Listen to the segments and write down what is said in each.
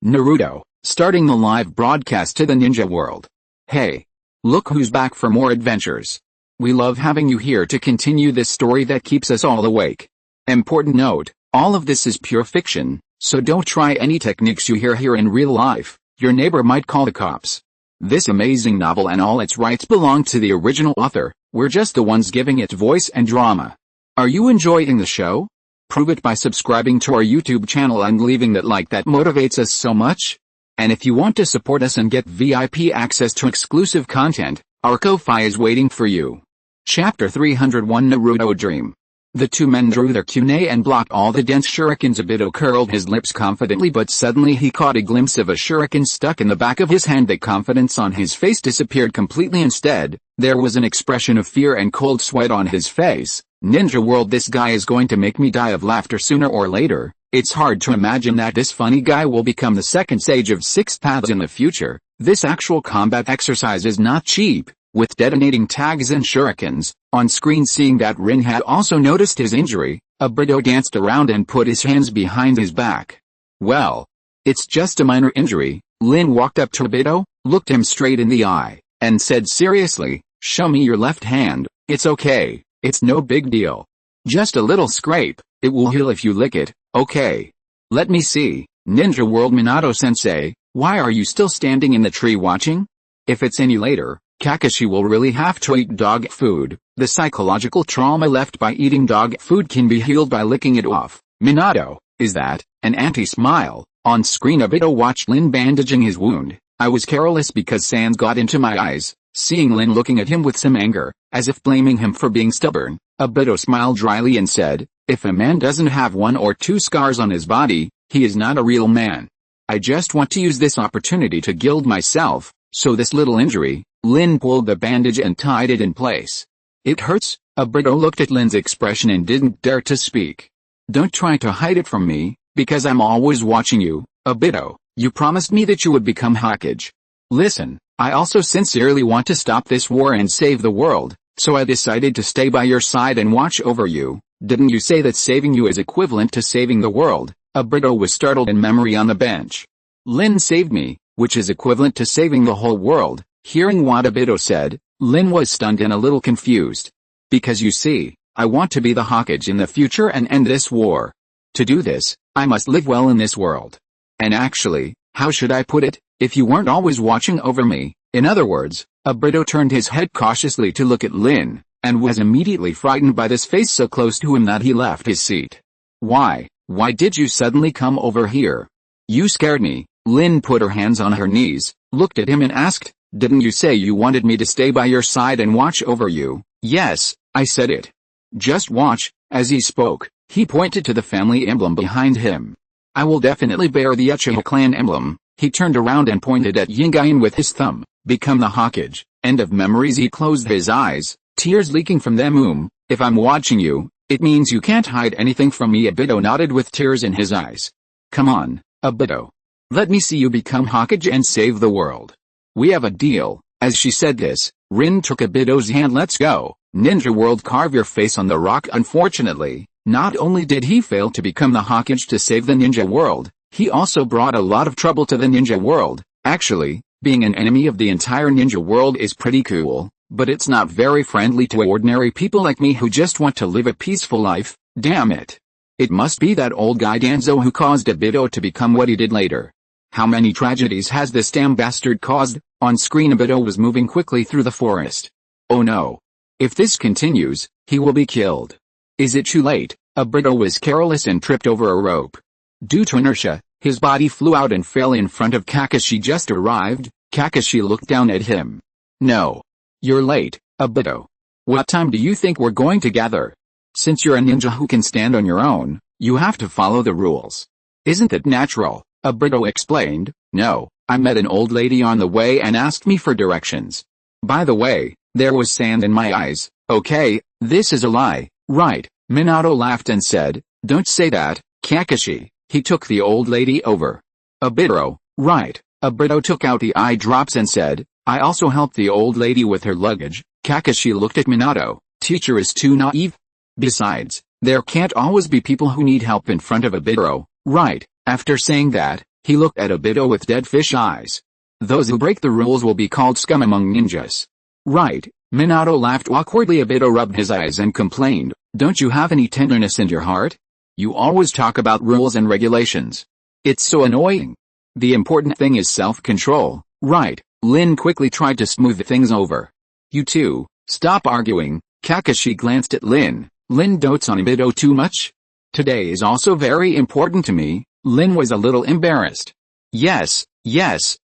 Naruto, starting the live broadcast to the ninja world. Hey! Look who's back for more adventures. We love having you here to continue this story that keeps us all awake. Important note, all of this is pure fiction, so don't try any techniques you hear here in real life. Your neighbor might call the cops. This amazing novel and all its rights belong to the original author. We're just the ones giving it voice and drama. Are you enjoying the show? Prove it by subscribing to our YouTube channel and leaving that like that motivates us so much. And if you want to support us and get VIP access to exclusive content, our Ko-Fi is waiting for you. Chapter 301 Naruto Dream. The two men drew their kunai and blocked all the dense shurikens. Obito curled his lips confidently, but suddenly he caught a glimpse of a shuriken stuck in the back of his hand. The confidence on his face disappeared completely. Instead, there was an expression of fear and cold sweat on his face. Ninja world, this guy is going to make me die of laughter sooner or later. It's hard to imagine that this funny guy will become the second sage of Six Paths in the future. This actual combat exercise is not cheap, with detonating tags and shurikens. On screen, seeing that Rin had also noticed his injury, Obito danced around and put his hands behind his back. Well, it's just a minor injury. Lin walked up to Obito, looked him straight in the eye, and said seriously, "Show me your left hand." "It's okay. It's no big deal. Just a little scrape. It will heal if you lick it, okay?" "Let me see." "Ninja world, Minato-sensei, why are you still standing in the tree watching? If it's any later, Kakashi will really have to eat dog food. The psychological trauma left by eating dog food can be healed by licking it off." "Minato, is that an anti-smile?" On screen, Obito watched Lin bandaging his wound. "I was careless because sands got into my eyes." Seeing Lin looking at him with some anger, as if blaming him for being stubborn, Obito smiled dryly and said, "If a man doesn't have one or two scars on his body, he is not a real man. I just want to use this opportunity to gild myself, so this little injury." Lin pulled the bandage and tied it in place. "It hurts?" Obito looked at Lin's expression and didn't dare to speak. "Don't try to hide it from me, because I'm always watching you, Obito. You promised me that you would become Hokage. Listen, I also sincerely want to stop this war and save the world, so I decided to stay by your side and watch over you. Didn't you say that saving you is equivalent to saving the world?" Obito was startled in memory on the bench. "Lin saved me, which is equivalent to saving the whole world." Hearing what Obito said, Lin was stunned and a little confused. "Because you see, I want to be the Hokage in the future and end this war. To do this, I must live well in this world. And actually, how should I put it, if you weren't always watching over me?" In other words, Obito turned his head cautiously to look at Lin, and was immediately frightened by this face so close to him that he left his seat. Why did you suddenly come over here?" "You scared me." Lin put her hands on her knees, looked at him and asked, "Didn't you say you wanted me to stay by your side and watch over you?" "Yes, I said it. Just watch." As he spoke, he pointed to the family emblem behind him. "I will definitely bear the Uchiha clan emblem." He turned around and pointed at Yingayan with his thumb. "Become the Hokage." End of memories. He closed his eyes, tears leaking from them. "If I'm watching you, it means you can't hide anything from me." Obito nodded with tears in his eyes. "Come on, Obito. Let me see you become Hokage and save the world. We have a deal." As she said this, Rin took Obito's hand. "Let's go." Ninja world, carve your face on the rock. Unfortunately, not only did he fail to become the Hokage to save the ninja world, he also brought a lot of trouble to the ninja world. Actually, being an enemy of the entire ninja world is pretty cool, but it's not very friendly to ordinary people like me who just want to live a peaceful life. Damn it. It must be that old guy Danzo who caused Obito to become what he did later. How many tragedies has this damn bastard caused? On screen, Obito was moving quickly through the forest. Oh no. If this continues, he will be killed. Is it too late? Obito was careless and tripped over a rope. Due to inertia, his body flew out and fell in front of Kakashi. Just arrived. Kakashi looked down at him. "No. You're late, Obito. What time do you think we're going to gather? Since you're a ninja who can stand on your own, you have to follow the rules. Isn't that natural?" Obito explained. "No, I met an old lady on the way and asked me for directions. By the way, there was sand in my eyes." "Okay, this is a lie, right?" Minato laughed and said, "Don't say that, Kakashi." He took the old lady over. "Obito, right." Obito took out the eye drops and said, "I also helped the old lady with her luggage." Kakashi looked at Minato. Teacher is too naive. Besides, there can't always be people who need help in front of Obito, right? After saying that, He looked at Obito with dead fish eyes. Those who break the rules will be called scum among ninjas. Right, Minato laughed awkwardly. Obito rubbed his eyes and complained, don't you have any tenderness in your heart? You always talk about rules and regulations. It's so annoying. The important thing is self-control, right? Lin quickly tried to smooth things over. You two, stop arguing. Kakashi glanced at Lin. Lin dotes on Obito too much? Today is also very important to me. Lin was a little embarrassed. Yes,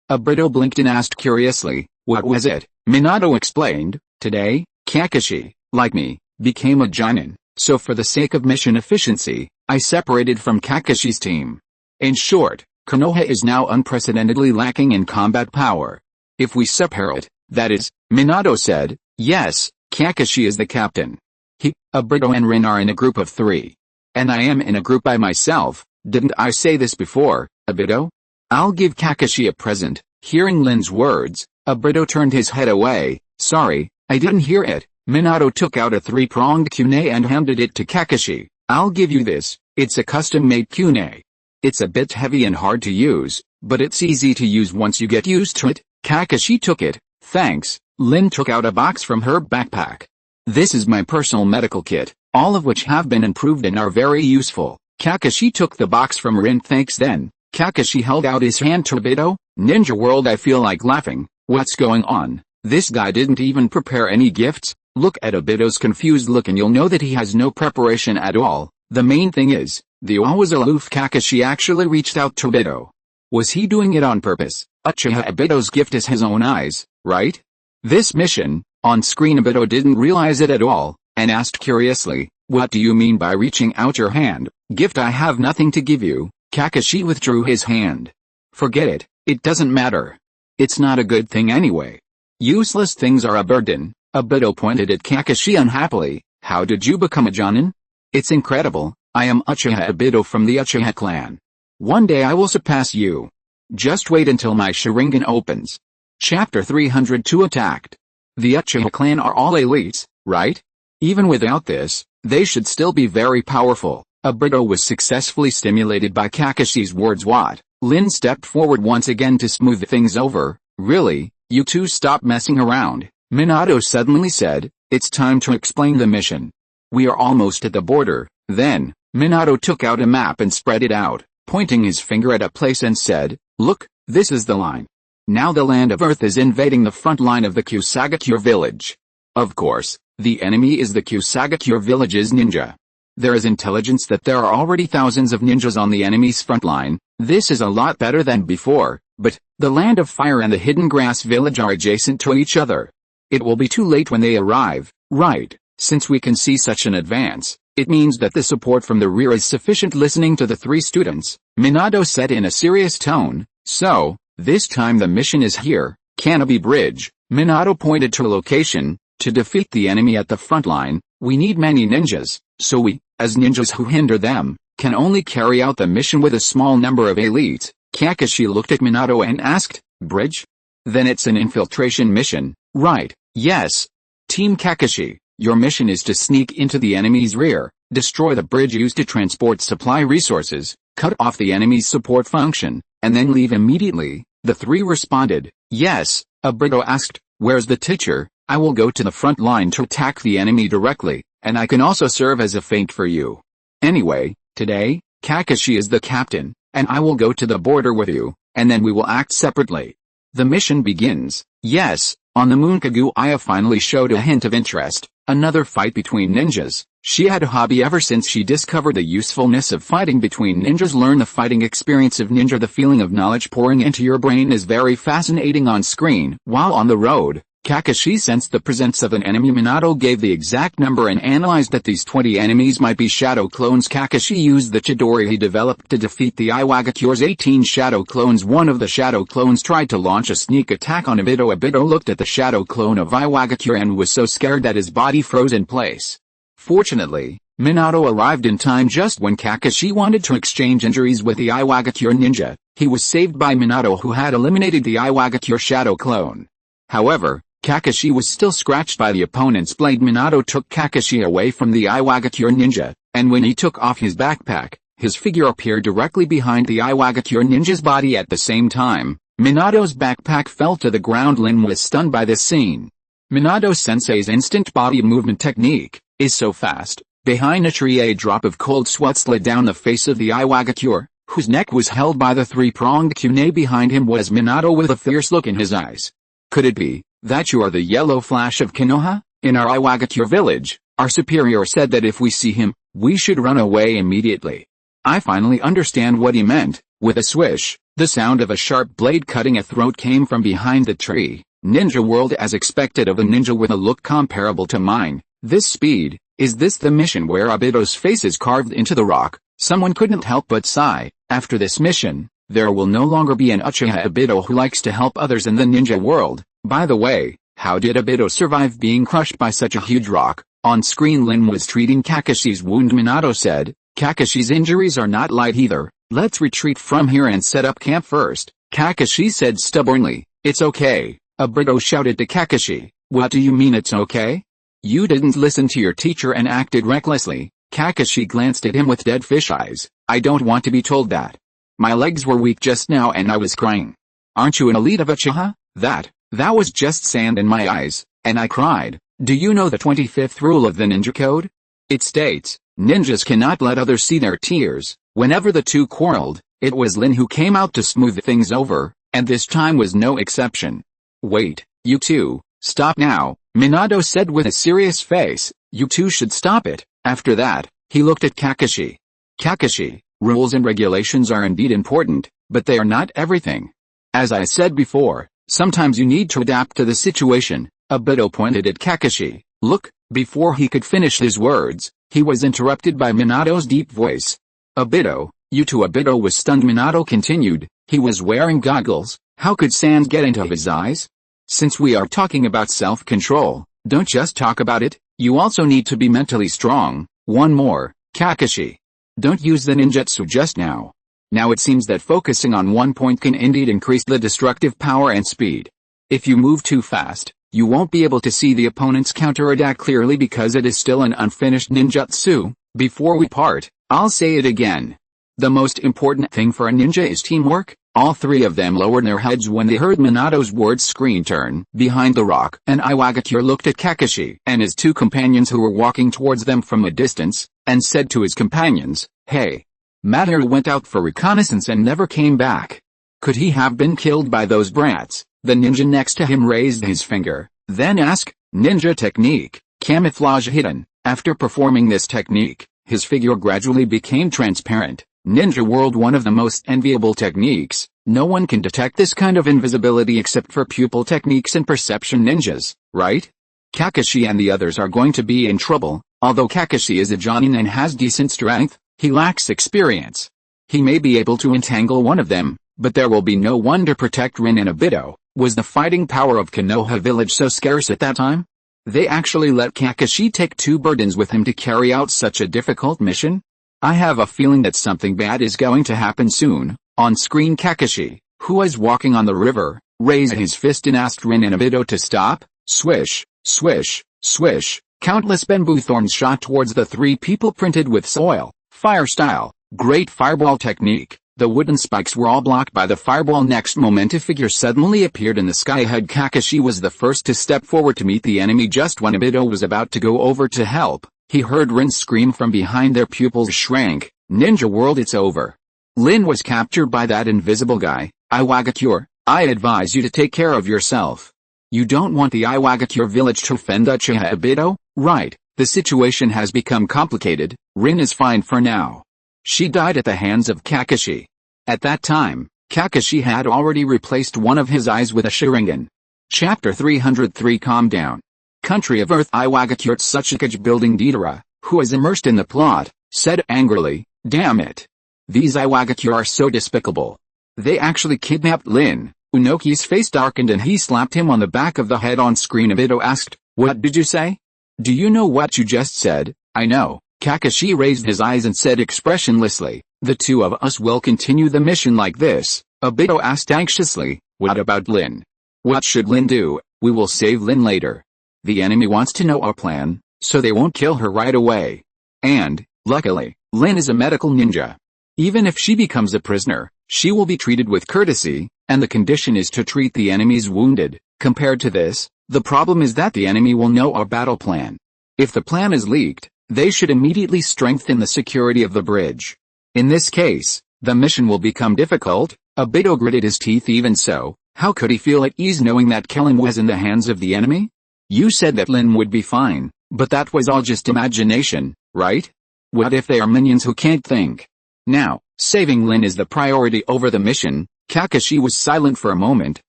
Obito blinked and asked curiously, what was it? Minato explained, today, Kakashi, like me, became a Jonin, so for the sake of mission efficiency, I separated from Kakashi's team. In short, Konoha is now unprecedentedly lacking in combat power. If we separate, that is, Minato said, yes, Kakashi is the captain. He, Obito and Rin are in a group of 3. And I am in a group by myself, didn't I say this before, Obito? I'll give Kakashi a present. Hearing Lin's words, Obito turned his head away. Sorry, I didn't hear it. Minato took out a 3-pronged kunai and handed it to Kakashi. I'll give you this, it's a custom-made kunai. It's a bit heavy and hard to use, but it's easy to use once you get used to it. Kakashi took it. Thanks. Lin took out a box from her backpack. This is my personal medical kit, all of which have been improved and are very useful. Kakashi took the box from Rin. Thanks. Then Kakashi held out his hand to Obito. Ninja World, I feel like laughing. What's going on? This guy didn't even prepare any gifts. Look at Obito's confused look and you'll know that he has no preparation at all. The main thing is, the always aloof Kakashi actually reached out to Obito. Was he doing it on purpose? Uchiha Obito's gift is his own eyes, right? This mission, on screen Obito didn't realize it at all, and asked curiously, what do you mean by reaching out your hand? Gift? I have nothing to give you. Kakashi withdrew his hand. Forget it, it doesn't matter. It's not a good thing anyway. Useless things are a burden. Obito pointed at Kakashi unhappily. How did you become a Jonin? It's incredible. I am Uchiha Obito from the Uchiha clan. One day I will surpass you. Just wait until my Sharingan opens. Chapter 302 Attacked. The Uchiha clan are all elites, right? Even without this, they should still be very powerful. Obito was successfully stimulated by Kakashi's words. What? Lin stepped forward once again to smooth things over. Really? You two stop messing around. Minato suddenly said, it's time to explain the mission. We are almost at the border. Then, Minato took out a map and spread it out, pointing his finger at a place and said, look, this is the line. Now the land of Earth is invading the front line of the Kusagakure village. Of course, the enemy is the Kusagakure village's ninja. There is intelligence that there are already thousands of ninjas on the enemy's front line. This is a lot better than before, but the land of fire and the hidden grass village are adjacent to each other. It will be too late when they arrive, right? Since we can see such an advance, it means that the support from the rear is sufficient. Listening to the 3 students, Minato said in a serious tone, so, this time the mission is here, Canopy Bridge. Minato pointed to a location. To defeat the enemy at the front line, we need many ninjas, so we, as ninjas who hinder them, can only carry out the mission with a small number of elites. Kakashi looked at Minato and asked, bridge? Then it's an infiltration mission, right? Yes. Team Kakashi, your mission is to sneak into the enemy's rear, destroy the bridge used to transport supply resources, cut off the enemy's support function, and then leave immediately. The 3 responded. Yes. Obito asked, where's the teacher? I will go to the front line to attack the enemy directly, and I can also serve as a feint for you. Anyway, today, Kakashi is the captain, and I will go to the border with you, and then we will act separately. The mission begins. Yes, on the moon Kaguya finally showed a hint of interest. Another fight between ninjas. She had a hobby ever since she discovered the usefulness of fighting between ninjas. Learn the fighting experience of ninja. The feeling of knowledge pouring into your brain is very fascinating on screen. While on the road, Kakashi sensed the presence of an enemy. Minato gave the exact number and analyzed that these 20 enemies might be shadow clones. Kakashi used the Chidori he developed to defeat the Iwagakure's 18 shadow clones. One of the shadow clones tried to launch a sneak attack on Obito. Obito looked at the shadow clone of Iwagakure and was so scared that his body froze in place. Fortunately, Minato arrived in time just when Kakashi wanted to exchange injuries with the Iwagakure ninja. He was saved by Minato, who had eliminated the Iwagakure shadow clone. However, Kakashi was still scratched by the opponent's blade. Minato took Kakashi away from the Iwagakure ninja, and when he took off his backpack, His figure appeared directly behind the Iwagakure ninja's body at the same time. Minato's backpack fell to the ground. Lin was stunned by this scene. Minato-sensei's instant body movement technique is so fast. Behind a tree, a drop of cold sweat slid down the face of the Iwagakure, whose neck was held by the three-pronged kunai. Behind him was Minato with a fierce look in his eyes. Could it be that you are the yellow flash of Konoha? In our Iwagakure village, our superior said that if we see him, we should run away immediately. I finally understand what he meant. With a swish, the sound of a sharp blade cutting a throat came from behind the tree. Ninja World, as expected of a ninja with a look comparable to mine. This speed, is this the mission where Obito's face is carved into the rock? Someone couldn't help but sigh. After this mission, there will no longer be an Uchiha Obito who likes to help others in the ninja world. By the way, how did Obito survive being crushed by such a huge rock? On screen, Lin was treating Kakashi's wound. Minato said, Kakashi's injuries are not light either. Let's retreat from here and set up camp first. Kakashi said stubbornly, it's okay. Obito shouted to Kakashi, what do you mean it's okay? You didn't listen to your teacher and acted recklessly. Kakashi glanced at him with dead fish eyes. I don't want to be told that. My legs were weak just now and I was crying. Aren't you an elite of Uchiha? That was just sand in my eyes, and I cried. Do you know the 25th rule of the ninja code? It states, ninjas cannot let others see their tears. Whenever the two quarreled, it was Lin who came out to smooth things over, and this time was no exception. Wait, you two, stop now, Minato said with a serious face. You two should stop it. After that, he looked at Kakashi. Kakashi, rules and regulations are indeed important, but they are not everything. As I said before, sometimes you need to adapt to the situation. Obito pointed at Kakashi. Look, before he could finish his words, he was interrupted by Minato's deep voice. Obito, you two. Obito was stunned. Minato continued, he was wearing goggles, how could sand get into his eyes? Since we are talking about self-control, don't just talk about it, you also need to be mentally strong. One more, Kakashi. Don't use the ninjutsu just now. Now it seems that focusing on one point can indeed increase the destructive power and speed. If you move too fast, you won't be able to see the opponent's counterattack clearly because it is still an unfinished ninjutsu. Before we part, I'll say it again. The most important thing for a ninja is teamwork. All three of them lowered their heads when they heard Minato's words. Screen turn. Behind the rock, and Iwagakure looked at Kakashi and his two companions who were walking towards them from a distance, and said to his companions, hey. Madara went out for reconnaissance and never came back. Could he have been killed by those brats? The ninja next to him raised his finger, then asked, ninja technique, camouflage hidden. After performing this technique, his figure gradually became transparent. Ninja World, one of the most enviable techniques. No one can detect this kind of invisibility except for pupil techniques and perception ninjas, right? Kakashi and the others are going to be in trouble. Although Kakashi is a jonin and has decent strength, he lacks experience. He may be able to entangle one of them, but there will be no one to protect Rin and Obito. Was the fighting power of Konoha village so scarce at that time? They actually let Kakashi take two burdens with him to carry out such a difficult mission? I have a feeling that something bad is going to happen soon. On screen, Kakashi, who was walking on the river, raised his fist and asked Rin and Obito to stop. Swish, swish, swish. Countless bamboo thorns shot towards the three people printed with soil. Fire style. Great fireball technique. The wooden spikes were all blocked by the fireball. Next moment a figure suddenly appeared in the sky ahead. Kakashi was the first to step forward to meet the enemy. Just when Obito was about to go over to help, he heard Rin scream from behind. Their pupils shrank. Ninja World, it's over. Lin was captured by that invisible guy. Iwagakure, I advise you to take care of yourself. You don't want the Iwagakure village to offend Uchiha Obito, right? The situation has become complicated. Rin is fine for now. She died at the hands of Kakashi. At that time, Kakashi had already replaced one of his eyes with a Sharingan. Chapter 303. Calm down. Country of Earth. Iwagakure Tsuchikage building. Deidara, who was immersed in the plot, said angrily, damn it. These Iwagakure are so despicable. They actually kidnapped Lin. Unoki's face darkened and he slapped him on the back of the head. On screen, Obito asked, what did you say? Do you know what you just said? I know. Kakashi raised his eyes and said expressionlessly, the two of us will continue the mission like this. Obito asked anxiously, what about Lin? What should Lin do? We will save Lin later. The enemy wants to know our plan, so they won't kill her right away. And, luckily, Lin is a medical ninja. Even if she becomes a prisoner, she will be treated with courtesy, and the condition is to treat the enemy's wounded. Compared to this, the problem is that the enemy will know our battle plan. If the plan is leaked, they should immediately strengthen the security of the bridge. In this case, the mission will become difficult. Obito gritted his teeth. Even so, how could he feel at ease knowing that killing was in the hands of the enemy? You said that Lin would be fine, but that was all just imagination, right? What if they are minions who can't think? Now, saving Lin is the priority over the mission. Kakashi was silent for a moment,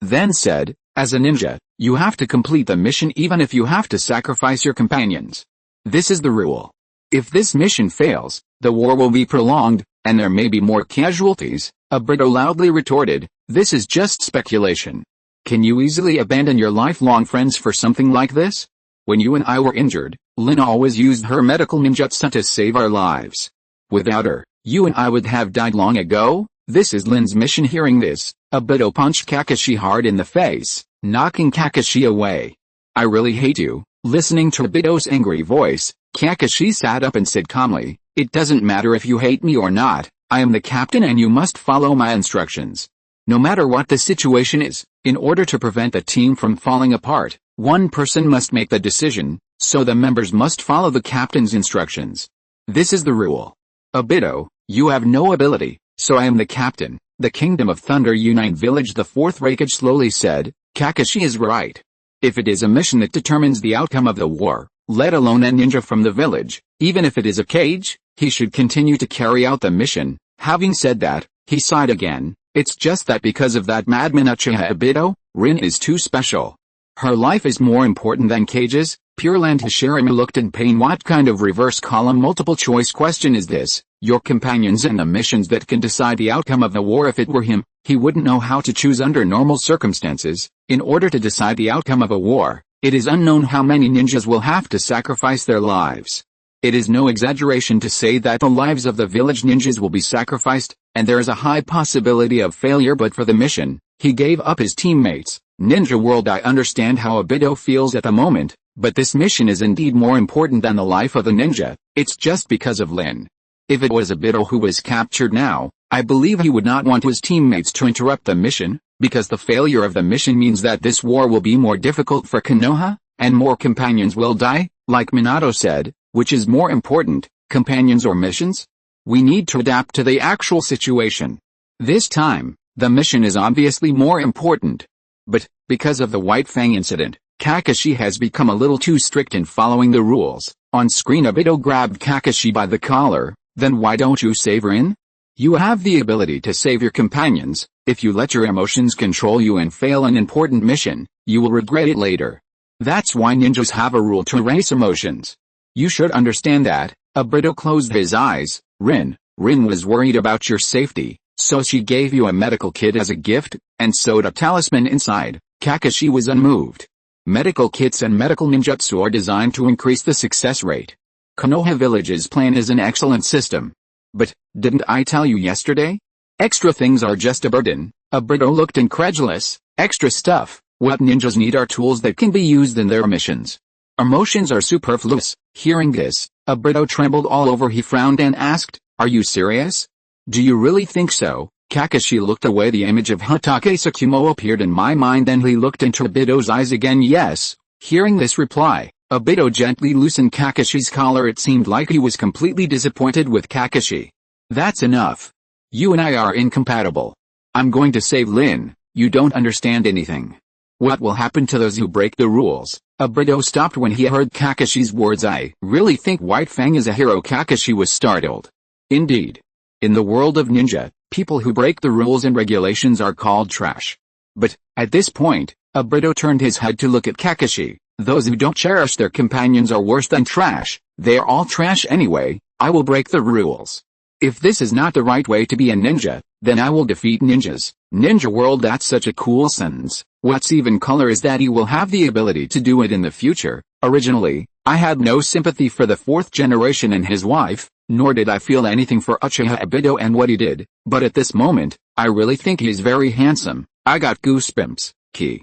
then said, as a ninja, you have to complete the mission even if you have to sacrifice your companions. This is the rule. If this mission fails, the war will be prolonged, and there may be more casualties. Obito loudly retorted, this is just speculation. Can you easily abandon your lifelong friends for something like this? When you and I were injured, Lin always used her medical ninjutsu to save our lives. Without her, you and I would have died long ago. This is Lin's mission. Hearing this, Obito punched Kakashi hard in the face, knocking Kakashi away. I really hate you. Listening to Obito's angry voice, Kakashi sat up and said calmly, it doesn't matter if you hate me or not, I am the captain and you must follow my instructions. No matter what the situation is, in order to prevent the team from falling apart, one person must make the decision, so the members must follow the captain's instructions. This is the rule. Obito, you have no ability, so I am the captain. The Kingdom of Thunder Unite Village. The fourth Raikage slowly said, Kakashi is right. If it is a mission that determines the outcome of the war, let alone a ninja from the village, even if it is a cage, he should continue to carry out the mission. Having said that, he sighed again. It's just that because of that madman Uchiha Obito, Rin is too special. Her life is more important than Kage's. Pure Land. Hashirama looked in pain. What kind of reverse column multiple choice question is this? Your companions and the missions that can decide the outcome of the war. If it were him, he wouldn't know how to choose under normal circumstances. In order to decide the outcome of a war, it is unknown how many ninjas will have to sacrifice their lives. It is no exaggeration to say that the lives of the village ninjas will be sacrificed, and there is a high possibility of failure. But for the mission, he gave up his teammates. Ninja World. I understand how Obito feels at the moment, but this mission is indeed more important than the life of a ninja. It's just because of Lin. If it was Obito who was captured now, I believe he would not want his teammates to interrupt the mission, because the failure of the mission means that this war will be more difficult for Konoha, and more companions will die. Like Minato said, which is more important, companions or missions? We need to adapt to the actual situation. This time, the mission is obviously more important. But, because of the White Fang incident, Kakashi has become a little too strict in following the rules. On screen Obito grabbed Kakashi by the collar. Then why don't you save Rin? You have the ability to save your companions. If you let your emotions control you and fail an important mission, you will regret it later. That's why ninjas have a rule to erase emotions. You should understand that. Obito closed his eyes. Rin was worried about your safety, so she gave you a medical kit as a gift, and sewed a talisman inside. Kakashi was unmoved. Medical kits and medical ninjutsu are designed to increase the success rate. Konoha Village's plan is an excellent system. But, didn't I tell you yesterday? Extra things are just a burden. Obito looked incredulous. Extra stuff? What ninjas need are tools that can be used in their missions. Emotions are superfluous. Hearing this, Obito trembled all over. He frowned and asked, are you serious? Do you really think so? Kakashi looked away. The image of Hatake Tsukumo appeared in my mind. Then he looked into Obito's eyes again. Yes. Hearing this reply, Obito gently loosened Kakashi's collar. It seemed like he was completely disappointed with Kakashi. That's enough. You and I are incompatible. I'm going to save Lin. You don't understand anything. What will happen to those who break the rules? Obito stopped when he heard Kakashi's words. I really think White Fang is a hero. Kakashi was startled. Indeed. In the world of ninja, people who break the rules and regulations are called trash. But, at this point, Obito turned his head to look at Kakashi. Those who don't cherish their companions are worse than trash. They are all trash anyway. I will break the rules. If this is not the right way to be a ninja, then I will defeat ninjas. Ninja World. That's such a cool sentence. What's even cooler is that he will have the ability to do it in the future. Originally, I had no sympathy for the fourth generation and his wife, nor did I feel anything for Uchiha Obito and what he did, but at this moment, I really think he is very handsome. I got goosebumps. He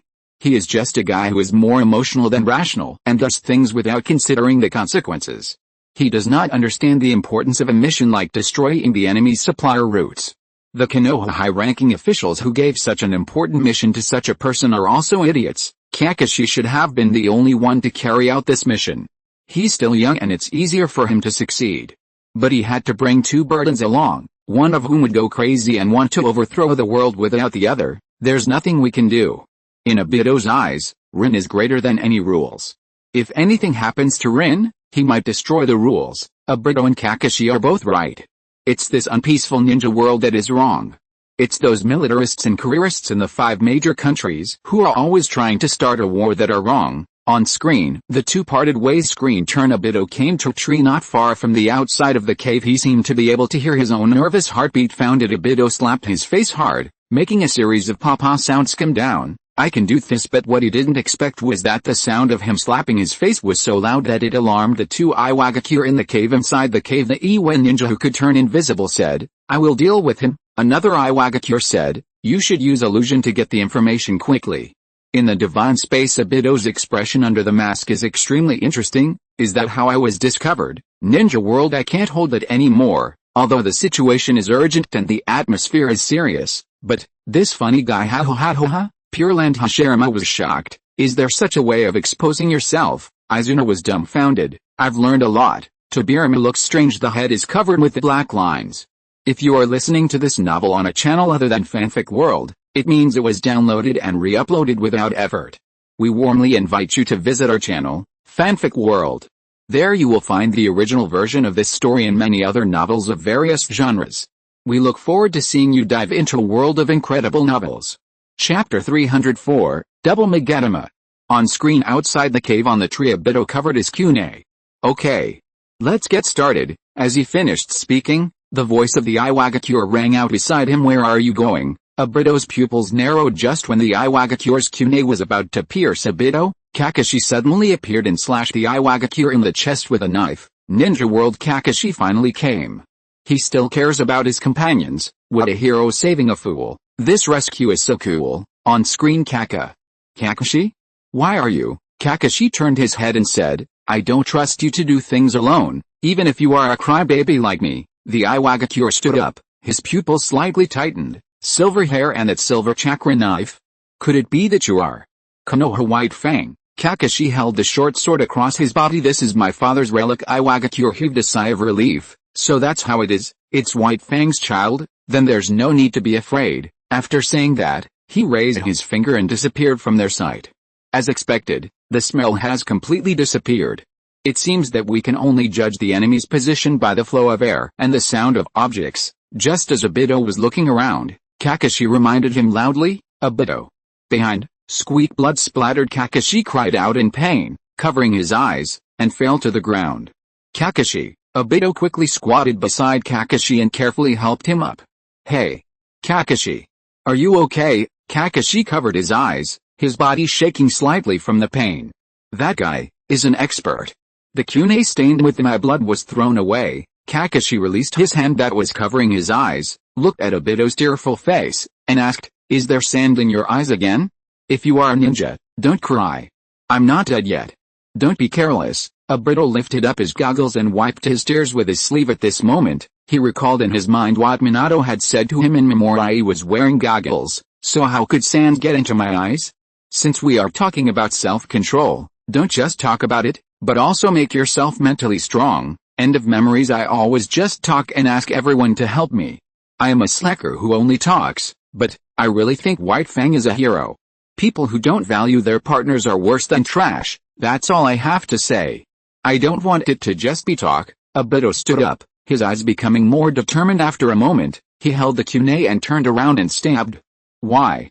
is just a guy who is more emotional than rational and does things without considering the consequences. He does not understand the importance of a mission like destroying the enemy's supplier routes. The Konoha high-ranking officials who gave such an important mission to such a person are also idiots. Kakashi should have been the only one to carry out this mission. He's still young and it's easier for him to succeed. But he had to bring two burdens along, one of whom would go crazy and want to overthrow the world without the other. There's nothing we can do. In Obito's eyes, Rin is greater than any rules. If anything happens to Rin, he might destroy the rules. Obito and Kakashi are both right. It's this unpeaceful ninja world that is wrong. It's those militarists and careerists in the 5 major countries who are always trying to start a war that are wrong. On screen, the two parted ways screen turn. Obito came to a tree not far from the outside of the cave. He seemed to be able to hear his own nervous heartbeat. Found it. Obito slapped his face hard, making a series of papa sounds come down. I can do this, but what he didn't expect was that the sound of him slapping his face was so loud that it alarmed the two Iwagakure in the cave. Inside the cave, the Iwa ninja who could turn invisible said, I will deal with him. Another Iwagakure said, you should use illusion to get the information quickly. In the divine space, Obito's expression under the mask is extremely interesting. Is that how I was discovered? Ninja world, I can't hold it anymore. Although the situation is urgent and the atmosphere is serious, but this funny guy ha ha ha ha. Pure Land Hashirama was shocked. Is there such a way of exposing yourself? Izuna was dumbfounded. I've learned a lot. Tobirama looks strange. The head is covered with black lines. If you are listening to this novel on a channel other than Fanfic World, it means it was downloaded and re-uploaded without effort. We warmly invite you to visit our channel, Fanfic World. There you will find the original version of this story and many other novels of various genres. We look forward to seeing you dive into a world of incredible novels. Chapter 304, Double Magatama. On screen outside the cave on the tree, Obito covered his kune. Okay. Let's get started. As he finished speaking, the voice of the Iwagakure rang out beside him. Where are you going? Obito's pupils narrowed just when the Iwagakure's kune was about to pierce Obito. Kakashi suddenly appeared and slashed the Iwagakure in the chest with a knife. Ninja World, Kakashi finally came. He still cares about his companions. What a hero saving a fool. This rescue is so cool. On screen, Kakashi? Why are you? Kakashi turned his head and said, I don't trust you to do things alone, even if you are a crybaby like me. The Iwagakure stood up, his pupils slightly tightened. Silver hair and that silver chakra knife? Could it be that you are Konoha White Fang? Kakashi held the short sword across his body. This is my father's relic. Iwagakure heaved a sigh of relief. So that's how it is. It's White Fang's child? Then there's no need to be afraid. After saying that, he raised his finger and disappeared from their sight. As expected, the smell has completely disappeared. It seems that we can only judge the enemy's position by the flow of air and the sound of objects. Just as Obito was looking around, Kakashi reminded him loudly, Obito. Behind, squeak. Blood splattered. Kakashi cried out in pain, covering his eyes, and fell to the ground. Kakashi. Obito quickly squatted beside Kakashi and carefully helped him up. Hey. Kakashi. Are you okay? Kakashi covered his eyes, his body shaking slightly from the pain. That guy is an expert. The kune stained with my blood was thrown away. Kakashi released his hand that was covering his eyes, looked at Obito's tearful face, and asked, is there sand in your eyes again? If you are a ninja, don't cry. I'm not dead yet. Don't be careless. Obito lifted up his goggles and wiped his tears with his sleeve. At this moment, he recalled in his mind what Minato had said to him in memory. He was wearing goggles, so how could sand get into my eyes? Since we are talking about self-control, don't just talk about it, but also make yourself mentally strong. End of memories. I always just talk and ask everyone to help me. I am a slacker who only talks, but I really think White Fang is a hero. People who don't value their partners are worse than trash. That's all I have to say. I don't want it to just be talk. Obito stood up, his eyes becoming more determined. After a moment, he held the kunai and turned around and stabbed. Why?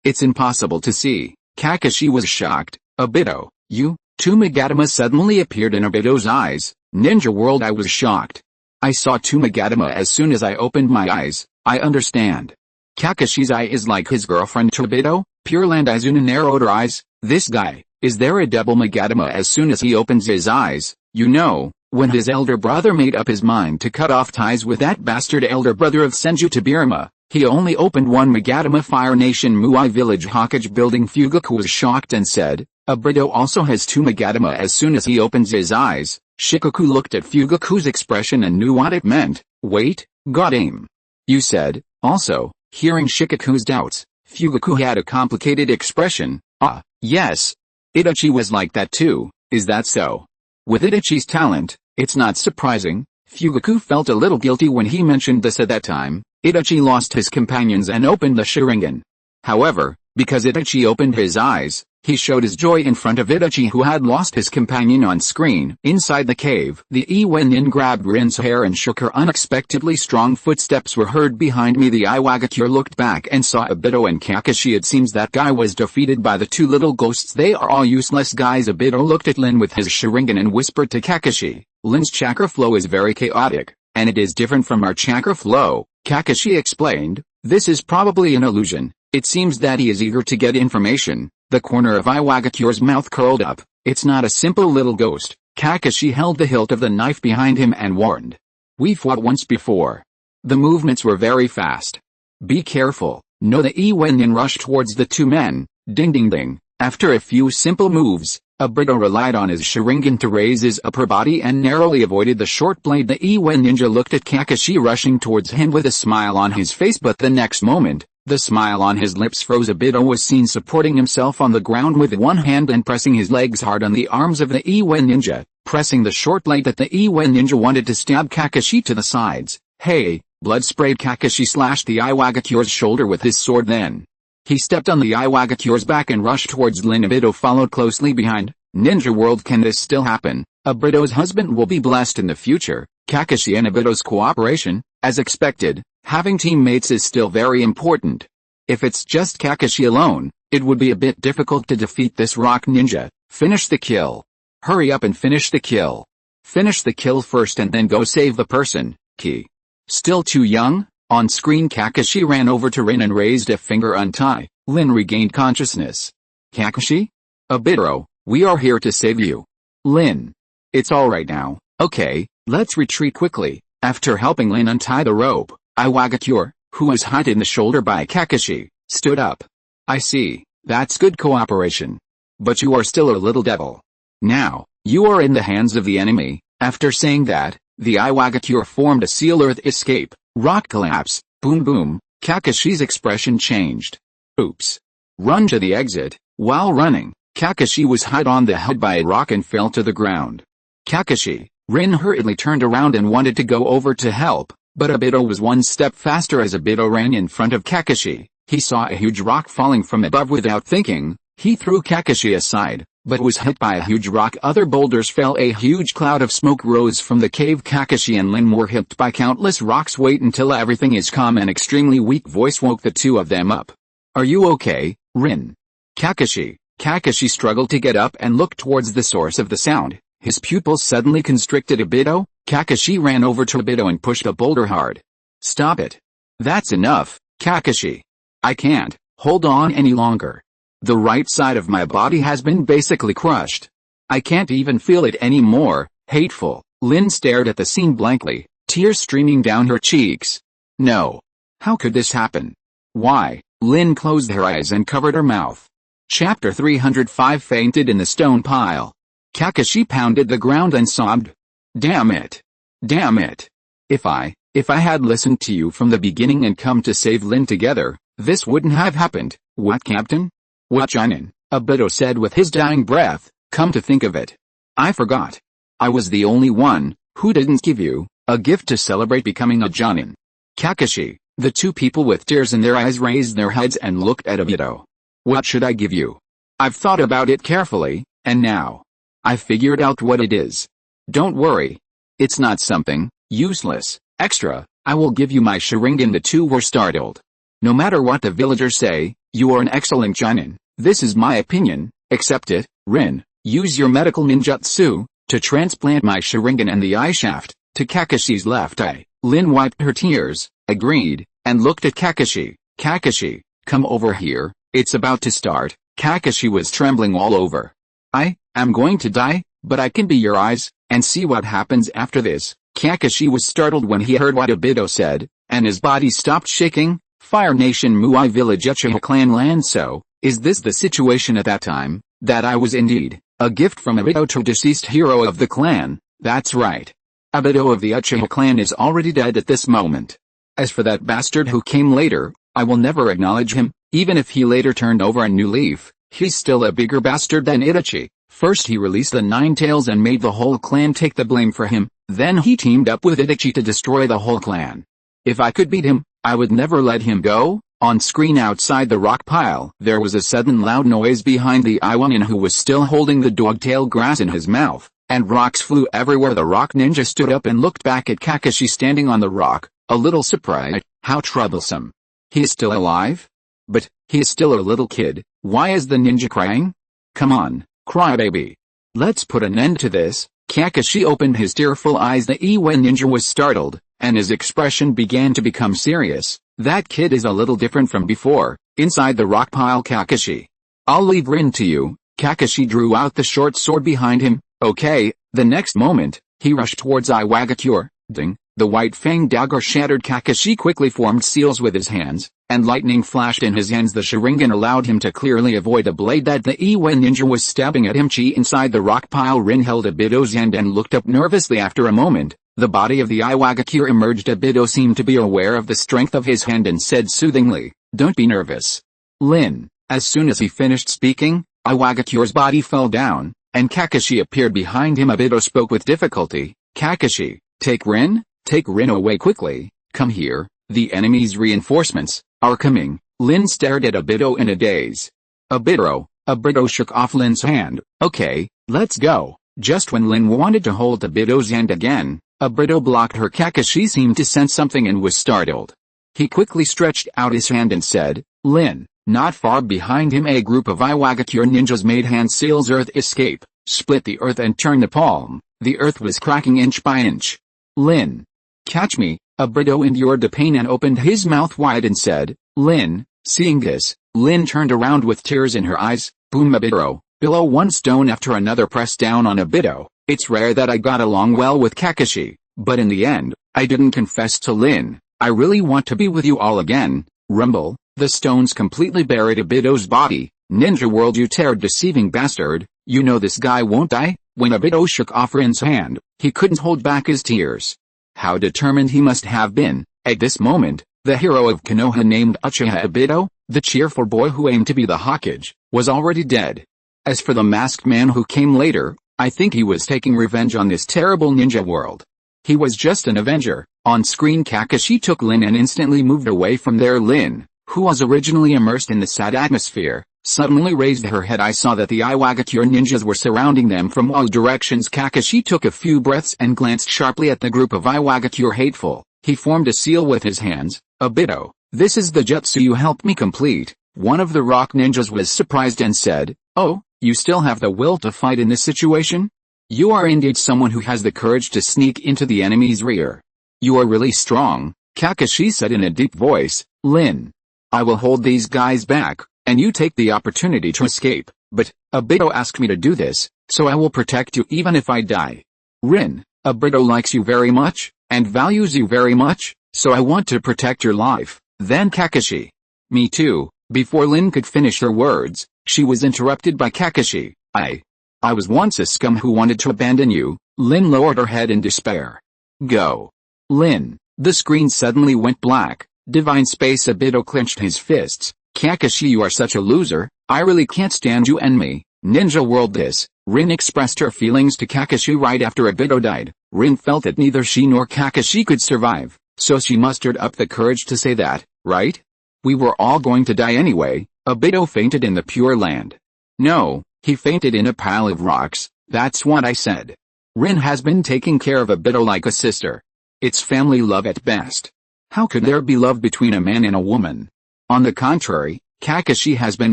It's impossible to see. Kakashi was shocked. Obito, you? Two Magatama suddenly appeared in Obito's eyes. Ninja World, I was shocked. I saw two Magatama as soon as I opened my eyes. I understand. Kakashi's eye is like his girlfriend to Obito. Pure Land. Izuna narrowed her eyes. This guy, is there a double Magatama? As soon as he opens his eyes, you know, When his elder brother made up his mind to cut off ties with that bastard elder brother of Senju Tobirama, he only opened one Magatama Fire Nation Muai Village Hokage building. Fugaku was shocked and said, Obito also has 2 Magatama. As soon as he opens his eyes, Shikoku looked at Fugaku's expression and knew what it meant. Wait, got aim. You said, also, hearing Shikoku's doubts, Fugaku had a complicated expression. Ah, yes. Itachi was like that too, is that so? With Itachi's talent, it's not surprising. Fugaku felt a little guilty when he mentioned this at that time. Itachi lost his companions and opened the Sharingan. However, because Itachi opened his eyes, he showed his joy in front of Itachi, who had lost his companion on screen. Inside the cave, the Iwenin grabbed Rin's hair and shook her. Unexpectedly strong footsteps were heard behind me. The Iwagakure looked back and saw Obito and Kakashi. It seems that guy was defeated by the 2 little ghosts. They are all useless guys. Obito looked at Lin with his Sharingan and whispered to Kakashi, Lin's chakra flow is very chaotic, and it is different from our chakra flow. Kakashi explained, this is probably an illusion. It seems that he is eager to get information. The corner of Iwagakure's mouth curled up. It's not a simple little ghost. Kakashi held the hilt of the knife behind him and warned. We fought once before. The movements were very fast. Be careful. No. The Iwenin rushed towards the 2 men. Ding ding ding. After a few simple moves, Obito relied on his Sharingan to raise his upper body and narrowly avoided the short blade. The Iwe ninja looked at Kakashi rushing towards him with a smile on his face, but the next moment, the smile on his lips froze. Obito was seen supporting himself on the ground with one hand and pressing his legs hard on the arms of the Iwe ninja, pressing the short blade that the Iwe ninja wanted to stab Kakashi to the sides. Hey! Blood sprayed. Kakashi slashed the Iwagakure's shoulder with his sword. Then he stepped on the Iwagakure's back and rushed towards Lin. Obito followed closely behind. Ninja world, can this still happen? Obito's husband will be blessed in the future. Kakashi and Obito's cooperation, as expected, having teammates is still very important. If it's just Kakashi alone, it would be a bit difficult to defeat this rock ninja. Finish the kill. Hurry up and finish the kill. Finish the kill first and then go save the person. Key. Still too young? On screen, Kakashi ran over to Rin and raised a finger. Untie. Lin regained consciousness. Kakashi? Obito, we are here to save you. Lin. It's alright now. Okay, let's retreat quickly. After helping Lin untie the rope, Iwagakure, who was hit in the shoulder by Kakashi, stood up. I see, that's good cooperation. But you are still a little devil. Now, you are in the hands of the enemy. After saying that, the Iwagakure formed a seal. Earth escape, rock collapse, boom boom. Kakashi's expression changed. Oops. Run to the exit. While running, Kakashi was hit on the head by a rock and fell to the ground. Kakashi. Rin hurriedly turned around and wanted to go over to help, but Obito was one step faster. As Obito ran in front of Kakashi, he saw a huge rock falling from above. Without thinking, he threw Kakashi aside, but was hit by a huge rock. Other boulders fell. A huge cloud of smoke rose from the cave. Kakashi and Lin were hit by countless rocks. Wait until everything is calm. An extremely weak voice woke the 2 of them up. Are you okay, Rin? Kakashi. Kakashi struggled to get up and look towards the source of the sound. His pupils suddenly constricted. Obito? Kakashi ran over to Obito and pushed a boulder hard. Stop it. That's enough, Kakashi. I can't hold on any longer. The right side of my body has been basically crushed. I can't even feel it anymore. Hateful. Lin stared at the scene blankly, tears streaming down her cheeks. No. How could this happen? Why? Lin closed her eyes and covered her mouth. Chapter 305. Fainted in the stone pile. Kakashi pounded the ground and sobbed. Damn it. Damn it. If I had listened to you from the beginning and come to save Lin together, this wouldn't have happened. What, Captain? What, Jonin? Obito said with his dying breath. Come to think of it, I forgot. I was the only one who didn't give you a gift to celebrate becoming a Jonin. Kakashi. The 2 people with tears in their eyes raised their heads and looked at Obito. What should I give you? I've thought about it carefully, and now I figured out what it is. Don't worry. It's not something useless, extra. I will give you my Sharingan. The 2 were startled. No matter what the villagers say, you are an excellent Jonin. This is my opinion. Accept it. Rin, use your medical ninjutsu to transplant my Sharingan and the eye shaft to Kakashi's left eye. Lin wiped her tears, agreed, and looked at Kakashi. Kakashi, come over here. It's about to start. Kakashi was trembling all over. I am going to die, but I can be your eyes, and see what happens after this. Kakashi was startled when he heard what Obito said, and his body stopped shaking. Fire Nation Muai Village Uchiha Clan Land. So, is this the situation at that time? That I was indeed a gift from Obito to deceased hero of the clan. That's right. Obito of the Uchiha clan is already dead at this moment. As for that bastard who came later, I will never acknowledge him, even if he later turned over a new leaf. He's still a bigger bastard than Itachi. First he released the Nine Tails and made the whole clan take the blame for him, then he teamed up with Itachi to destroy the whole clan. If I could beat him, I would never let him go. On screen outside the rock pile, there was a sudden loud noise behind the Iwanin, who was still holding the dogtail grass in his mouth, and rocks flew everywhere. The rock ninja stood up and looked back at Kakashi standing on the rock, a little surprised. How troublesome. He is still alive? But, he is still a little kid. Why is the ninja crying? Come on, crybaby. Let's put an end to this. Kakashi opened his tearful eyes. The Iwa ninja was startled, and his expression began to become serious. That kid is a little different from before. Inside the rock pile, Kakashi. I'll leave Rin to you. Kakashi drew out the short sword behind him. Okay. The next moment, he rushed towards Iwagakure. Ding. The white fang dagger shattered. Kakashi quickly formed seals with his hands, and lightning flashed in his hands. The Sharingan allowed him to clearly avoid a blade that the Iwa ninja was stabbing at him. Inside the rock pile, Rin held Obito's hand and looked up nervously. After a moment, the body of the Iwagakure emerged. Obito seemed to be aware of the strength of his hand and said soothingly, "Don't be nervous, Lin." As soon as he finished speaking, Iwagakure's body fell down, and Kakashi appeared behind him. Obito spoke with difficulty. Kakashi, take Rin away quickly. Come here, the enemy's reinforcements are coming. Lin stared at Obito in a daze. Obito shook off Lin's hand. Okay, let's go. Just when Lin wanted to hold Obito's hand again, Obito blocked her. Kakashi seemed to sense something and was startled. He quickly stretched out his hand and said, "Lin." Not far behind him, a group of Iwagakure ninjas made hand seals. Earth escape, split the earth and turn the palm. The earth was cracking inch by inch. Lin, catch me. Obito endured the pain and opened his mouth wide and said, "Lin." Seeing this, Lin turned around with tears in her eyes. Boom. Obito, below one stone after another pressed down on Obito. It's rare that I got along well with Kakashi, but in the end, I didn't confess to Lin. I really want to be with you all again. Rumble. The stones completely buried Obito's body. Ninja world, you tear deceiving bastard. You know this guy won't die. When Obito shook off Rin's hand, he couldn't hold back his tears. How determined he must have been. At this moment, the hero of Konoha named Uchiha Obito, the cheerful boy who aimed to be the Hokage, was already dead. As for the masked man who came later, I think he was taking revenge on this terrible ninja world. He was just an avenger. On screen, Kakashi took Lin and instantly moved away from there. Lin, who was originally immersed in the sad atmosphere, suddenly raised her head. I saw that the Iwagakure ninjas were surrounding them from all directions. Kakashi took a few breaths and glanced sharply at the group of Iwagakure. Hateful. He formed a seal with his hands. Obito, this is the jutsu you helped me complete. One of the rock ninjas was surprised and said, "Oh, you still have the will to fight in this situation? You are indeed someone who has the courage to sneak into the enemy's rear. You are really strong." Kakashi said in a deep voice, "Lin, I will hold these guys back, and you take the opportunity to escape, but Obito asked me to do this, so I will protect you even if I die. Rin, Obito likes you very much, and values you very much, so I want to protect your life." Then Kakashi. Me too. Before Lin could finish her words, she was interrupted by Kakashi. I was once a scum who wanted to abandon you. Lin lowered her head in despair. Go. Lin. The screen suddenly went black. Divine space. Obito clenched his fists. Kakashi, you are such a loser. I really can't stand you and me. Ninja world. This. Rin expressed her feelings to Kakashi right after Obito died. Rin felt that neither she nor Kakashi could survive, so she mustered up the courage to say that, right? We were all going to die anyway. Obito fainted in the Pure Land. No, he fainted in a pile of rocks. That's what I said. Rin has been taking care of Obito like a sister. It's family love at best. How could there be love between a man and a woman? On the contrary, Kakashi has been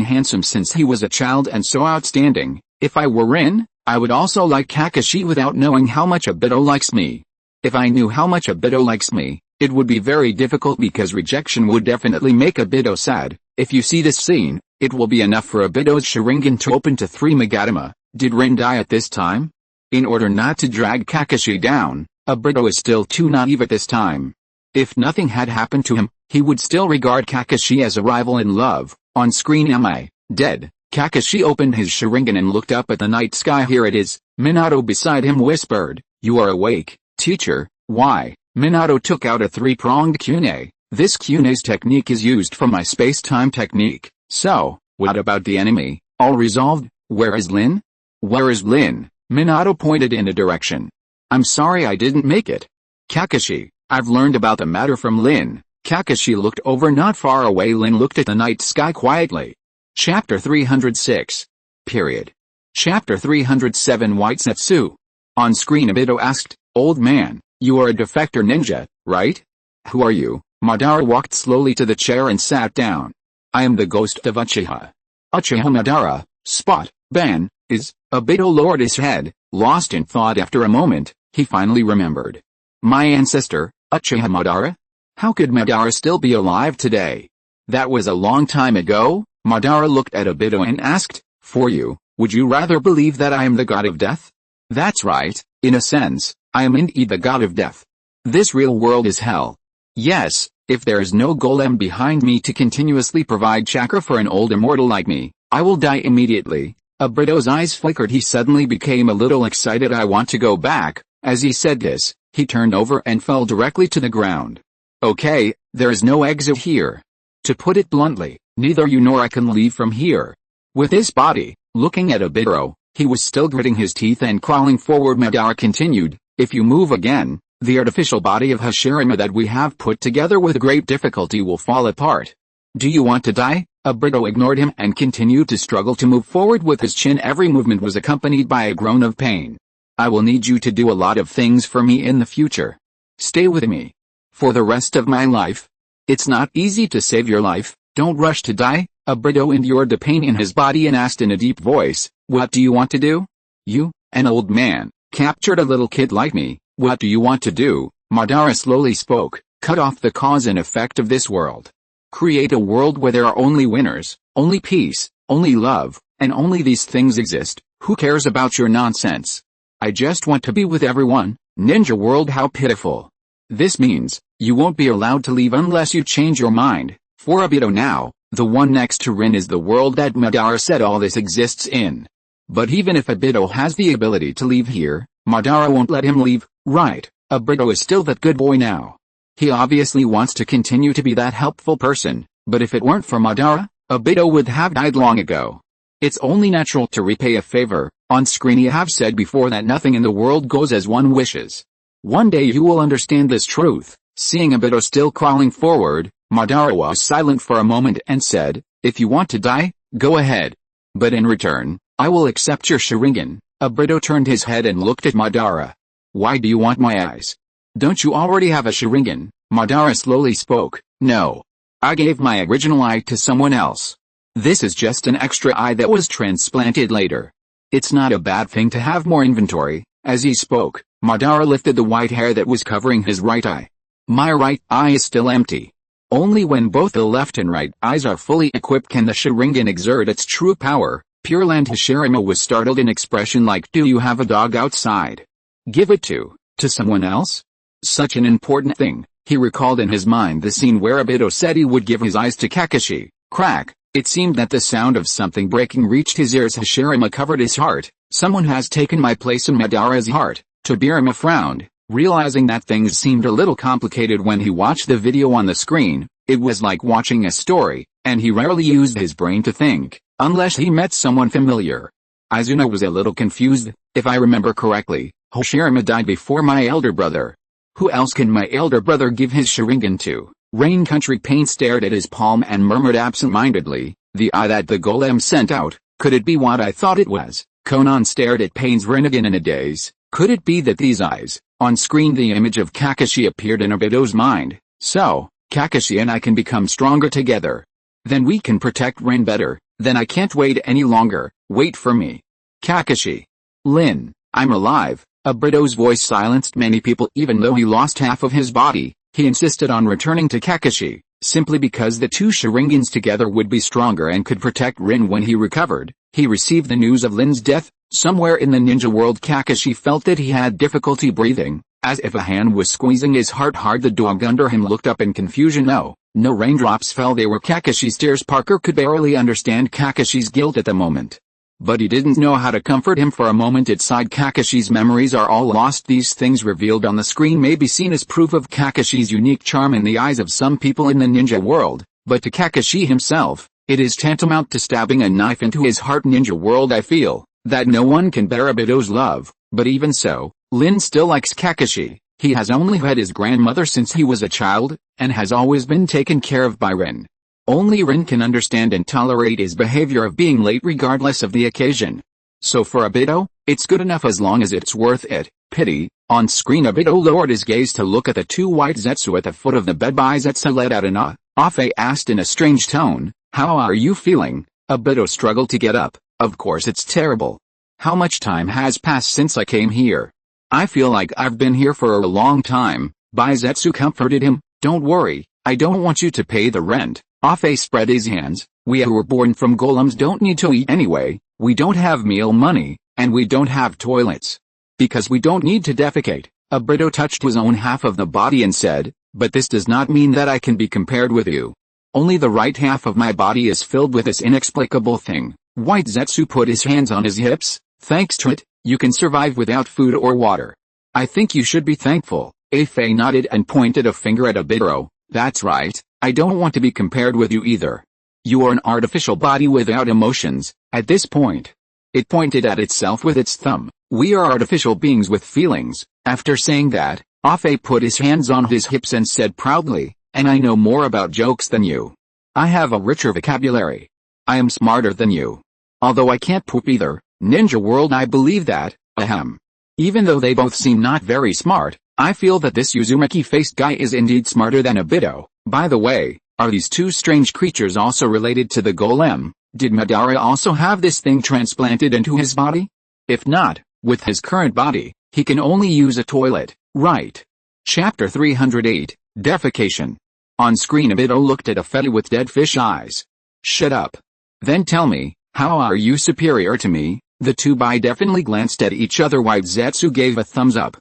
handsome since he was a child and so outstanding. If I were Rin, I would also like Kakashi without knowing how much Obito likes me. If I knew how much Obito likes me, it would be very difficult because rejection would definitely make Obito sad. If you see this scene, it will be enough for Obito's Sharingan to open to 3 Magatama. Did Rin die at this time? in order not to drag Kakashi down. Obito is still too naive at this time. If nothing had happened to him, he would still regard Kakashi as a rival in love. On screen, am I dead? Kakashi opened his Sharingan and looked up at the night sky. Here it is. Minato beside him whispered, "You are awake, teacher." Why? Minato took out a three-pronged Kyune. This Kyune's technique is used for my space-time technique. So, what about the enemy? All resolved? Where is Lin? Where is Lin? Minato pointed in a direction. I'm sorry I didn't make it. Kakashi, I've learned about the matter from Lin. Kakashi looked over not far away. Lin looked at the night sky quietly. Chapter 306. Period. Chapter 307. White Setsu. On screen, Obito asked, "Old man, you are a defector ninja, right?" "Who are you?" Madara walked slowly to the chair and sat down. "I am the ghost of Uchiha." Uchiha Madara, spot, ban, is. Obito lowered his head, lost in thought. After a moment, he finally remembered. My ancestor, Uchiha Madara? How could Madara still be alive today? That was a long time ago. Madara looked at Obito and asked, "For you, would you rather believe that I am the god of death?" "That's right, in a sense, I am indeed the god of death. This real world is hell. Yes, if there is no golem behind me to continuously provide chakra for an old immortal like me, I will die immediately." Obito's eyes flickered. He suddenly became a little excited. "I want to go back." As he said this, he turned over and fell directly to the ground. "Okay, there is no exit here. To put it bluntly, neither you nor I can leave from here." With this body, looking at Obito, he was still gritting his teeth and crawling forward. Madara continued, "If you move again, the artificial body of Hashirama that we have put together with great difficulty will fall apart. Do you want to die?" Obito ignored him and continued to struggle to move forward with his chin. Every movement was accompanied by a groan of pain. "I will need you to do a lot of things for me in the future. Stay with me. For the rest of my life. It's not easy to save your life. Don't rush to die." Obito endured the pain in his body and asked in a deep voice, "What do you want to do? You, an old man, captured a little kid like me. What do you want to do?" Madara slowly spoke, "Cut off the cause and effect of this world. Create a world where there are only winners, only peace, only love, and only these things exist. Who cares about your nonsense? I just want to be with everyone." Ninja world, how pitiful. This means, you won't be allowed to leave unless you change your mind. For Obito now, the one next to Rin is the world that Madara said all this exists in. But even if Obito has the ability to leave here, Madara won't let him leave, right? Obito is still that good boy now. He obviously wants to continue to be that helpful person, but if it weren't for Madara, Obito would have died long ago. It's only natural to repay a favor. On screen, I have said before that nothing in the world goes as one wishes. One day you will understand this truth. Seeing Obito still crawling forward, Madara was silent for a moment and said, "If you want to die, go ahead. But in return, I will accept your Sharingan." Obito turned his head and looked at Madara. "Why do you want my eyes? Don't you already have a Sharingan?" Madara slowly spoke, "No. I gave my original eye to someone else. This is just an extra eye that was transplanted later. It's not a bad thing to have more inventory." As he spoke, Madara lifted the white hair that was covering his right eye. "My right eye is still empty. Only when both the left and right eyes are fully equipped can the Sharingan exert its true power." Pure Land Hashirama was startled in expression like, "Do you have a dog outside? Give it to someone else?" Such an important thing. He recalled in his mind the scene where Obito said he would give his eyes to Kakashi. Crack. It seemed that the sound of something breaking reached his ears. Hashirama covered his heart. "Someone has taken my place in Madara's heart." Tobirama frowned, realizing that things seemed a little complicated when he watched the video on the screen. It was like watching a story, and he rarely used his brain to think, unless he met someone familiar. Izuna was a little confused. "If I remember correctly, Hashirama died before my elder brother. Who else can my elder brother give his Sharingan to?" Rain Country Pain stared at his palm and murmured absent-mindedly, "The eye that the golem sent out, could it be what I thought it was?" Konan stared at Pain's Rinnegan in a daze. Could it be that these eyes? On screen, the image of Kakashi appeared in Obito's mind. "So, Kakashi and I can become stronger together. Then we can protect Rin better. Then I can't wait any longer. Wait for me. Kakashi. Lin, I'm alive." Obito's voice silenced many people. Even though he lost half of his body, he insisted on returning to Kakashi, simply because the two Sharingans together would be stronger and could protect Rin when he recovered. He received the news of Lin's death, Somewhere in the ninja world Kakashi felt that he had difficulty breathing, as if a hand was squeezing his heart hard. The dog under him looked up in confusion. No raindrops fell, they were Kakashi's tears. Parker could barely understand Kakashi's guilt at the moment. But he didn't know how to comfort him. For a moment it sighed. Kakashi's memories are all lost. These things revealed on the screen may be seen as proof of Kakashi's unique charm in the eyes of some people in the ninja world, but to Kakashi himself, it is tantamount to stabbing a knife into his heart. Ninja world, I feel that no one can bear Obito's love, but even so, Lin still likes Kakashi. He has only had his grandmother since he was a child, and has always been taken care of by Rin. Only Rin can understand and tolerate his behavior of being late regardless of the occasion. So for Obito, it's good enough as long as it's worth it. Pity. On screen Obito lowered his gaze to look at the two white Zetsu at the foot of the bed. By Zetsu let out an ah. Afe asked in a strange tone, "How are you feeling?" Obito struggled to get up. "Of course it's terrible. How much time has passed since I came here? I feel like I've been here for a long time." Baizetsu comforted him. "Don't worry, I don't want you to pay the rent." Afe spread his hands. "We who were born from golems don't need to eat anyway, we don't have meal money, and we don't have toilets. Because we don't need to defecate." Obito touched his own half of the body and said, "But this does not mean that I can be compared with you. Only the right half of my body is filled with this inexplicable thing." White Zetsu put his hands on his hips. "Thanks to it, you can survive without food or water. I think you should be thankful." Afe nodded and pointed a finger at Obito. "That's right, I don't want to be compared with you either. You are an artificial body without emotions." At this point, it pointed at itself with its thumb. "We are artificial beings with feelings." After saying that, Afe put his hands on his hips and said proudly, "And I know more about jokes than you. I have a richer vocabulary. I am smarter than you. Although I can't poop either, ninja world, I believe that, ahem." Even though they both seem not very smart, I feel that this Uzumaki-faced guy is indeed smarter than Obito. By the way, are these two strange creatures also related to the golem? Did Madara also have this thing transplanted into his body? If not, with his current body, he can only use a toilet, right? Chapter 308, Defecation. On screen Obito looked at Afeti with dead fish eyes. "Shut up. Then tell me, how are you superior to me?" The two definitely glanced at each other. White Zetsu gave a thumbs up.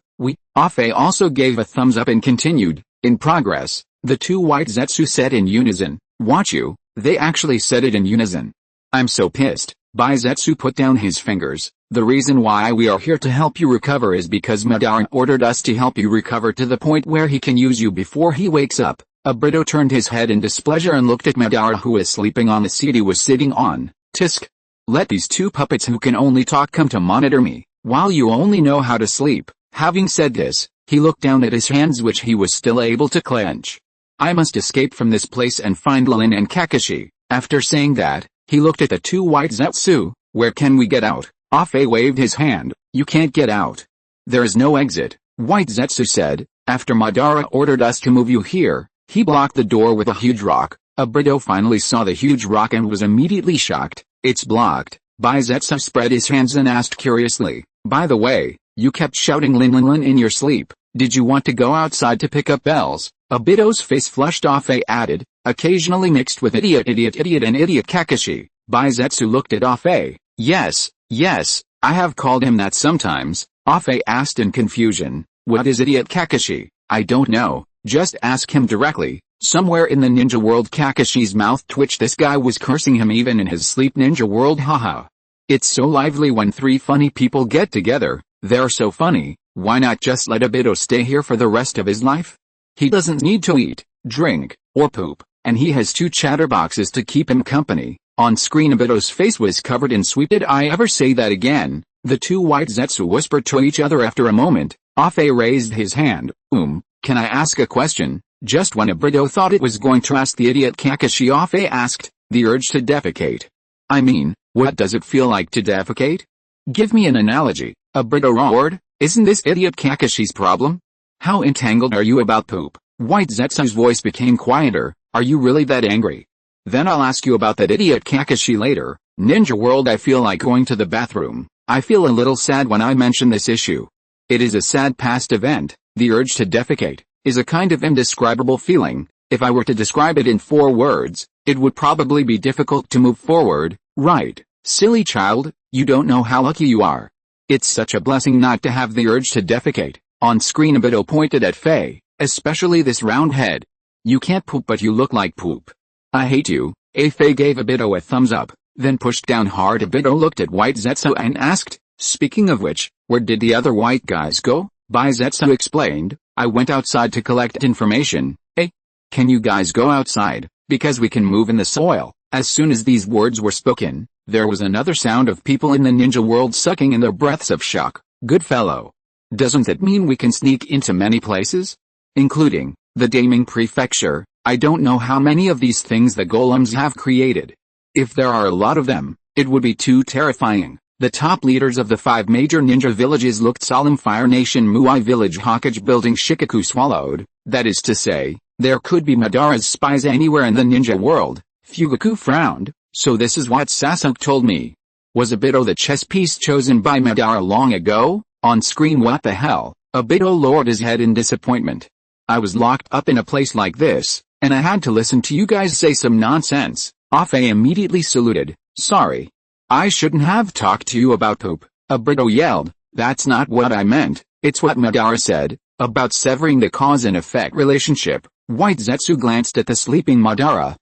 Afe also gave a thumbs up and continued, "In progress." The two white Zetsu said in unison. "Watch you." They actually said it in unison. "I'm so pissed." Baizetsu put down his fingers. "The reason why we are here to help you recover is because Madara ordered us to help you recover to the point where he can use you before he wakes up." Obito turned his head in displeasure and looked at Madara, who was sleeping on the seat he was sitting on. "Tisk. Let these two puppets who can only talk come to monitor me, while you only know how to sleep." Having said this, he looked down at his hands, which he was still able to clench. "I must escape from this place and find Lin and Kakashi." After saying that, he looked at the two white Zetsu. "Where can we get out?" Afe waved his hand. "You can't get out. There is no exit," White Zetsu said. "After Madara ordered us to move you here, he blocked the door with a huge rock." Obito finally saw the huge rock and was immediately shocked. "It's blocked." Baizetsu spread his hands and asked curiously, "By the way, you kept shouting Lin Lin Lin in your sleep. Did you want to go outside to pick up bells?" Obito's face flushed. Afe added, "Occasionally mixed with idiot and idiot Kakashi." Baizetsu looked at Afe. Yes, I have called him that sometimes." Afe asked in confusion, "What is idiot Kakashi?" "I don't know, just ask him directly." Somewhere in the ninja world Kakashi's mouth twitched. This guy was cursing him even in his sleep. Ninja world, haha. It's so lively when three funny people get together. They're so funny. Why not just let Obito stay here for the rest of his life? He doesn't need to eat, drink, or poop, and he has two chatterboxes to keep him company. On screen Obito's face was covered in sweat. "Did I ever say that again?" The two white Zetsu whispered to each other. After a moment, Afe raised his hand. Can I ask a question?" Just when Obito thought it was going to ask the idiot Kakashi, Afe asked, "The urge to defecate. I mean, what does it feel like to defecate? Give me an analogy." Obito roared, "Isn't this idiot Kakashi's problem? How entangled are you about poop?" White Zetsu's voice became quieter. "Are you really that angry? Then I'll ask you about that idiot Kakashi later." Ninja world, I feel like going to the bathroom. I feel a little sad when I mention this issue. It is a sad past event. The urge to defecate is a kind of indescribable feeling. If I were to describe it in 4 words, it would probably be difficult to move forward, right? Silly child, you don't know how lucky you are. It's such a blessing not to have the urge to defecate. On screen Obito pointed at Faye, especially this round head. You can't poop but you look like poop. I hate you. Faye gave Obito a thumbs up, then pushed down hard. Obito looked at White Zetsu and asked, speaking of which, where did the other white guys go? Zetsu explained, I went outside to collect information. Hey, can you guys go outside, because we can move in the soil? As soon as these words were spoken, there was another sound of people in the ninja world sucking in their breaths of shock. Good fellow. Doesn't that mean we can sneak into many places? Including the Daming Prefecture. I don't know how many of these things the golems have created. If there are a lot of them, it would be too terrifying. The top leaders of the 5 major ninja villages looked solemn. Fire Nation Muai Village Hokage Building Shikaku swallowed, that is to say, there could be Madara's spies anywhere in the ninja world. Fugaku frowned, so this is what Sasuke told me. Was Obito the chess piece chosen by Madara long ago? On screen what the hell? Obito lowered his head in disappointment. I was locked up in a place like this, and I had to listen to you guys say some nonsense. Afe immediately saluted. Sorry. I shouldn't have talked to you about poop. Obito yelled. That's not what I meant. It's what Madara said, about severing the cause and effect relationship. White Zetsu glanced at the sleeping Madara.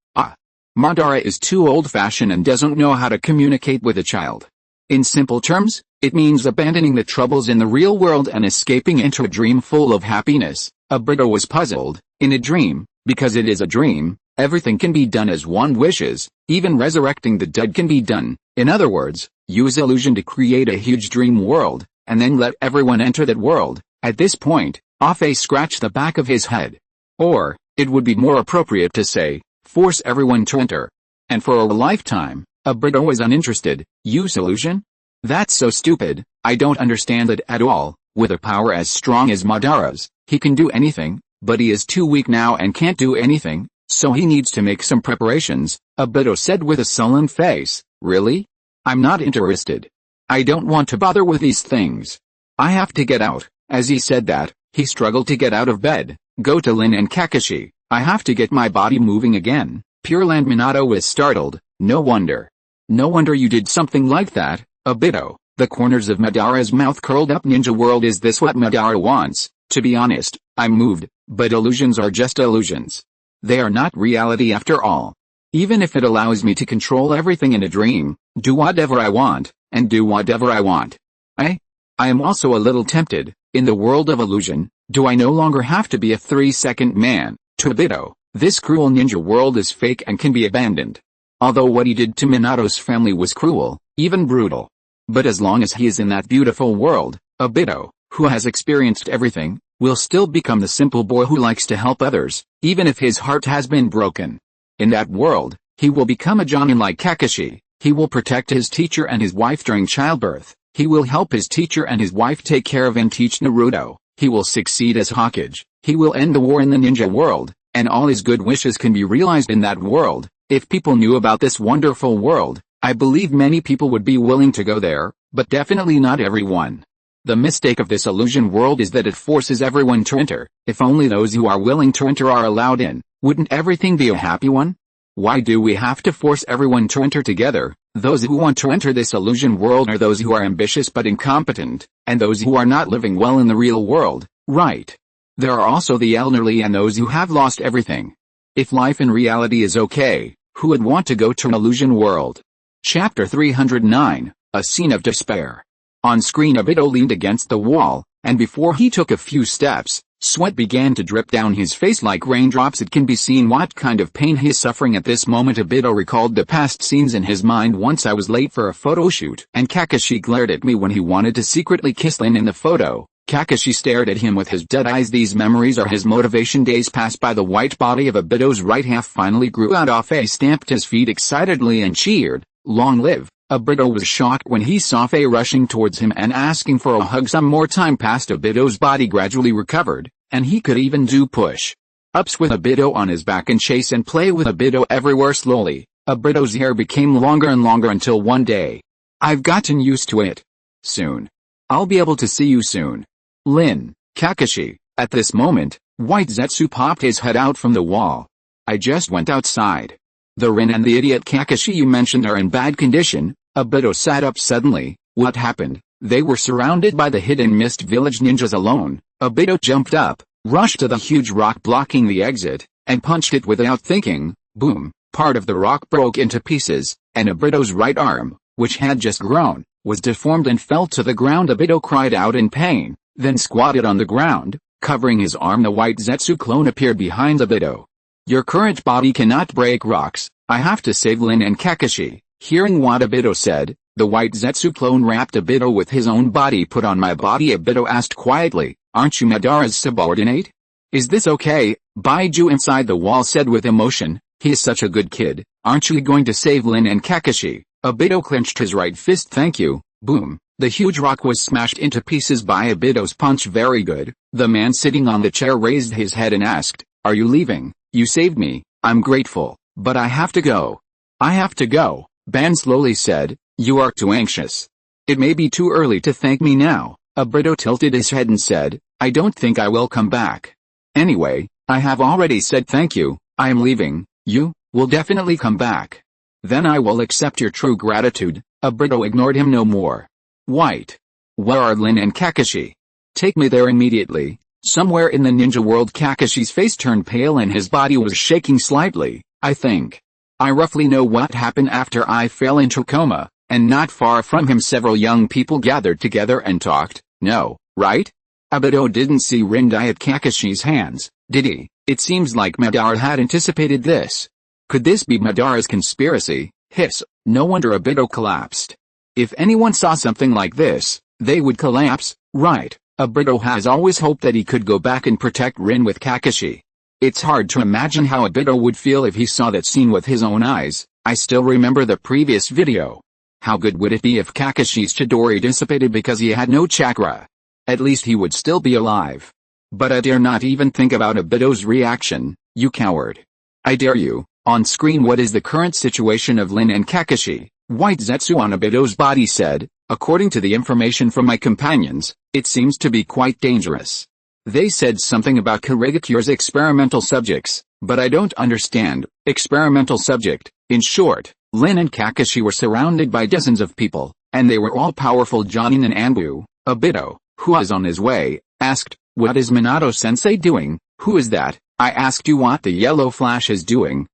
Madara is too old-fashioned and doesn't know how to communicate with a child. In simple terms, it means abandoning the troubles in the real world and escaping into a dream full of happiness. Obito was puzzled. In a dream, because it is a dream, everything can be done as one wishes, even resurrecting the dead can be done. In other words, use illusion to create a huge dream world, and then let everyone enter that world. At this point, Afe scratched the back of his head. Or, it would be more appropriate to say, force everyone to enter. And for a lifetime, Obito was uninterested. Use illusion? That's so stupid. I don't understand it at all. With a power as strong as Madara's, he can do anything, but he is too weak now and can't do anything, so he needs to make some preparations, Obito said with a sullen face. Really? I'm not interested. I don't want to bother with these things. I have to get out. As he said that, he struggled to get out of bed. Go to Lin and Kakashi. I have to get my body moving again. Pure Land Minato was startled. No wonder. No wonder you did something like that, Obito. The corners of Madara's mouth curled up. Ninja world, is this what Madara wants? To be honest, I'm moved, but illusions are just illusions. They are not reality after all. Even if it allows me to control everything in a dream, do whatever I want, and do whatever I want. I am also a little tempted. In the world of illusion, do I no longer have to be a 3-second man? To Obito, this cruel ninja world is fake and can be abandoned. Although what he did to Minato's family was cruel, even brutal. But as long as he is in that beautiful world, Obito, who has experienced everything, will still become the simple boy who likes to help others, even if his heart has been broken. In that world, he will become a Jonin like Kakashi. He will protect his teacher and his wife during childbirth. He will help his teacher and his wife take care of and teach Naruto. He will succeed as Hokage. He will end the war in the ninja world, and all his good wishes can be realized in that world. If people knew about this wonderful world, I believe many people would be willing to go there, but definitely not everyone. The mistake of this illusion world is that it forces everyone to enter. If only those who are willing to enter are allowed in, wouldn't everything be a happy one? Why do we have to force everyone to enter together? Those who want to enter this illusion world are those who are ambitious but incompetent, and those who are not living well in the real world, right? There are also the elderly and those who have lost everything. If life in reality is okay, who would want to go to an illusion world? Chapter 309, A Scene of Despair. On screen Obito leaned against the wall, and before he took a few steps, sweat began to drip down his face like raindrops. It can be seen what kind of pain he is suffering at this moment. Obito recalled the past scenes in his mind. Once I was late for a photo shoot, and Kakashi glared at me when he wanted to secretly kiss Lin in the photo. Kakashi stared at him with his dead eyes. These memories are his motivation. Days passed by. The white body of Obito's right half finally grew out. Afe stamped his feet excitedly and cheered. Long live. Obito was shocked when he saw Faye rushing towards him and asking for a hug. Some more time passed. Obito's body gradually recovered, and he could even do push-ups with Obito on his back and chase and play with Obito everywhere. Slowly, Obito's hair became longer and longer until one day. I've gotten used to it. Soon. I'll be able to see you soon. Lin, Kakashi. At this moment, White Zetsu popped his head out from the wall. I just went outside. The Rin and the idiot Kakashi you mentioned are in bad condition. Obito sat up suddenly. What happened? They were surrounded by the hidden mist village ninjas alone. Obito jumped up, rushed to the huge rock blocking the exit, and punched it without thinking. Boom! Part of the rock broke into pieces, and Obito's right arm, which had just grown, was deformed and fell to the ground. Obito cried out in pain, then squatted on the ground, covering his arm. The white Zetsu clone appeared behind Obito. Your current body cannot break rocks. I have to save Lin and Kakashi. Hearing what Obito said, the white Zetsu clone wrapped Obito with his own body. Put on my body, Obito asked quietly. Aren't you Madara's subordinate? Is this okay? Baiju inside the wall said with emotion. He is such a good kid. Aren't you going to save Lin and Kakashi? Obito clenched his right fist. Thank you. Boom. The huge rock was smashed into pieces by Obito's punch. Very good. The man sitting on the chair raised his head and asked, are you leaving? You saved me. I'm grateful, but I have to go. I have to go, Ban slowly said. You are too anxious. It may be too early to thank me now. Obito tilted his head and said, I don't think I will come back. Anyway, I have already said thank you. I am leaving. You will definitely come back. Then I will accept your true gratitude. Obito ignored him no more. White. Where are Lin and Kakashi? Take me there immediately. Somewhere in the ninja world. Kakashi's face turned pale and his body was shaking slightly. I think I roughly know what happened after I fell into coma, and not far from him several young people gathered together and talked. No, right? Obito didn't see Rindai at Kakashi's hands, did he? It seems like Madara had anticipated this. Could this be Madara's conspiracy? Hiss. No wonder Obito collapsed. If anyone saw something like this, they would collapse, right? Obito has always hoped that he could go back and protect Rin with Kakashi. It's hard to imagine how Obito would feel if he saw that scene with his own eyes. I still remember the previous video. How good would it be if Kakashi's Chidori dissipated because he had no chakra? At least he would still be alive. But I dare not even think about Obito's reaction. You coward. I dare you. On screen, what is the current situation of Lin and Kakashi? White Zetsu on Obito's body said, according to the information from my companions, it seems to be quite dangerous. They said something about Kirigakure's experimental subjects, but I don't understand. Experimental subject. In short, Lin and Kakashi were surrounded by dozens of people, and they were all powerful. Jonin and Anbu. Obito, who is on his way, asked, what is Minato-sensei doing? Who is that? I asked you what the yellow flash is doing.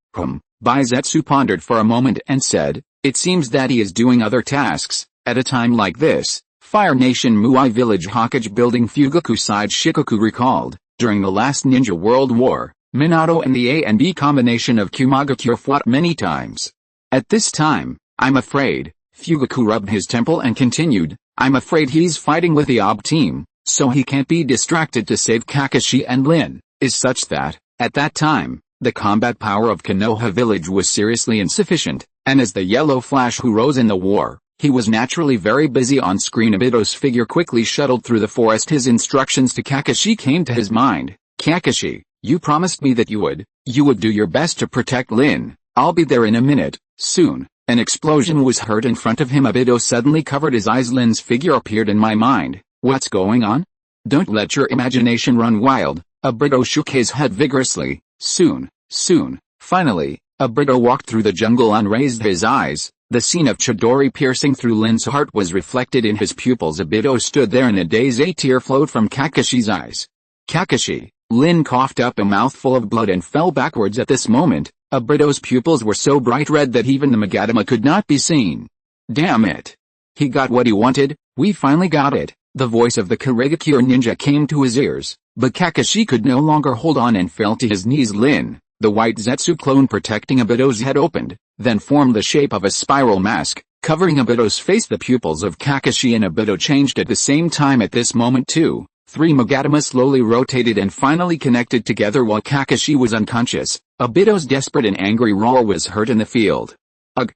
Baizetsu pondered for a moment and said, it seems that he is doing other tasks. At a time like this, Fire Nation Muai Village Hokage Building Fugaku side Shikoku recalled, during the last Ninja World War, Minato and the A and B combination of Kumagakure fought many times. At this time, I'm afraid, Fugaku rubbed his temple and continued, I'm afraid he's fighting with the OB team, so he can't be distracted to save Kakashi and Lin, is such that, at that time, the combat power of Konoha village was seriously insufficient, and as the yellow flash who rose in the war, he was naturally very busy on screen. Obito's figure quickly shuttled through the forest. His instructions to Kakashi came to his mind. Kakashi, you promised me that you would do your best to protect Lin. I'll be there in a minute. Soon, an explosion was heard in front of him. Obito suddenly covered his eyes. Lin's figure appeared in my mind. What's going on? Don't let your imagination run wild. Obito shook his head vigorously. Soon. Finally, Obito walked through the jungle and raised his eyes. The scene of Chidori piercing through Lin's heart was reflected in his pupils. Obito stood there in a daze. A tear flowed from Kakashi's eyes. Kakashi. Lin coughed up a mouthful of blood and fell backwards at this moment. Obito's pupils were so bright red that even the Magatama could not be seen. Damn it. He got what he wanted. We finally got it. The voice of the Kirigakure ninja came to his ears, but Kakashi could no longer hold on and fell to his knees. Lin, the white Zetsu clone protecting Obito's head, opened, then formed the shape of a spiral mask, covering Obito's face. The pupils of Kakashi and Obito changed at the same time. At this moment too, three Magatama slowly rotated and finally connected together while Kakashi was unconscious. Obito's desperate and angry roar was heard in the field. Ugh!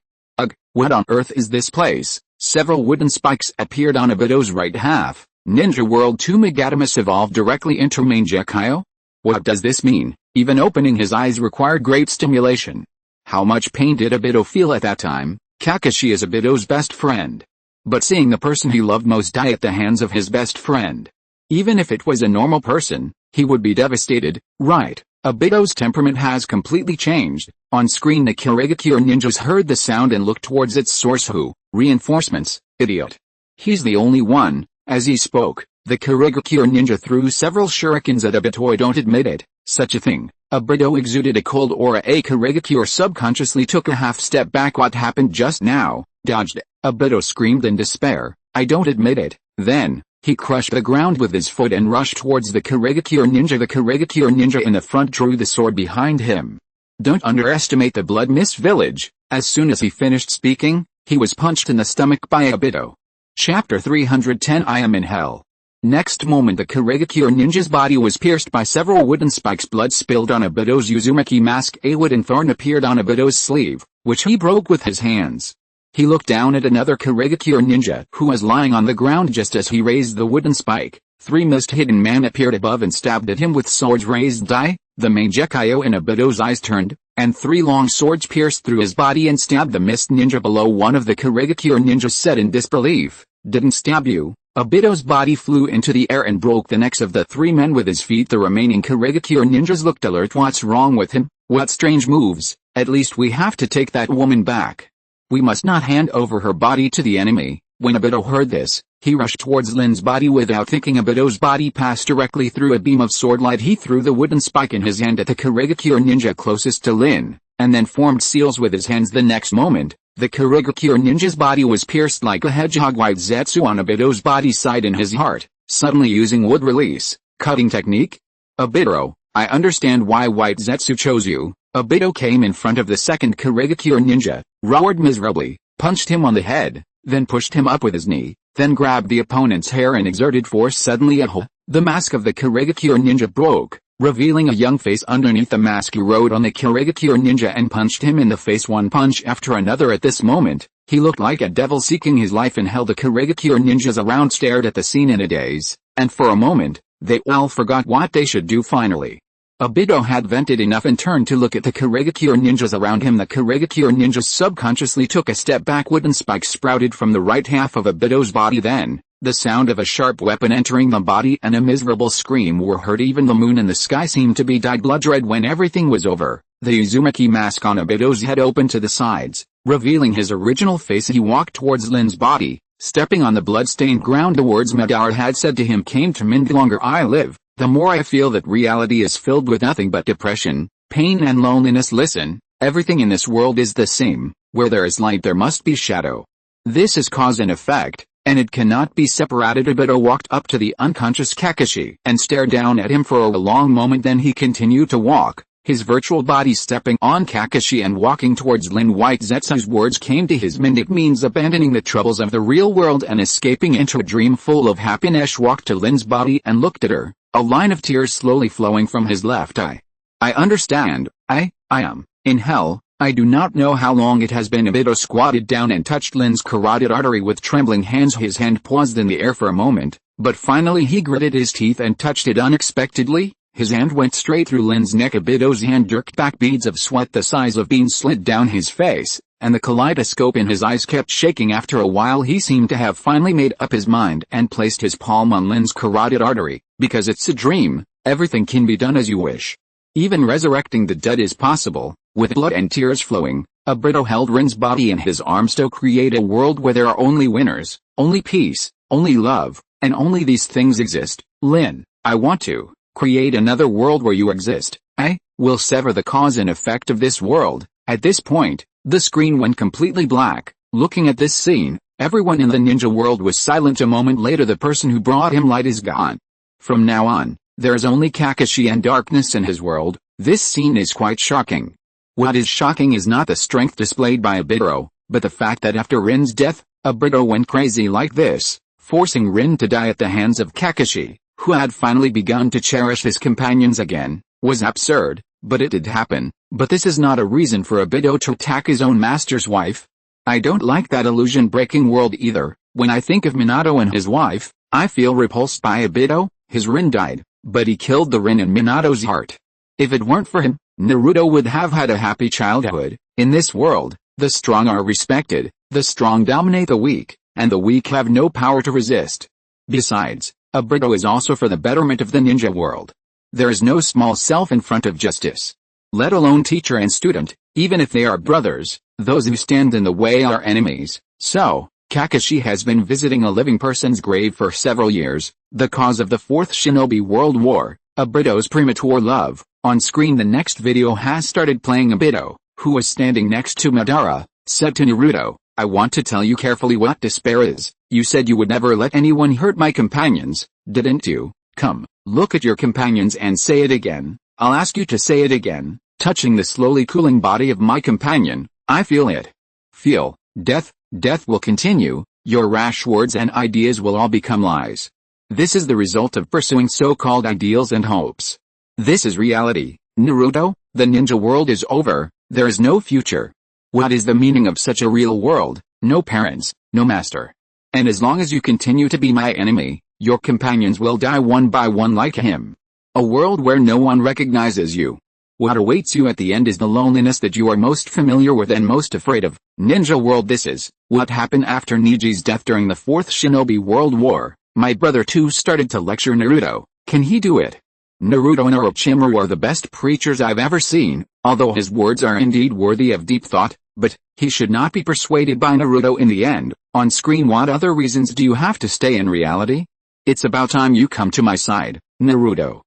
What on earth is this place? Several wooden spikes appeared on Obito's right half. Ninja World 2 Magatamas evolved directly into Mangekyo? What does this mean? Even opening his eyes required great stimulation. How much pain did Obito feel at that time? Kakashi is Obito's best friend. But seeing the person he loved most die at the hands of his best friend. Even if it was a normal person, he would be devastated, right? Obito's temperament has completely changed. On screen, the Kirigakure ninjas heard the sound and looked towards its source. Who Reinforcements, idiot. He's the only one. As he spoke, the Kurigakure ninja threw several shurikens at Obito. Don't admit it, such a thing. Obito exuded a cold aura. A Kurigakure subconsciously took a half step back. What happened just now? Dodged. Obito screamed in despair. I don't admit it. Then, he crushed the ground with his foot and rushed towards the Kurigakure ninja. The Kurigakure ninja in the front drew the sword behind him. Don't underestimate the Blood Mist Village. As soon as he finished speaking, he was punched in the stomach by Obito. Chapter 310 I am in hell. Next moment the Kurigakure ninja's body was pierced by several wooden spikes. Blood spilled on Obito's Uzumaki mask. A wooden thorn appeared on Obito's sleeve, which he broke with his hands. He looked down at another Kurigakure ninja who was lying on the ground just as he raised the wooden spike. 3 mist hidden men appeared above and stabbed at him with swords raised. The Mangekyo in Obito's eyes turned, and 3 long swords pierced through his body and stabbed the mist ninja below. One of the Kurigakure ninjas said in disbelief, didn't stab you. Obito's body flew into the air and broke the necks of the 3 men with his feet. The remaining Kurigakure ninjas looked alert. What's wrong with him? What strange moves? At least we have to take that woman back. We must not hand over her body to the enemy. When Obito heard this, he rushed towards Lin's body without thinking. Obito's body passed directly through a beam of sword light. He threw the wooden spike in his hand at the Kurigakure ninja closest to Lin, and then formed seals with his hands. The next moment, the Kurigakure ninja's body was pierced like a hedgehog. White Zetsu on Obito's body side in his heart, suddenly using wood release, cutting technique. Obito, I understand why White Zetsu chose you. Obito came in front of the second Kurigakure ninja, roared miserably, punched him on the head, then pushed him up with his knee, then grabbed the opponent's hair and exerted force. Suddenly the mask of the Kurigakure ninja broke, revealing a young face underneath the mask. He rode on the Kurigakure ninja and punched him in the face one punch after another. At this moment, he looked like a devil seeking his life in hell. The Kurigakure ninjas around stared at the scene in a daze, and for a moment, they all forgot what they should do. Finally, Obito had vented enough and turned to look at the Kurigakure ninjas around him. The Kurigakure ninjas subconsciously took a step back. Wooden spikes sprouted from the right half of Obito's body. Then, the sound of a sharp weapon entering the body and a miserable scream were heard. Even the moon in the sky seemed to be dyed blood red. When everything was over, the Uzumaki mask on Obito's head opened to the sides, revealing his original face. He walked towards Lin's body, stepping on the blood-stained ground. The words Madara had said to him came to me. The longer I live, the more I feel that reality is filled with nothing but depression, pain and loneliness. Listen, everything in this world is the same. Where there is light there must be shadow. This is cause and effect, and it cannot be separated. Obito walked up to the unconscious Kakashi and stared down at him for a long moment. Then he continued to walk, his virtual body stepping on Kakashi and walking towards Lin. White Zetsu's words came to his mind. It means abandoning the troubles of the real world and escaping into a dream full of happiness. Walked to Lin's body and looked at her, a line of tears slowly flowing from his left eye. I understand. I am in hell. I do not know how long it has been. Obito squatted down and touched Lin's carotid artery with trembling hands. His hand paused in the air for a moment, but finally he gritted his teeth and touched it unexpectedly. His hand went straight through Lin's neck. Obito's hand jerked back. Beads of sweat the size of beans slid down his face, and the kaleidoscope in his eyes kept shaking. After a while he seemed to have finally made up his mind and placed his palm on Lin's carotid artery. Because it's a dream, everything can be done as you wish. Even resurrecting the dead is possible. With blood and tears flowing, Obito held Rin's body in his arms to create a world where there are only winners, only peace, only love, and only these things exist. Lin, I want to create another world where you exist. I will sever the cause and effect of this world. At this point, the screen went completely black. Looking at this scene, everyone in the ninja world was silent. A moment later the person who brought him light is gone. From now on, there is only Kakashi and darkness in his world. This scene is quite shocking. What is shocking is not the strength displayed by Obito, but the fact that after Rin's death, Obito went crazy like this, forcing Rin to die at the hands of Kakashi, who had finally begun to cherish his companions again, was absurd, but it did happen. But this is not a reason for Obito to attack his own master's wife. I don't like that illusion-breaking world either. When I think of Minato and his wife, I feel repulsed by Obito. His Rin died, but he killed the Rin in Minato's heart. If it weren't for him, Naruto would have had a happy childhood. In this world, the strong are respected, the strong dominate the weak, and the weak have no power to resist. Besides, Obito is also for the betterment of the ninja world. There is no small self in front of justice. Let alone teacher and student, even if they are brothers, those who stand in the way are enemies. So, Kakashi has been visiting a living person's grave for several years, the cause of the Fourth Shinobi World War, Obito's premature love. On screen the next video has started playing. Obito, who was standing next to Madara, said to Naruto, "I want to tell you carefully what despair is. You said you would never let anyone hurt my companions, didn't you? Come, look at your companions and say it again. I'll ask you to say it again." Touching the slowly cooling body of my companion, I feel it. Feel, death, death will continue, your rash words and ideas will all become lies. This is the result of pursuing so-called ideals and hopes. This is reality, Naruto, the ninja world is over, there is no future. What is the meaning of such a real world? No parents, no master. And as long as you continue to be my enemy, your companions will die one by one like him. A world where no one recognizes you. What awaits you at the end is the loneliness that you are most familiar with and most afraid of. Ninja world, this is what happened after Niji's death during the Fourth Shinobi World War. My brother too started to lecture Naruto. Can he do it? Naruto and Orochimaru are the best preachers I've ever seen, although his words are indeed worthy of deep thought, but he should not be persuaded by Naruto in the end. On screen, what other reasons do you have to stay in reality? It's about time you come to my side, Naruto.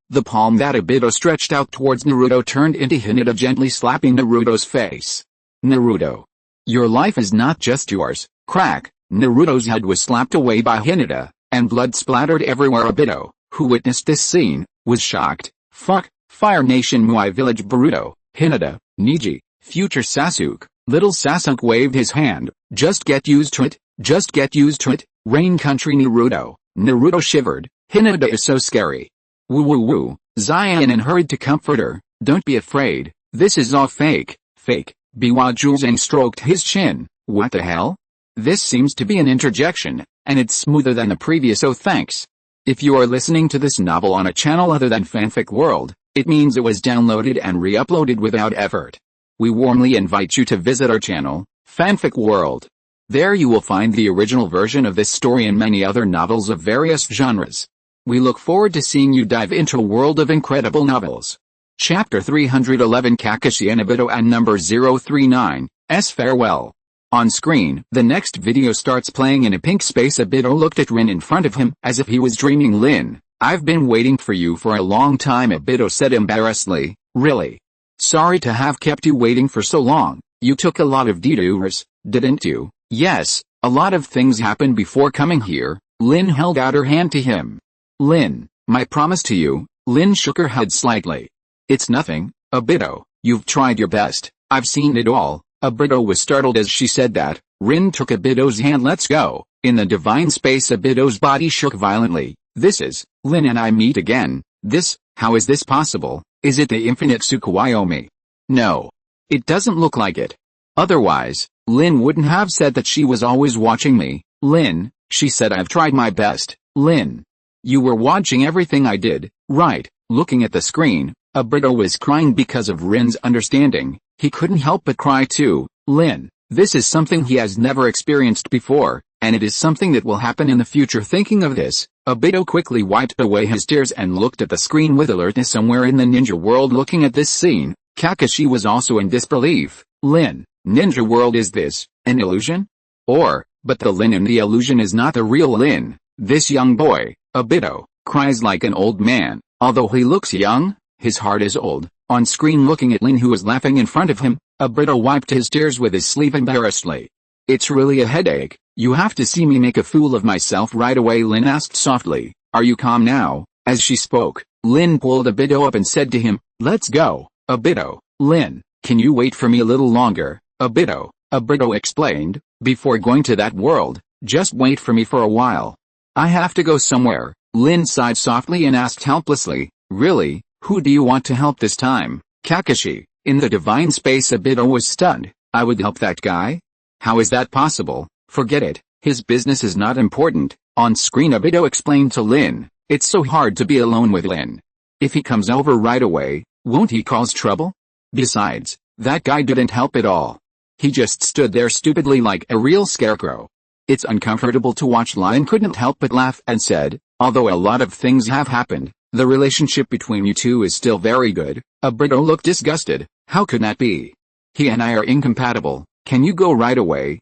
The palm that Obito stretched out towards Naruto turned into Hinata, gently slapping Naruto's face. Naruto. Your life is not just yours. Crack. Naruto's head was slapped away by Hinata, and blood splattered everywhere. Obito, who witnessed this scene, was shocked. Fuck, Fire Nation Muai Village Boruto, Hinata, Niji, future Sasuke, little Sasuke waved his hand, just get used to it, just get used to it, Rain Country Naruto. Naruto shivered, Hinata is so scary. Woo woo woo, Zion hurried to comfort her, don't be afraid, this is all fake, fake. Biwa Zhang stroked his chin, what the hell? This seems to be an interjection, and it's smoother than the previous, oh thanks. If you are listening to this novel on a channel other than Fanfic World, it means it was downloaded and re-uploaded without effort. We warmly invite you to visit our channel, Fanfic World. There you will find the original version of this story and many other novels of various genres. We look forward to seeing you dive into a world of incredible novels. Chapter 311, Kakashi and Obito and number 039, S farewell. On screen, the next video starts playing in a pink space. Obito looked at Rin in front of him as if he was dreaming. Lin, I've been waiting for you for a long time, Obito said embarrassedly. Really? Sorry to have kept you waiting for so long. You took a lot of detours, didn't you? Yes, a lot of things happened before coming here. Lin held out her hand to him. Lin, my promise to you. Lin shook her head slightly. It's nothing, Obito, you've tried your best, I've seen it all. Obito was startled as she said that. Rin took Obito's hand. Let's go. In the divine space, Obito's body shook violently. This is, Lin and I meet again. This, how is this possible? Is it the infinite Tsukuyomi? No. It doesn't look like it. Otherwise, Lin wouldn't have said that she was always watching me. Lin, she said, I've tried my best. Lin. You were watching everything I did, right? Looking at the screen, Obito was crying because of Rin's understanding. He couldn't help but cry too. Lin, this is something he has never experienced before, and it is something that will happen in the future. Thinking of this, Obito quickly wiped away his tears and looked at the screen with alertness. Somewhere in the ninja world looking at this scene, Kakashi was also in disbelief. Lin, ninja world, is this an illusion? But the Lin in the illusion is not the real Lin. This young boy, Obito, cries like an old man. Although he looks young, his heart is old. On screen looking at Lin, who was laughing in front of him, Obito wiped his tears with his sleeve embarrassedly. It's really a headache. You have to see me make a fool of myself right away, Lin asked softly. Are you calm now? As she spoke, Lin pulled Obito up and said to him, let's go. Obito, Lin, can you wait for me a little longer? Obito explained, before going to that world, just wait for me for a while. I have to go somewhere. Lin sighed softly and asked helplessly, really? Who do you want to help this time? Kakashi. In the divine space, Obito was stunned. I would help that guy? How is that possible? Forget it. His business is not important. On screen, Obito explained to Lin. It's so hard to be alone with Lin. If he comes over right away, won't he cause trouble? Besides, that guy didn't help at all. He just stood there stupidly like a real scarecrow. It's uncomfortable to watch. Lin couldn't help but laugh and said, although a lot of things have happened, the relationship between you two is still very good. Obito looked disgusted. How could that be? He and I are incompatible. Can you go right away?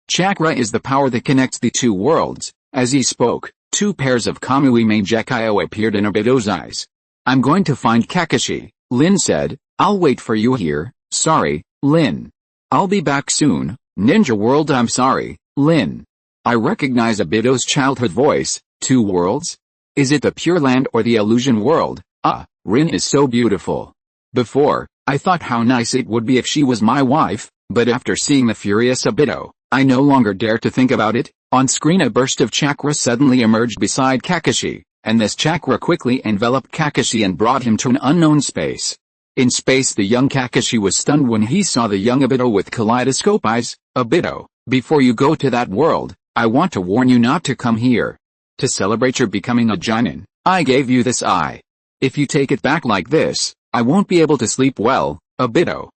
Chakra is the power that connects the two worlds. As he spoke, two pairs of Kamui Meijekyo appeared in Obito's eyes. I'm going to find Kakashi, Lin said. I'll wait for you here. Sorry, Lin. I'll be back soon. Ninja World. I'm sorry, Lin. I recognize Obito's childhood voice. Two worlds? Is it the Pure Land or the Illusion World? Rin is so beautiful. Before, I thought how nice it would be if she was my wife, but after seeing the furious Obito, I no longer dare to think about it. On screen a burst of chakra suddenly emerged beside Kakashi, and this chakra quickly enveloped Kakashi and brought him to an unknown space. In space the young Kakashi was stunned when he saw the young Obito with kaleidoscope eyes. Obito, before you go to that world, I want to warn you not to come here. To celebrate your becoming a Jonin, I gave you this eye. If you take it back like this, I won't be able to sleep well. Obito,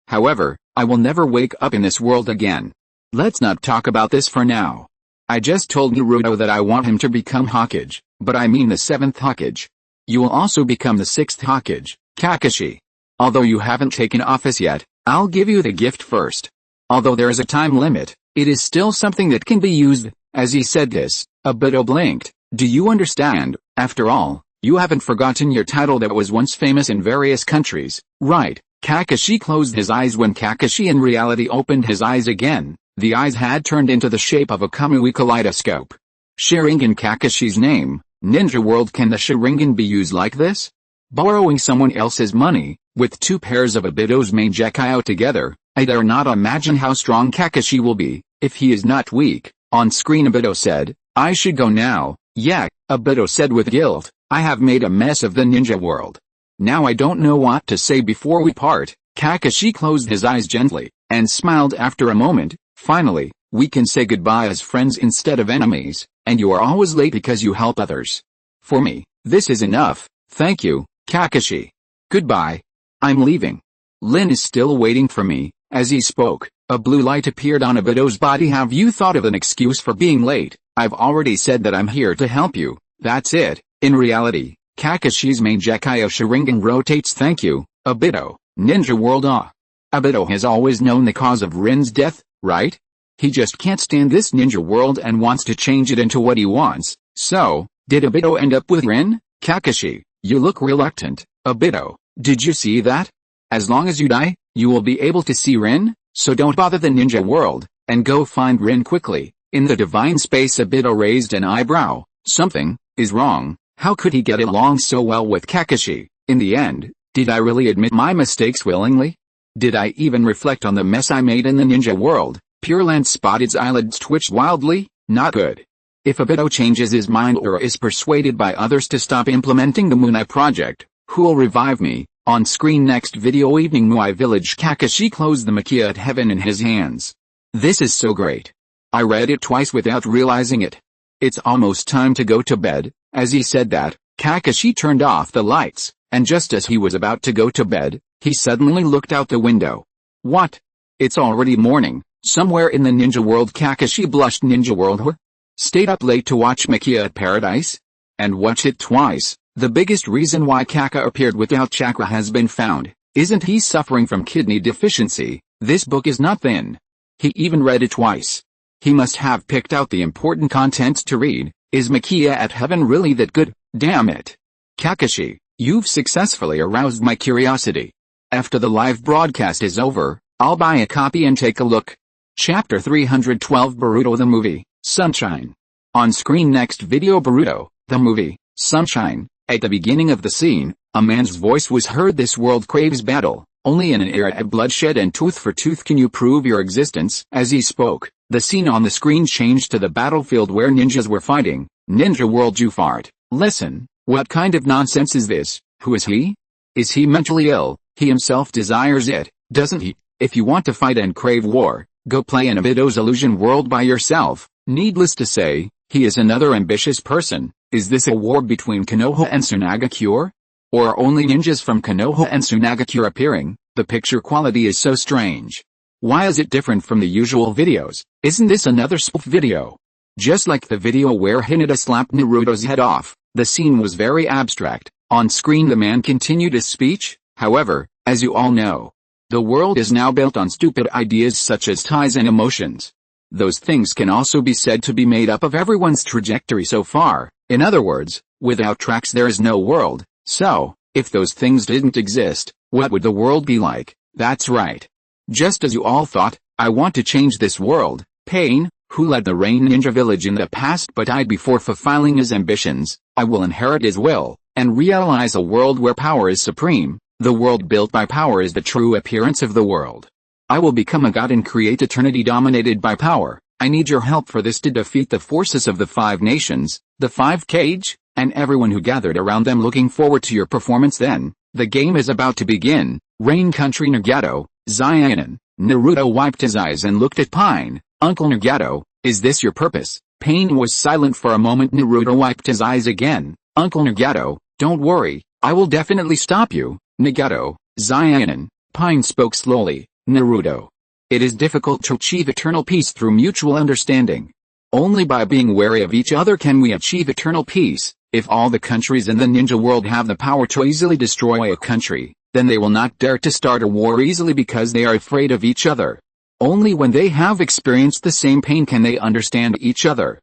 however, I will never wake up in this world again. Let's not talk about this for now. I just told Naruto that I want him to become Hokage, but I mean the 7th Hokage. You will also become the 6th Hokage, Kakashi. Although you haven't taken office yet, I'll give you the gift first. Although there is a time limit, it is still something that can be used. As he said this, Obito blinked. Do you understand? After all, you haven't forgotten your title that was once famous in various countries, right? Kakashi closed his eyes. When Kakashi in reality opened his eyes again, the eyes had turned into the shape of a Kamui kaleidoscope. Sharingan. Kakashi's name, Ninja World. Can the Sharingan be used like this? Borrowing someone else's money, with two pairs of Obito's Meijekyo together, I dare not imagine how strong Kakashi will be, if he is not weak. On screen Obito said, I should go now. Yeah, Obito said with guilt, I have made a mess of the ninja world. Now I don't know what to say before we part. Kakashi closed his eyes gently, and smiled after a moment. Finally, we can say goodbye as friends instead of enemies, and you are always late because you help others. For me, this is enough. Thank you, Kakashi. Goodbye. I'm leaving. Lin is still waiting for me. As he spoke, a blue light appeared on Obito's body. Have you thought of an excuse for being late? I've already said that I'm here to help you. That's it. In reality, Kakashi's Meijekyo Sharingan rotates. Thank you, Obito. Ninja World. Obito has always known the cause of Rin's death, right? He just can't stand this ninja world and wants to change it into what he wants. So, did Obito end up with Rin? Kakashi, you look reluctant. Obito, did you see that? As long as you die, you will be able to see Rin, so don't bother the ninja world, and go find Rin quickly. In the divine space Obito raised an eyebrow. Something is wrong. How could he get along so well with Kakashi? In the end, did I really admit my mistakes willingly? Did I even reflect on the mess I made in the ninja world? Pure Land Spotted's eyelids twitched wildly. Not good. If Obito changes his mind or is persuaded by others to stop implementing the Moon project, who'll revive me? On screen next video. Evening Moai Village. Kakashi closed the Makia at Heaven in his hands. This is so great. I read it twice without realizing it. It's almost time to go to bed. As he said that, Kakashi turned off the lights, and just as he was about to go to bed, he suddenly looked out the window. What? It's already morning, somewhere in the ninja world. Kakashi blushed. Ninja world? Stayed up late to watch Makia at Paradise? And watch it twice. The biggest reason why Kaka appeared without chakra has been found. Isn't he suffering from kidney deficiency? This book is not thin. He even read it twice. He must have picked out the important content to read. Is Makia at Heaven really that good? Damn it. Kakashi, you've successfully aroused my curiosity. After the live broadcast is over, I'll buy a copy and take a look. Chapter 312 Boruto the Movie, Sunshine. On screen next video. Boruto, the movie, Sunshine. At the beginning of the scene, a man's voice was heard. This world craves battle, only in an era of bloodshed and tooth for tooth can you prove your existence. As he spoke, the scene on the screen changed to the battlefield where ninjas were fighting. Ninja world. You fart. Listen, what kind of nonsense is this? Who is he? Is he mentally ill? He himself desires it, doesn't he? If you want to fight and crave war, go play in Obito's illusion world by yourself. Needless to say, he is another ambitious person. Is this a war between Konoha and Tsunagakure? Or are only ninjas from Konoha and Tsunagakure appearing? The picture quality is so strange. Why is it different from the usual videos? Isn't this another spoof video? Just like the video where Hinata slapped Naruto's head off, the scene was very abstract. On screen the man continued his speech. However, as you all know, The world is now built on stupid ideas such as ties and emotions. Those things can also be said to be made up of everyone's trajectory so far. In other words, without tracks there is no world. So, if those things didn't exist, what would the world be like? That's right. Just as you all thought, I want to change this world. Pain, who led the Rain Ninja village in the past but died before fulfilling his ambitions, I will inherit his will, and realize a world where power is supreme. The world built by power is the true appearance of the world. I will become a god and create eternity dominated by power. I need your help for this to defeat the forces of the 5 nations, the 5 Kage, and everyone who gathered around them. Looking forward to your performance then. The game is about to begin. Rain Country Nagato, Zion. Naruto wiped his eyes and looked at Pine. Uncle Nagato, is this your purpose? Pain was silent for a moment. Naruto wiped his eyes again. Uncle Nagato, don't worry, I will definitely stop you. Nagato, Zion. Pine spoke slowly. Naruto. It is difficult to achieve eternal peace through mutual understanding. Only by being wary of each other can we achieve eternal peace. If all the countries in the ninja world have the power to easily destroy a country, then they will not dare to start a war easily because they are afraid of each other. Only when they have experienced the same pain can they understand each other.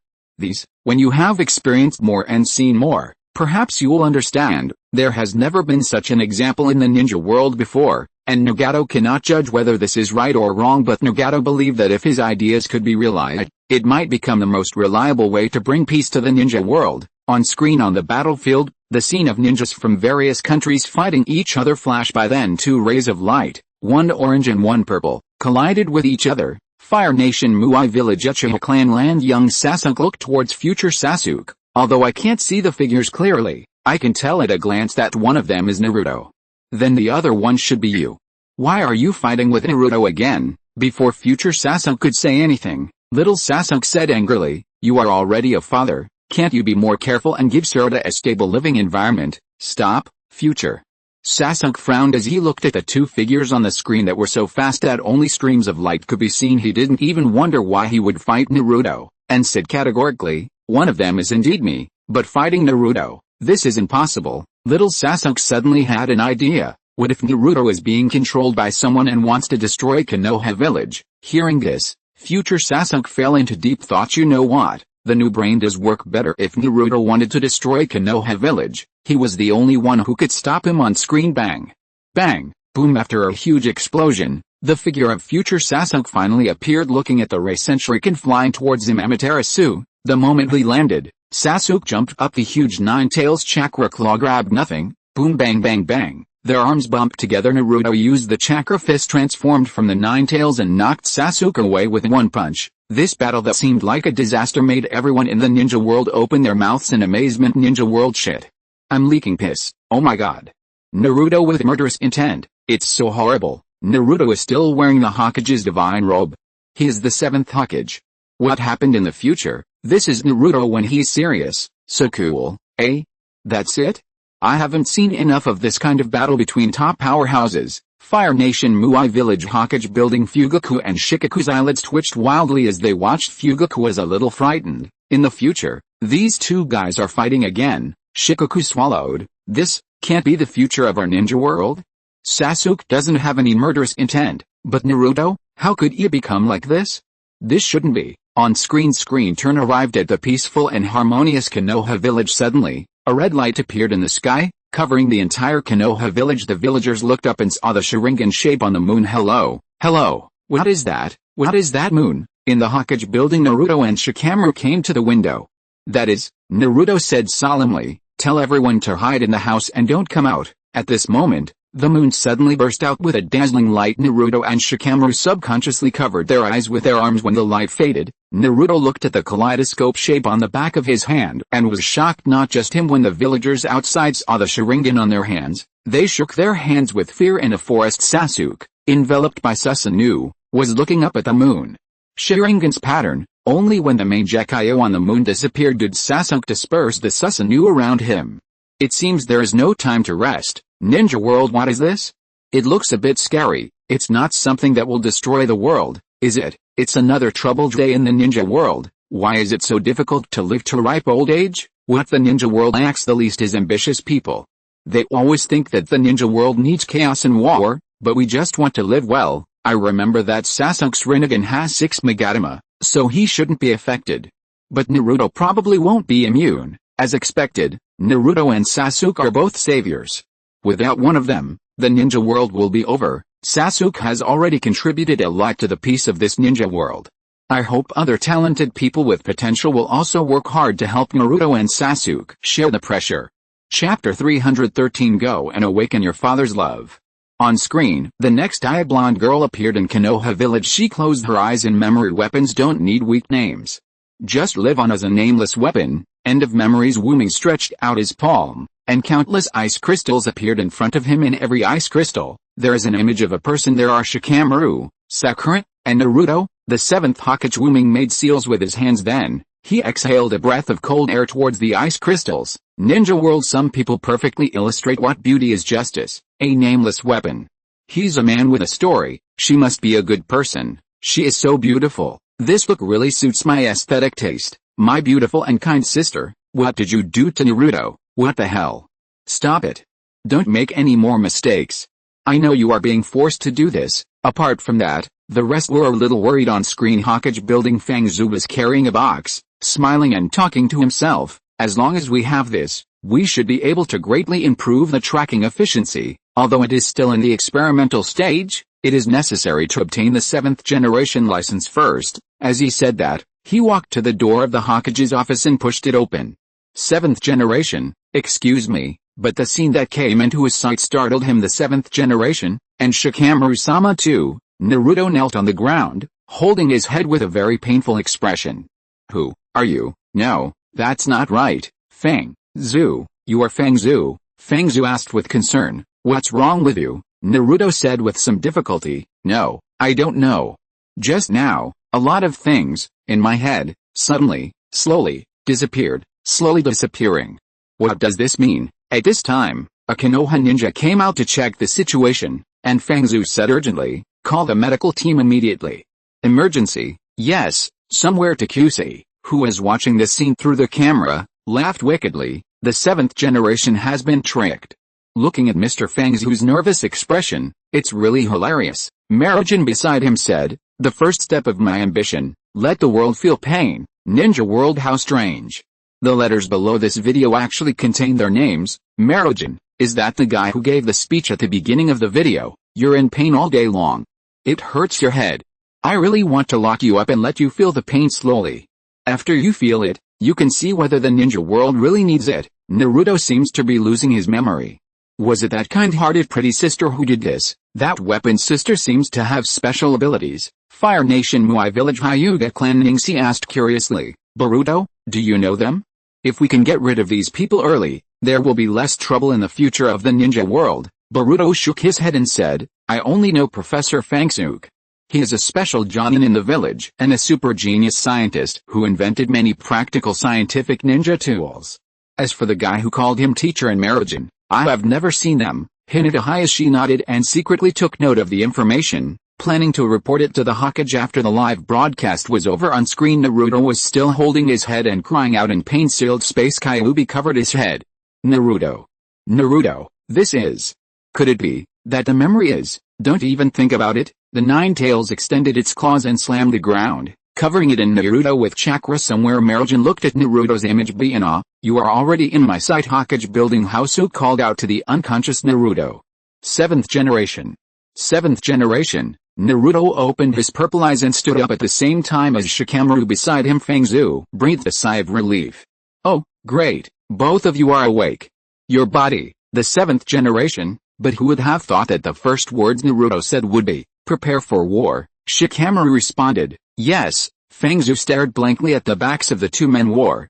When you have experienced more and seen more, perhaps you will understand. There has never been such an example in the ninja world before, and Nagato cannot judge whether this is right or wrong, but Nagato believed that if his ideas could be realized, it might become the most reliable way to bring peace to the ninja world. On screen on the battlefield, the scene of ninjas from various countries fighting each other flashed by. Then 2 rays of light, one orange and one purple, collided with each other. Fire Nation Muai Village Uchiha Clan Land. Young Sasuke looked towards future Sasuke. Although I can't see the figures clearly, I can tell at a glance that one of them is Naruto. Then the other one should be you. Why are you fighting with Naruto again? Before future Sasuke could say anything, little Sasuke said angrily, you are already a father. Can't you be more careful and give Sarada a stable living environment? Stop, future. Sasuke frowned as he looked at the 2 figures on the screen that were so fast that only streams of light could be seen. He didn't even wonder why he would fight Naruto, and said categorically, one of them is indeed me, but fighting Naruto, this is impossible. Little Sasuke suddenly had an idea. What if Naruto is being controlled by someone and wants to destroy Konoha village? Hearing this, future Sasuke fell into deep thought. You know what? The new brain does work better. If Naruto wanted to destroy Konoha village, he was the only one who could stop him. On screen. Bang! Bang! Boom! After a huge explosion, the figure of future Sasuke finally appeared, looking at the Ray Shuriken flying towards him. Amaterasu. The moment he landed, Sasuke jumped up. The huge 9 tails chakra claw grabbed nothing. Boom! Bang! Bang! Bang! Their arms bumped together. Naruto used the chakra fist transformed from the 9 tails and knocked Sasuke away with one punch. This battle that seemed like a disaster made everyone in the ninja world open their mouths in amazement. Ninja world shit. I'm leaking piss. Oh my god. Naruto with murderous intent. It's so horrible. Naruto is still wearing the Hokage's divine robe. He is the 7th Hokage. What happened in the future? This is Naruto when he's serious. So cool, eh? That's it? I haven't seen enough of this kind of battle between top powerhouses. Fire Nation Muai Village Hokage building. Fugaku and Shikaku's eyelids twitched wildly as they watched. Fugaku was a little frightened. In the future, these 2 guys are fighting again. Shikaku swallowed. This can't be the future of our ninja world. Sasuke doesn't have any murderous intent, but Naruto, how could he become like this? This shouldn't be. On screen. Screen turn arrived at the peaceful and harmonious Konoha village. Suddenly, a red light appeared in the sky, covering the entire Konoha village. The villagers looked up and saw the Sharingan shape on the moon. Hello, hello, what is that? What is that moon? In the Hokage building, Naruto and Shikamaru came to the window. That is, Naruto said solemnly, tell everyone to hide in the house and don't come out. At this moment, the moon suddenly burst out with a dazzling light. Naruto and Shikamaru subconsciously covered their eyes with their arms when the light faded. Naruto looked at the kaleidoscope shape on the back of his hand and was shocked. Not just him. When the villagers outside saw the Sharingan on their hands, they shook their hands with fear. In a forest, Sasuke, enveloped by Susanoo, was looking up at the moon. Sharingan's pattern. Only when the main Gekyo on the moon disappeared did Sasuke disperse the Susanoo around him. It seems there is no time to rest. Ninja world, what is this? It looks a bit scary. It's not something that will destroy the world, is it? It's another troubled day in the ninja world. Why is it so difficult to live to ripe old age? What the ninja world lacks the least is ambitious people. They always think that the ninja world needs chaos and war. but we just want to live well. I remember that Sasuke's Rinnegan has 6 Magatama, so he shouldn't be affected. But Naruto probably won't be immune. As expected, Naruto and Sasuke are both saviors. Without one of them, the ninja world will be over. Sasuke has already contributed a lot to the peace of this ninja world. I hope other talented people with potential will also work hard to help Naruto and Sasuke share the pressure. Chapter 313 Go and Awaken Your Father's Love. On screen, the next blonde girl appeared in Konoha village. She closed her eyes. In memory, weapons don't need weak names. Just live on as a nameless weapon. End of memories. Wumi stretched out his palm, and countless ice crystals appeared in front of him. In every ice crystal, there is an image of a person. There are Shikamaru, Sakura, and Naruto. The 7th Hokage. Wumi made seals with his hands, then he exhaled a breath of cold air towards the ice crystals. Ninja world. Some people perfectly illustrate what beauty is. Justice, a nameless weapon. He's a man with a story. She must be a good person. She is so beautiful. This look really suits my aesthetic taste. My beautiful and kind sister, what did you do to Naruto? What the hell? Stop it. Don't make any more mistakes. I know you are being forced to do this. Apart from that, the rest were a little worried. On screen, Hokage building Fangzhu was carrying a box, smiling and talking to himself. As long as we have this, we should be able to greatly improve the tracking efficiency. Although it is still in the experimental stage, it is necessary to obtain the 7th generation license first. As he said that, he walked to the door of the Hokage's office and pushed it open. 7th generation, excuse me, but the scene that came into his sight startled him. The 7th generation, and Shikamaru-sama too. Naruto knelt on the ground, holding his head with a very painful expression. Who are you? No, that's not right. Fangzhu, you are Fangzhu? Fangzhu asked with concern. What's wrong with you? Naruto said with some difficulty. No, I don't know. Just now, a lot of things, in my head, suddenly, slowly, disappeared, slowly disappearing. What does this mean? At this time, a Konoha ninja came out to check the situation, and Fangzhu said urgently, call the medical team immediately. Emergency? Yes. Somewhere. to Qiu Li, who was watching this scene through the camera, laughed wickedly. The 7th generation has been tricked. Looking at Mr. Fangzhu's nervous expression, it's really hilarious. Marojin beside him said, the first step of my ambition, let the world feel pain. Ninja world, how strange. The letters below this video actually contain their names. Marojin, is that the guy who gave the speech at the beginning of the video? You're in pain all day long. It hurts your head. I really want to lock you up and let you feel the pain slowly. After you feel it, you can see whether the ninja world really needs it. Naruto seems to be losing his memory. Was it that kind-hearted pretty sister who did this? That weapon sister seems to have special abilities. Fire Nation Muai Village Hyuga Clan. Ningxi asked curiously. Boruto, do you know them? If we can get rid of these people early, there will be less trouble in the future of the ninja world. Boruto shook his head and said, I only know Professor Fangzhu. He is a special jonin in the village and a super genius scientist who invented many practical scientific ninja tools. As for the guy who called him teacher and Marojin, I have never seen them. Hinata Hayashi nodded and secretly took note of the information, planning to report it to the Hokage after the live broadcast was over. On screen, Naruto was still holding his head and crying out in pain. Sealed space. Kyuubi covered his head. Naruto. Naruto, this is. Could it be that the memory is? Don't even think about it. The Nine Tails extended its claws and slammed the ground, covering it in Naruto with chakra somewhere. Marojin looked at Naruto's image. Be in awe. You are already in my sight. Hokage building Houseu called out to the unconscious Naruto. 7th generation. 7th generation. Naruto opened his purple eyes and stood up at the same time as Shikamaru beside him. Fangzhu breathed a sigh of relief. Oh, great, both of you are awake. Your body, the 7th generation, but who would have thought that the first words Naruto said would be, prepare for war? Shikamaru responded, yes. Fangzhu stared blankly at the backs of the two men. War.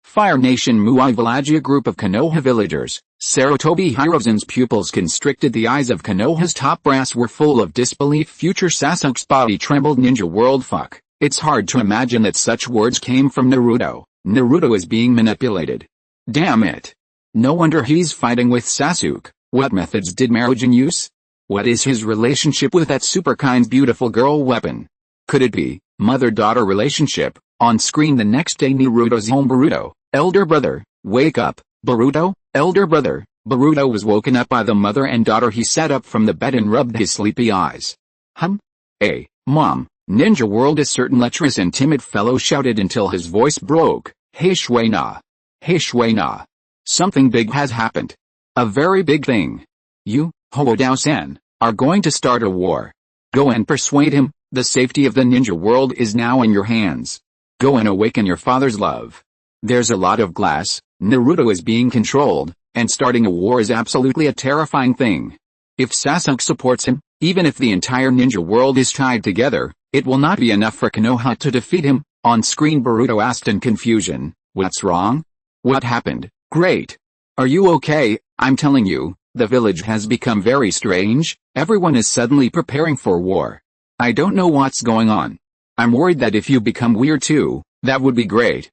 Fire Nation Muai Village. A group of Konoha villagers. Sarutobi Hiruzen's pupils constricted. The eyes of Konoha's top brass were full of disbelief. Future Sasuke's body trembled. Ninja world, fuck. It's hard to imagine that such words came from Naruto. Naruto is being manipulated. Damn it. No wonder he's fighting with Sasuke. What methods did Marojin use? What is his relationship with that super kind beautiful girl weapon? Could it be mother-daughter relationship? On screen the next day, Naruto's home. Boruto, elder brother, wake up. Boruto, elder brother, Boruto was woken up by the mother and daughter. He sat up from the bed and rubbed his sleepy eyes. Hey, Mom, Ninja World. A certain lecherous and timid fellow shouted until his voice broke. Hey Shuina. Hey Shuina. Something big has happened. A very big thing. You, Hoodao-san, are going to start a war. Go and persuade him. The safety of the ninja world is now in your hands. Go and awaken your father's love. There's a lot of glass, Naruto is being controlled, and starting a war is absolutely a terrifying thing. If Sasuke supports him, even if the entire ninja world is tied together, it will not be enough for Konoha to defeat him. On screen Boruto asked in confusion, what's wrong? What happened? Great. Are you okay? I'm telling you, the village has become very strange. Everyone is suddenly preparing for war. I don't know what's going on. I'm worried that if you become weird too, that would be great.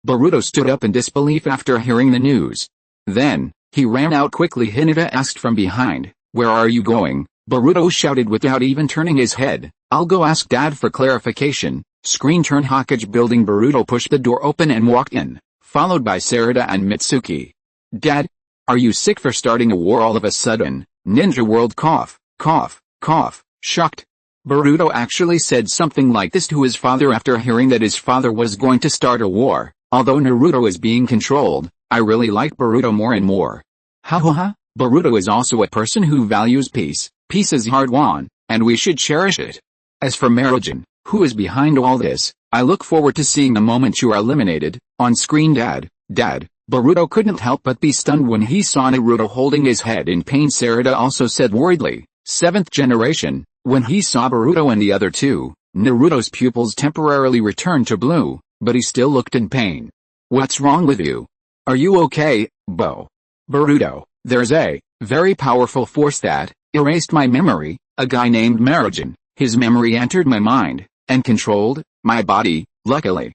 Boruto stood up in disbelief after hearing the news. Then, he ran out quickly. Hinata asked from behind, where are you going? Boruto shouted without even turning his head, I'll go ask Dad for clarification. Screen turn Hokage building. Boruto pushed the door open and walked in, followed by Sarada and Mitsuki. Dad? Are you sick for starting a war all of a sudden? Ninja World cough, cough, cough, shocked. Boruto actually said something like this to his father after hearing that his father was going to start a war. Although Naruto is being controlled, I really like Boruto more and more. Boruto is also a person who values peace. Peace is hard-won, and we should cherish it. As for Marujin, who is behind all this, I look forward to seeing the moment you are eliminated. On screen Dad. Boruto couldn't help but be stunned when he saw Naruto holding his head in pain. Sarada also said worriedly, 7th generation. When he saw Boruto and the other two, Naruto's pupils temporarily returned to blue, but he still looked in pain. What's wrong with you? Are you okay, Boruto, there's a very powerful force that erased my memory. A guy named Marujin. His memory entered my mind and controlled my body. Luckily,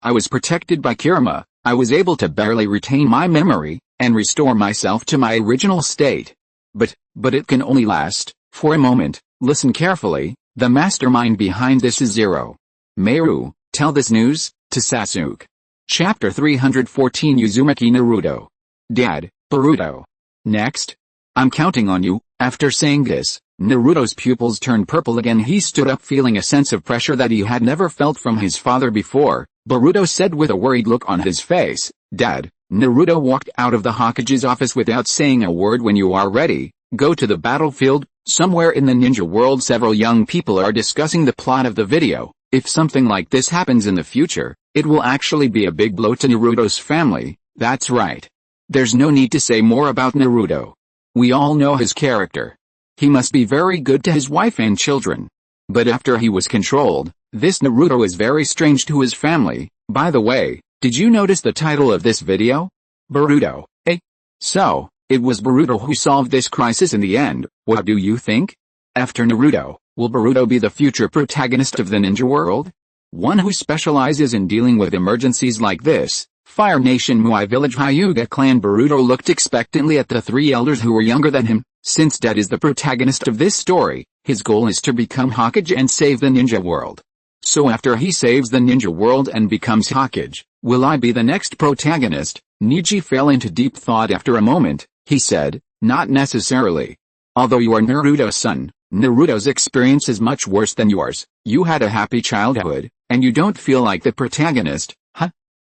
I was protected by Kirama. I was able to barely retain my memory and restore myself to my original state. But it can only last for a moment. Listen carefully, the mastermind behind this is Zero. Meru, tell this news to Sasuke. Chapter 314 Uzumaki Naruto. Dad, Boruto. Next. I'm counting on you. After saying this, Naruto's pupils turned purple again. He stood up feeling a sense of pressure that he had never felt from his father before. Boruto said with a worried look on his face, Dad. Naruto walked out of the Hokage's office without saying a word. When you are ready, go to the battlefield. Somewhere in the ninja world several young people are discussing the plot of the video. If something like this happens in the future, it will actually be a big blow to Naruto's family. That's right. There's no need to say more about Naruto. We all know his character. He must be very good to his wife and children. But after he was controlled, this Naruto is very strange to his family. By the way, did you notice the title of this video? Boruto, eh? So, it was Boruto who solved this crisis in the end. What do you think? After Naruto, will Boruto be the future protagonist of the ninja world? One who specializes in dealing with emergencies like this. Fire Nation Muai Village Hyuga clan. Boruto looked expectantly at the three elders who were younger than him. Since Dad is the protagonist of this story, his goal is to become Hokage and save the ninja world. So after he saves the ninja world and becomes Hokage, will I be the next protagonist? Niji fell into deep thought after a moment. He said, not necessarily. Although you are Naruto's son, Naruto's experience is much worse than yours. You had a happy childhood, and you don't feel like the protagonist,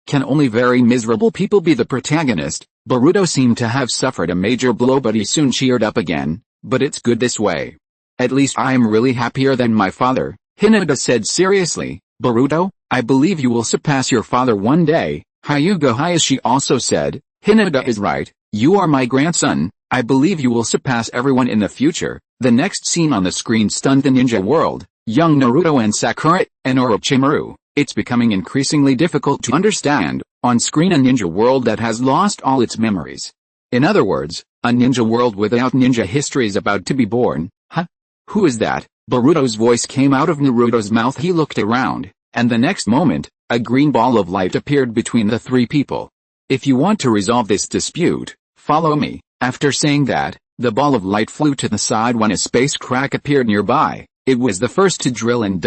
Can only very miserable people be the protagonist? Boruto seemed to have suffered a major blow, but he soon cheered up again. But it's good this way. At least I am really happier than my father, Hinata said seriously. Boruto, I believe you will surpass your father one day. Hyuga Hayashi also said, Hinata is right. You are my grandson. I believe you will surpass everyone in the future. The next scene on the screen stunned the ninja world. Young Naruto and Sakura, and Orochimaru. It's becoming increasingly difficult to understand. On screen, a ninja world that has lost all its memories. In other words, a ninja world without ninja history is about to be born. Who is that? Boruto's voice came out of Naruto's mouth. He looked around, and the next moment, a green ball of light appeared between the three people. If you want to resolve this dispute, follow me. After saying that, the ball of light flew to the side when a space crack appeared nearby. It was the first to drill in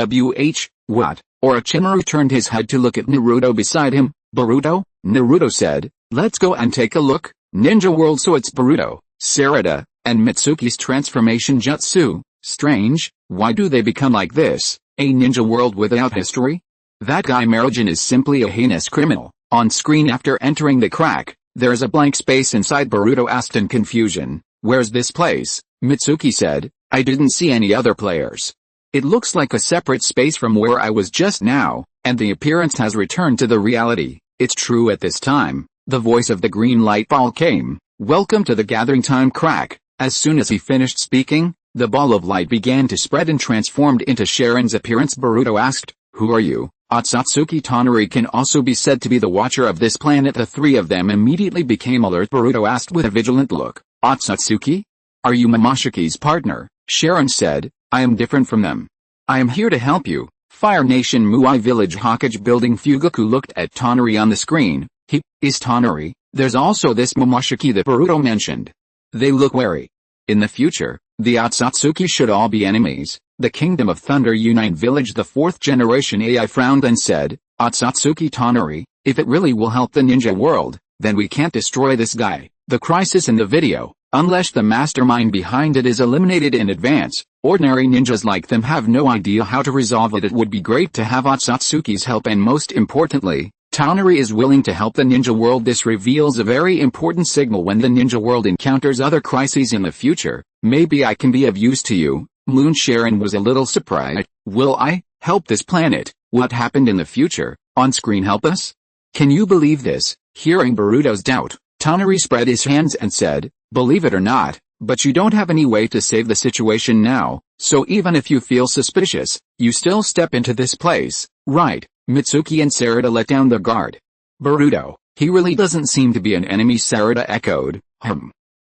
what? Orochimaru turned his head to look at Naruto beside him. Boruto? Naruto said, let's go and take a look. Ninja World, so it's Boruto, Sarada, and Mitsuki's transformation jutsu. Strange, why do they become like this? A ninja world without history? That guy Marujin is simply a heinous criminal. On screen after entering the crack, there's a blank space inside. Boruto asked in confusion, "Where's this place?" Mitsuki said, "I didn't see any other players. It looks like a separate space from where I was just now, and the appearance has returned to the reality." It's true. At this time, the voice of the green light ball came, "Welcome to the gathering time crack." As soon as he finished speaking, the ball of light began to spread and transformed into Sharon's appearance. Boruto asked, "Who are you?" Akatsuki Tonari can also be said to be the watcher of this planet. The three of them immediately became alert. Boruto asked with a vigilant look, "Akatsuki? Are you Momoshiki's partner?" Sharon said, "I am different from them. I am here to help you." Fire Nation Muai Village Hokage Building. Fugaku looked at Tonari on the screen. "He is Tonari. There's also this Momoshiki that Boruto mentioned. They look wary. In the future, the Akatsuki should all be enemies." The Kingdom of Thunder Unite Village. The fourth generation AI frowned and said, "Akatsuki Tonari, if it really will help the ninja world, then we can't destroy this guy." The crisis in the video, unless the mastermind behind it is eliminated in advance, ordinary ninjas like them have no idea how to resolve it. It would be great to have Akatsuki's help, and most importantly, Tonari is willing to help the ninja world. This reveals a very important signal when the ninja world encounters other crises in the future. "Maybe I can be of use to you." Moon Sharon was a little surprised. "Will I help this planet? What happened in the future? On screen help us? Can you believe this?" Hearing Boruto's doubt, Tonari spread his hands and said, "Believe it or not, but you don't have any way to save the situation now, so even if you feel suspicious, you still step into this place, right?" Mitsuki and Sarada let down their guard. "Boruto, he really doesn't seem to be an enemy," Sarada echoed.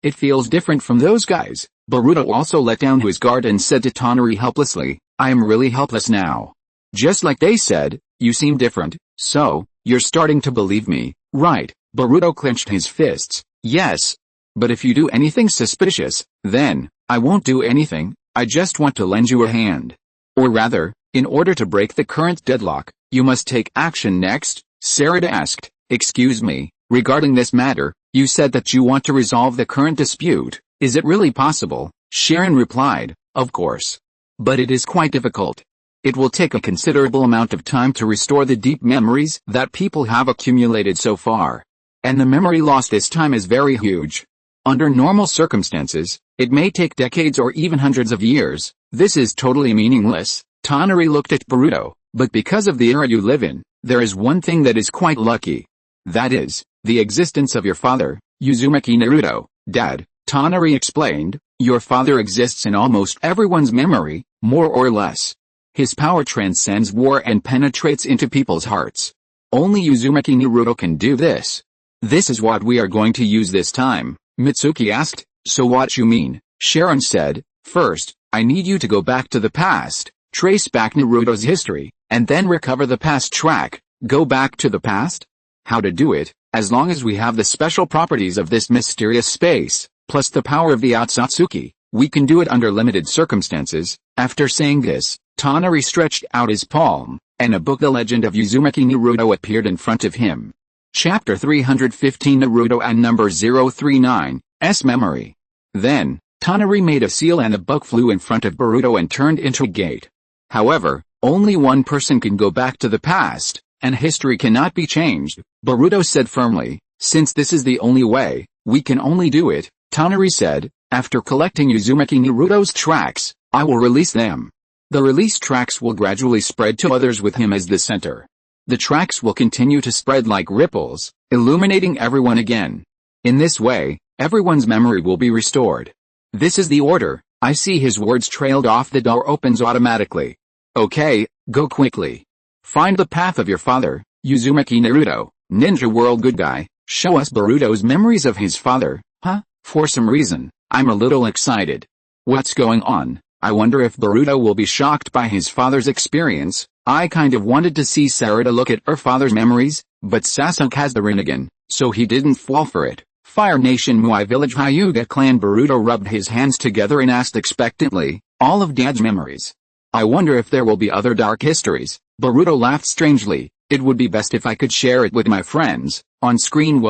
It feels different from those guys." Boruto also let down his guard and said to Tonari helplessly, "I am really helpless now. Just like they said, you seem different, so, you're starting to believe me, right?" Boruto clenched his fists. "Yes. But if you do anything suspicious, then, I won't do anything. I just want to lend you a hand. Or rather, in order to break the current deadlock, you must take action next." Sarada asked, "Excuse me, regarding this matter, you said that you want to resolve the current dispute. Is it really possible?" Sharon replied, "Of course. But it is quite difficult. It will take a considerable amount of time to restore the deep memories that people have accumulated so far. And the memory loss this time is very huge. Under normal circumstances, it may take decades or even hundreds of years. This is totally meaningless." Tonari looked at Boruto, "But because of the era you live in, there is one thing that is quite lucky. That is, the existence of your father, Uzumaki Naruto." "Dad," Tonari explained, "your father exists in almost everyone's memory, more or less. His power transcends war and penetrates into people's hearts. Only Uzumaki Naruto can do this. This is what we are going to use this time." Mitsuki asked, "So what you mean?" Sharon said, "First, I need you to go back to the past, trace back Naruto's history, and then recover the past track." "Go back to the past? How to do it? As long as we have the special properties of this mysterious space, plus the power of the Akatsuki, we can do it under limited circumstances." After saying this, Tonari stretched out his palm, and a book, The Legend of Uzumaki Naruto, appeared in front of him. Chapter 315, Naruto and number 039's memory. Then, Tonari made a seal and the book flew in front of Boruto and turned into a gate. However, only one person can go back to the past, and history cannot be changed, Boruto said firmly. "Since this is the only way, we can only do it," Tonari said. "After collecting Uzumaki Naruto's tracks, I will release them. The released tracks will gradually spread to others with him as the center. The tracks will continue to spread like ripples, illuminating everyone again. In this way, everyone's memory will be restored. This is the order." I see his words trailed off. The door opens automatically. "Okay, go quickly. Find the path of your father, Uzumaki Naruto, Ninja World good guy." Show us Boruto's memories of his father, huh? For some reason, I'm a little excited. What's going on? I wonder if Boruto will be shocked by his father's experience. I kind of wanted to see Sarada look at her father's memories, but Sasuke has the Rinnegan, so he didn't fall for it. Fire Nation Muai Village Hyuga Clan. Boruto rubbed his hands together and asked expectantly, "All of Dad's memories? I wonder if there will be other dark histories." Boruto laughed strangely. "It would be best if I could share it with my friends." On screen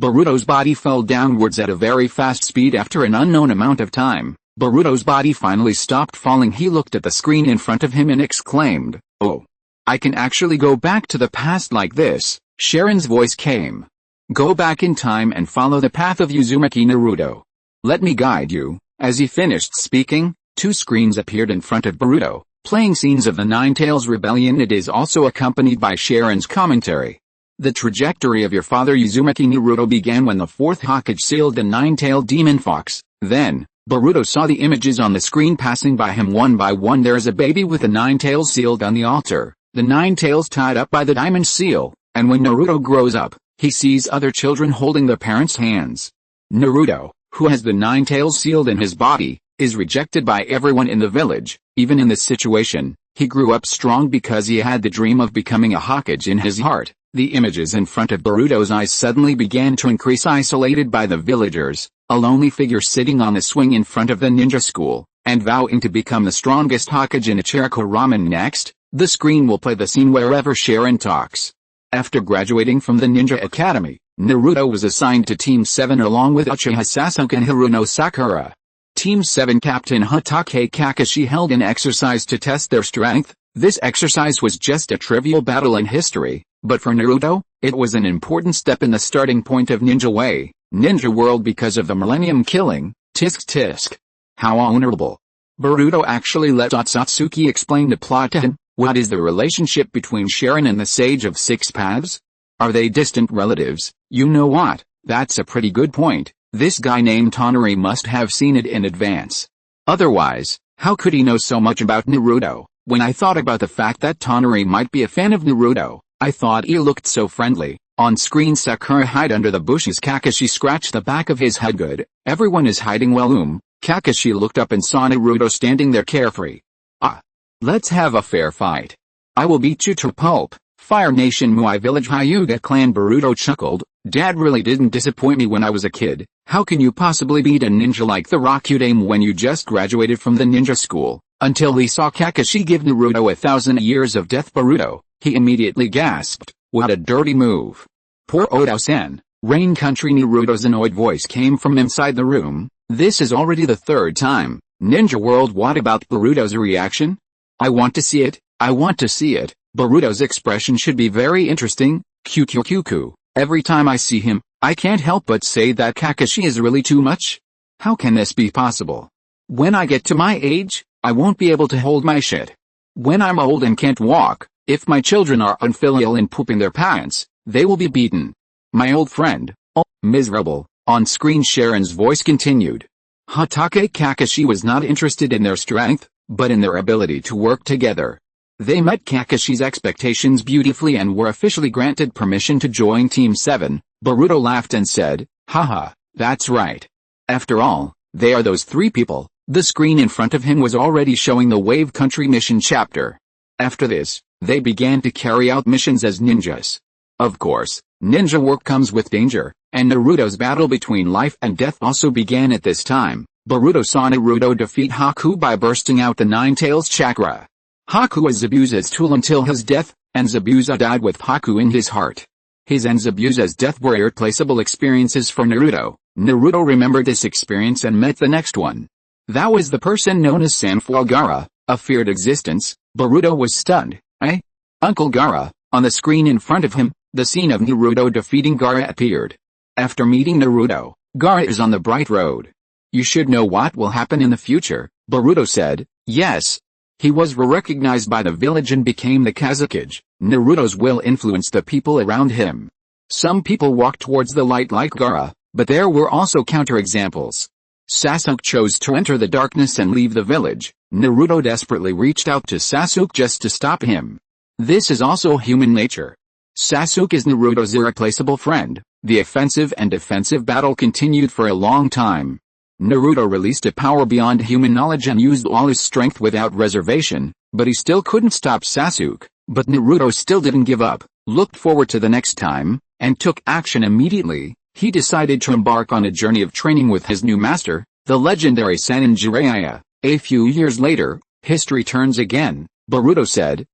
Boruto's body fell downwards at a very fast speed after an unknown amount of time. Boruto's body finally stopped falling. He looked at the screen in front of him and exclaimed, "Oh! I can actually go back to the past like this." Sharon's voice came. "Go back in time and follow the path of Uzumaki Naruto. Let me guide you." As he finished speaking, two screens appeared in front of Boruto, playing scenes of the Nine Tails Rebellion. It is also accompanied by Sharon's commentary. The trajectory of your father Uzumaki Naruto began when the fourth Hokage sealed the nine-tailed demon fox. Then, Boruto saw the images on the screen passing by him one by one. There is a baby with the nine tails sealed on the altar, the nine tails tied up by the diamond seal, and when Naruto grows up, he sees other children holding their parents' hands. Naruto, who has the nine tails sealed in his body, is rejected by everyone in the village. Even in this situation, he grew up strong because he had the dream of becoming a Hokage in his heart. The images in front of Boruto's eyes suddenly began to increase. Isolated by the villagers, a lonely figure sitting on the swing in front of the ninja school, and vowing to become the strongest Hokage in Ichiriko Ramen. Next, the screen will play the scene wherever Sharon talks. After graduating from the Ninja Academy, Naruto was assigned to Team 7 along with Uchiha Sasuke and Haruno Sakura. Team 7 Captain Hatake Kakashi held an exercise to test their strength. This exercise was just a trivial battle in history, but for Naruto, it was an important step in the starting point of Ninja Way, Ninja World because of the Millennium Killing. Tisk tisk. How honorable. Boruto actually let Akatsuki explain the plot to him. What is the relationship between Sharon and the Sage of Six Paths? Are they distant relatives? You know what, that's a pretty good point. This guy named Tonari must have seen it in advance. Otherwise, how could he know so much about Naruto? When I thought about the fact that Tonari might be a fan of Naruto, I thought he looked so friendly. On screen Sakura hid under the bushes. Kakashi scratched the back of his head. Good, everyone is hiding well. Kakashi looked up and saw Naruto standing there carefree. Ah. Let's have a fair fight. I will beat you to pulp. Fire Nation Muai Village Hyuga Clan. Boruto chuckled. Dad really didn't disappoint me when I was a kid. How can you possibly beat a ninja like the Rakudame when you just graduated from the ninja school? Until he saw Kakashi give Naruto 1,000 years of death. Boruto, he immediately gasped, what a dirty move. Poor Oda-san. Rain Country. Naruto's annoyed voice came from inside the room. This is already the third time. Ninja World. What about Boruto's reaction? I want to see it, I want to see it. Boruto's expression should be very interesting. QQQQ. Every time I see him, I can't help but say that Kakashi is really too much. How can this be possible? When I get to my age, I won't be able to hold my shit. When I'm old and can't walk, if my children are unfilial and pooping their pants, they will be beaten. My old friend, oh, miserable. On screen Sharon's voice continued. Hatake Kakashi was not interested in their strength, but in their ability to work together. They met Kakashi's expectations beautifully and were officially granted permission to join Team 7. Boruto laughed and said, haha, that's right. After all, they are those three people. The screen in front of him was already showing the Wave Country mission chapter. After this, they began to carry out missions as ninjas. Of course, ninja work comes with danger, and Naruto's battle between life and death also began at this time. Boruto saw Naruto defeat Haku by bursting out the Nine Tails chakra. Haku was Zabuza's tool until his death, and Zabuza died with Haku in his heart. His and Zabuza's death were irreplaceable experiences for Naruto. Naruto remembered this experience and met the next one. That was the person known as Sanfuo Gaara, a feared existence. Boruto was stunned. Uncle Gaara. On the screen in front of him, the scene of Naruto defeating Gaara appeared. After meeting Naruto, Gaara is on the bright road. You should know what will happen in the future, Boruto said. Yes. He was recognized by the village and became the Kazekage. Naruto's will influenced the people around him. Some people walked towards the light like Gaara, but there were also counterexamples. Sasuke chose to enter the darkness and leave the village. Naruto desperately reached out to Sasuke just to stop him. This is also human nature. Sasuke is Naruto's irreplaceable friend. The offensive and defensive battle continued for a long time. Naruto released a power beyond human knowledge and used all his strength without reservation, but he still couldn't stop Sasuke. But Naruto still didn't give up, looked forward to the next time, and took action immediately. He decided to embark on a journey of training with his new master, the legendary Sannin Jiraiya. A few years later, history turns again. Boruto said,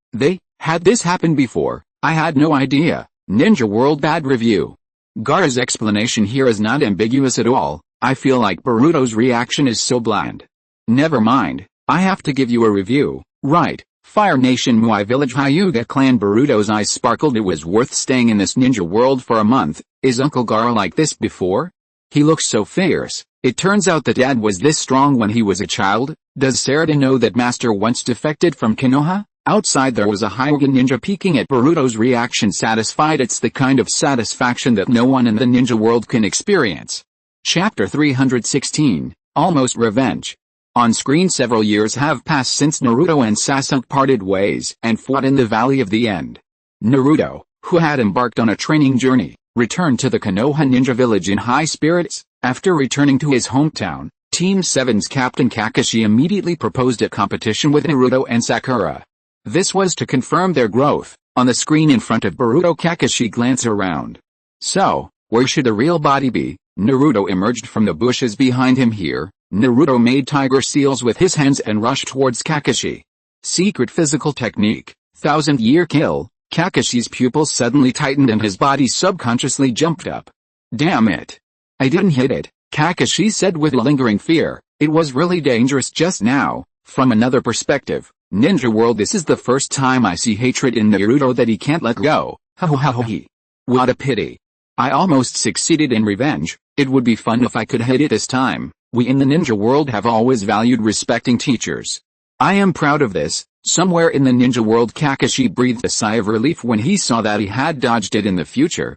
had this happened before? I had no idea. Ninja World Bad Review. Gaara's explanation here is not ambiguous at all. I feel like Boruto's reaction is so bland. Never mind, I have to give you a review, right? Fire Nation Muai Village Hyuga Clan. Boruto's eyes sparkled. It was worth staying in this ninja world for a month. Is Uncle Gaara like this before? He looks so fierce. It turns out that Dad was this strong when he was a child. Does Sarada know that Master once defected from Konoha? Outside there was a Hyuga ninja peeking at Boruto's reaction, satisfied. It's the kind of satisfaction that no one in the ninja world can experience. Chapter 316, Almost Revenge. On screen, several years have passed since Naruto and Sasuke parted ways and fought in the Valley of the End. Naruto, who had embarked on a training journey, returned to the Konoha ninja village in high spirits. After returning to his hometown, Team 7's captain Kakashi immediately proposed a competition with Naruto and Sakura. This was to confirm their growth. On the screen in front of Boruto, Kakashi glanced around. So, where should a real body be? Naruto emerged from the bushes behind him. Here, Naruto made tiger seals with his hands and rushed towards Kakashi. Secret physical technique, 1000-year kill. Kakashi's pupils suddenly tightened and his body subconsciously jumped up. Damn it. I didn't hit it, Kakashi said with lingering fear. It was really dangerous just now. From another perspective, Ninja World, this is the first time I see hatred in Naruto that he can't let go. What a pity. I almost succeeded in revenge. It would be fun if I could hit it this time. We in the ninja world have always valued respecting teachers. I am proud of this. Somewhere in the ninja world, Kakashi breathed a sigh of relief when he saw that he had dodged it in the future.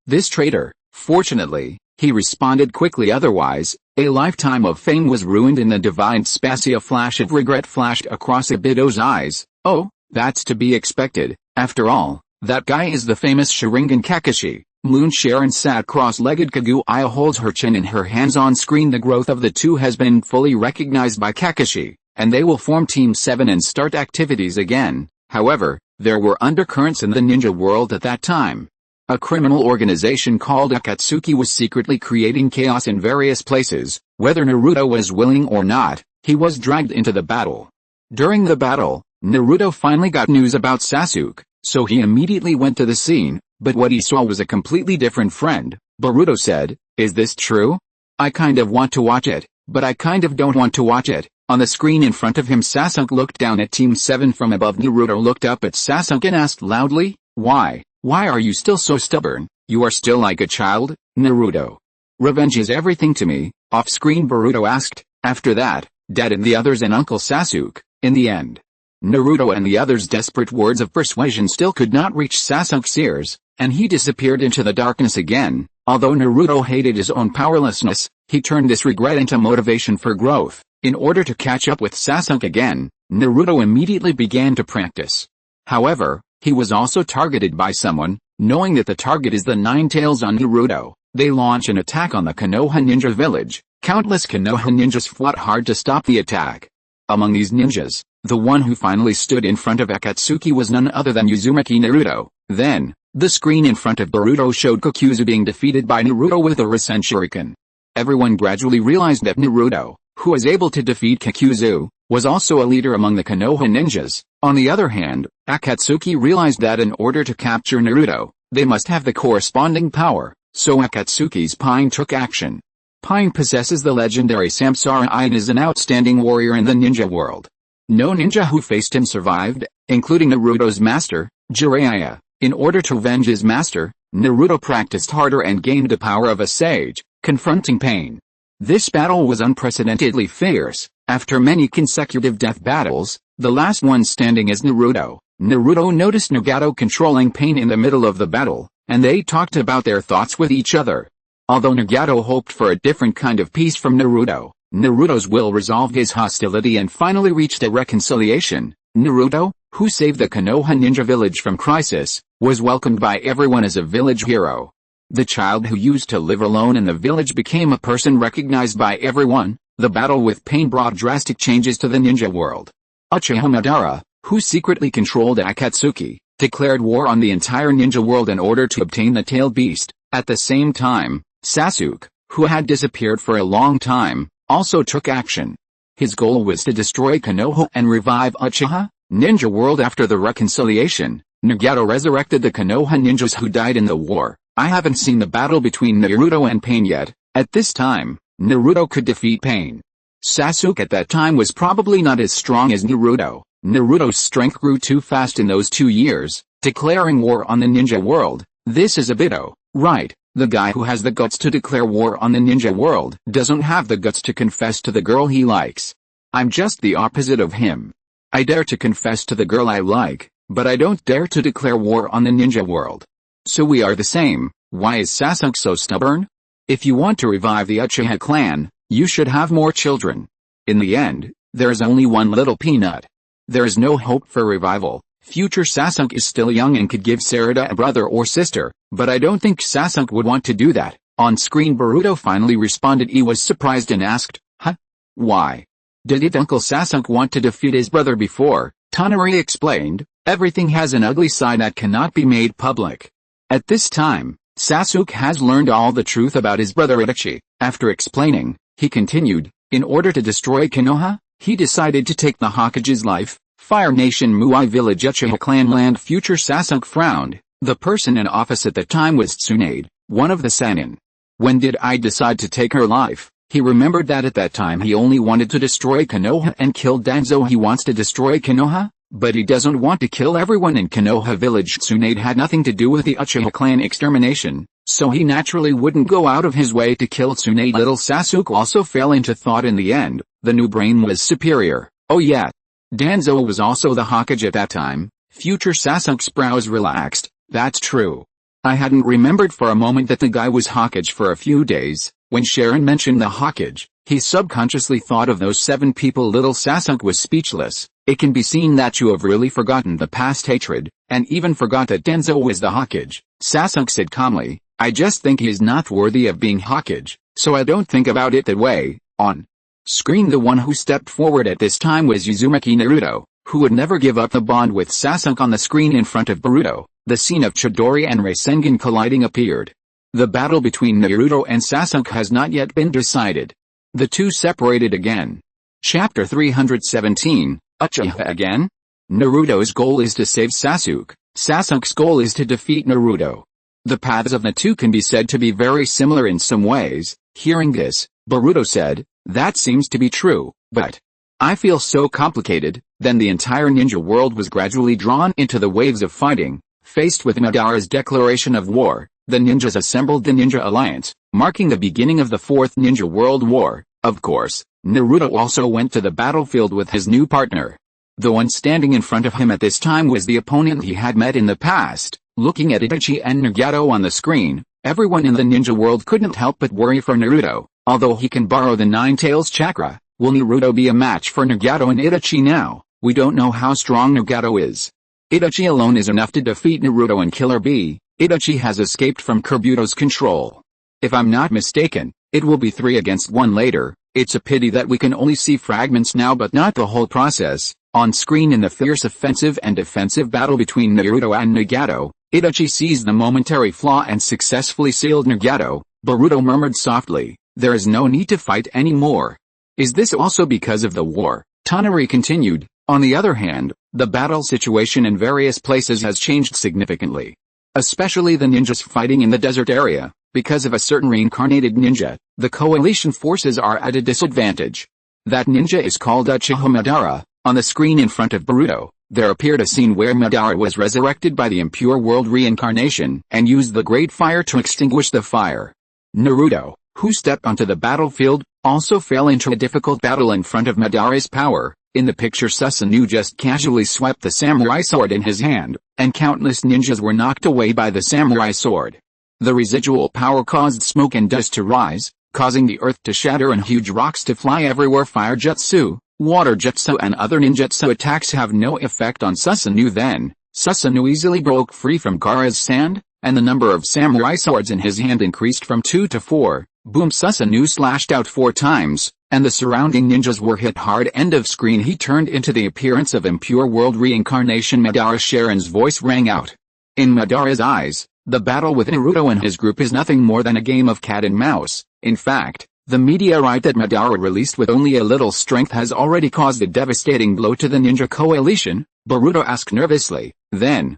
This traitor. Fortunately, he responded quickly, otherwise, a lifetime of fame was ruined. In the divine space, a flash of regret flashed across Obito's eyes. Oh, that's to be expected. After all, that guy is the famous Sharingan Kakashi. Moon Sharon sat cross-legged. Kaguya holds her chin in her hands. On screen, the growth of the two has been fully recognized by Kakashi, and they will form Team 7 and start activities again. However, there were undercurrents in the ninja world at that time. A criminal organization called Akatsuki was secretly creating chaos in various places. Whether Naruto was willing or not, he was dragged into the battle. During the battle, Naruto finally got news about Sasuke, so he immediately went to the scene, but what he saw was a completely different friend. Boruto said, "Is this true? I kind of want to watch it, but I kind of don't want to watch it." On the screen in front of him, Sasuke looked down at Team 7 from above. Naruto looked up at Sasuke and asked loudly, "Why? Why are you still so stubborn? You are still like a child, Naruto." "Revenge is everything to me," off-screen Boruto asked. After that, Dad and the others and Uncle Sasuke. In the end, Naruto and the others' desperate words of persuasion still could not reach Sasuke's ears, and he disappeared into the darkness again. Although Naruto hated his own powerlessness, he turned this regret into motivation for growth. In order to catch up with Sasuke again, Naruto immediately began to practice. However, he was also targeted by someone. Knowing that the target is the Nine Tails on Naruto, they launch an attack on the Konoha ninja village. Countless Konoha ninjas fought hard to stop the attack. Among these ninjas, the one who finally stood in front of Akatsuki was none other than Uzumaki Naruto. Then, the screen in front of Boruto showed Kakuzu being defeated by Naruto with a Rasen Shuriken. Everyone gradually realized that Naruto, who was able to defeat Kakuzu, was also a leader among the Konoha ninjas. On the other hand, Akatsuki realized that in order to capture Naruto, they must have the corresponding power, so Akatsuki's Pain took action. Pain possesses the legendary Samsara Eye and is an outstanding warrior in the ninja world. No ninja who faced him survived, including Naruto's master, Jiraiya. In order to avenge his master, Naruto practiced harder and gained the power of a sage, confronting Pain. This battle was unprecedentedly fierce. After many consecutive death battles, the last one standing is Naruto. Naruto noticed Nagato controlling Pain in the middle of the battle, and they talked about their thoughts with each other. Although Nagato hoped for a different kind of peace from Naruto, Naruto's will resolved his hostility and finally reached a reconciliation. Naruto, who saved the Konoha ninja village from crisis, was welcomed by everyone as a village hero. The child who used to live alone in the village became a person recognized by everyone. The battle with Pain brought drastic changes to the ninja world. Uchiha Madara, who secretly controlled Akatsuki, declared war on the entire ninja world in order to obtain the tailed beast. At the same time, Sasuke, who had disappeared for a long time, also took action. His goal was to destroy Konoha and revive Uchiha Ninja World. After the reconciliation, Nagato resurrected the Konoha ninjas who died in the war. I haven't seen the battle between Naruto and Pain yet. At this time, Naruto could defeat Pain. Sasuke at that time was probably not as strong as Naruto. Naruto's strength grew too fast in those 2 years, declaring war on the ninja world. This is Obito, right? The guy who has the guts to declare war on the ninja world doesn't have the guts to confess to the girl he likes. I'm just the opposite of him. I dare to confess to the girl I like, but I don't dare to declare war on the ninja world. So we are the same. Why is Sasuke so stubborn? If you want to revive the Uchiha clan, you should have more children. In the end, there is only one little peanut. There is no hope for revival. Future Sasuke is still young and could give Sarada a brother or sister, but I don't think Sasuke would want to do that. On screen Boruto finally responded. He was surprised and asked, huh? Why? Did Uncle Sasuke want to defeat his brother before? Tonari explained, everything has an ugly side that cannot be made public. At this time, Sasuke has learned all the truth about his brother Itachi. After explaining, he continued, in order to destroy Konoha, he decided to take the Hokage's life. Fire Nation Muai Village Uchiha Clan Land. Future Sasuke frowned. The person in office at the time was Tsunade, one of the Sannin. When did I decide to take her life? He remembered that at that time he only wanted to destroy Konoha and kill Danzo. He wants to destroy Konoha, but he doesn't want to kill everyone in Konoha village. Tsunade had nothing to do with the Uchiha clan extermination, so he naturally wouldn't go out of his way to kill Tsunade. Little Sasuke also fell into thought. In the end, the new brain was superior. Oh yeah. Danzo was also the Hokage at that time. Future Sasuke's brows relaxed. That's true. I hadn't remembered for a moment that the guy was Hokage for a few days. When Sharon mentioned the Hokage, he subconsciously thought of those 7 people. Little Sasuke was speechless. It can be seen that you have really forgotten the past hatred, and even forgot that Danzo was the Hokage. Sasuke said calmly, I just think he is not worthy of being Hokage, so I don't think about it that way. On screen, the one who stepped forward at this time was Uzumaki Naruto, who would never give up the bond with Sasuke. On the screen in front of Boruto, the scene of Chidori and Rasengan colliding appeared. The battle between Naruto and Sasuke has not yet been decided. The two separated again. Chapter 317, Uchiha again? Naruto's goal is to save Sasuke. Sasuke's goal is to defeat Naruto. The paths of the two can be said to be very similar in some ways. Hearing this, Boruto said, that seems to be true, but I feel so complicated. Then the entire ninja world was gradually drawn into the waves of fighting. Faced with Madara's declaration of war, the ninjas assembled the Ninja Alliance, marking the beginning of the Fourth Ninja World War. Of course, Naruto also went to the battlefield with his new partner. The one standing in front of him at this time was the opponent he had met in the past. Looking at Itachi and Nagato on the screen, everyone in the ninja world couldn't help but worry for Naruto. Although he can borrow the Nine Tails chakra, will Naruto be a match for Nagato and Itachi now? We don't know how strong Nagato is. Itachi alone is enough to defeat Naruto and Killer Bee. Itachi has escaped from Kabuto's control. If I'm not mistaken, it will be 3 against 1 later. It's a pity that we can only see fragments now but not the whole process. On screen in the fierce offensive and defensive battle between Naruto and Nagato, Itachi seized the momentary flaw and successfully sealed Nagato. Boruto murmured softly, there is no need to fight anymore. Is this also because of the war? Tonari continued, on the other hand, the battle situation in various places has changed significantly. Especially the ninjas fighting in the desert area. Because of a certain reincarnated ninja, the coalition forces are at a disadvantage. That ninja is called Uchiha Madara. On the screen in front of Boruto, there appeared a scene where Madara was resurrected by the impure world reincarnation and used the great fire to extinguish the fire. Naruto, who stepped onto the battlefield, also fell into a difficult battle in front of Madara's power. In the picture, Susanoo just casually swept the samurai sword in his hand, and countless ninjas were knocked away by the samurai sword. The residual power caused smoke and dust to rise, causing the earth to shatter and huge rocks to fly everywhere. Fire jutsu, water jutsu and other ninjutsu attacks have no effect on Susanoo. Then, Susanoo easily broke free from Gaara's sand, and the number of samurai swords in his hand increased from 2 to 4. Boom! Susanoo slashed out 4 times, and the surrounding ninjas were hit hard. End of screen. He turned into the appearance of impure world reincarnation Madara. Sharon's voice rang out. In Madara's eyes, the battle with Naruto and his group is nothing more than a game of cat and mouse. In fact, the meteorite that Madara released with only a little strength has already caused a devastating blow to the ninja coalition. Boruto asked nervously, then,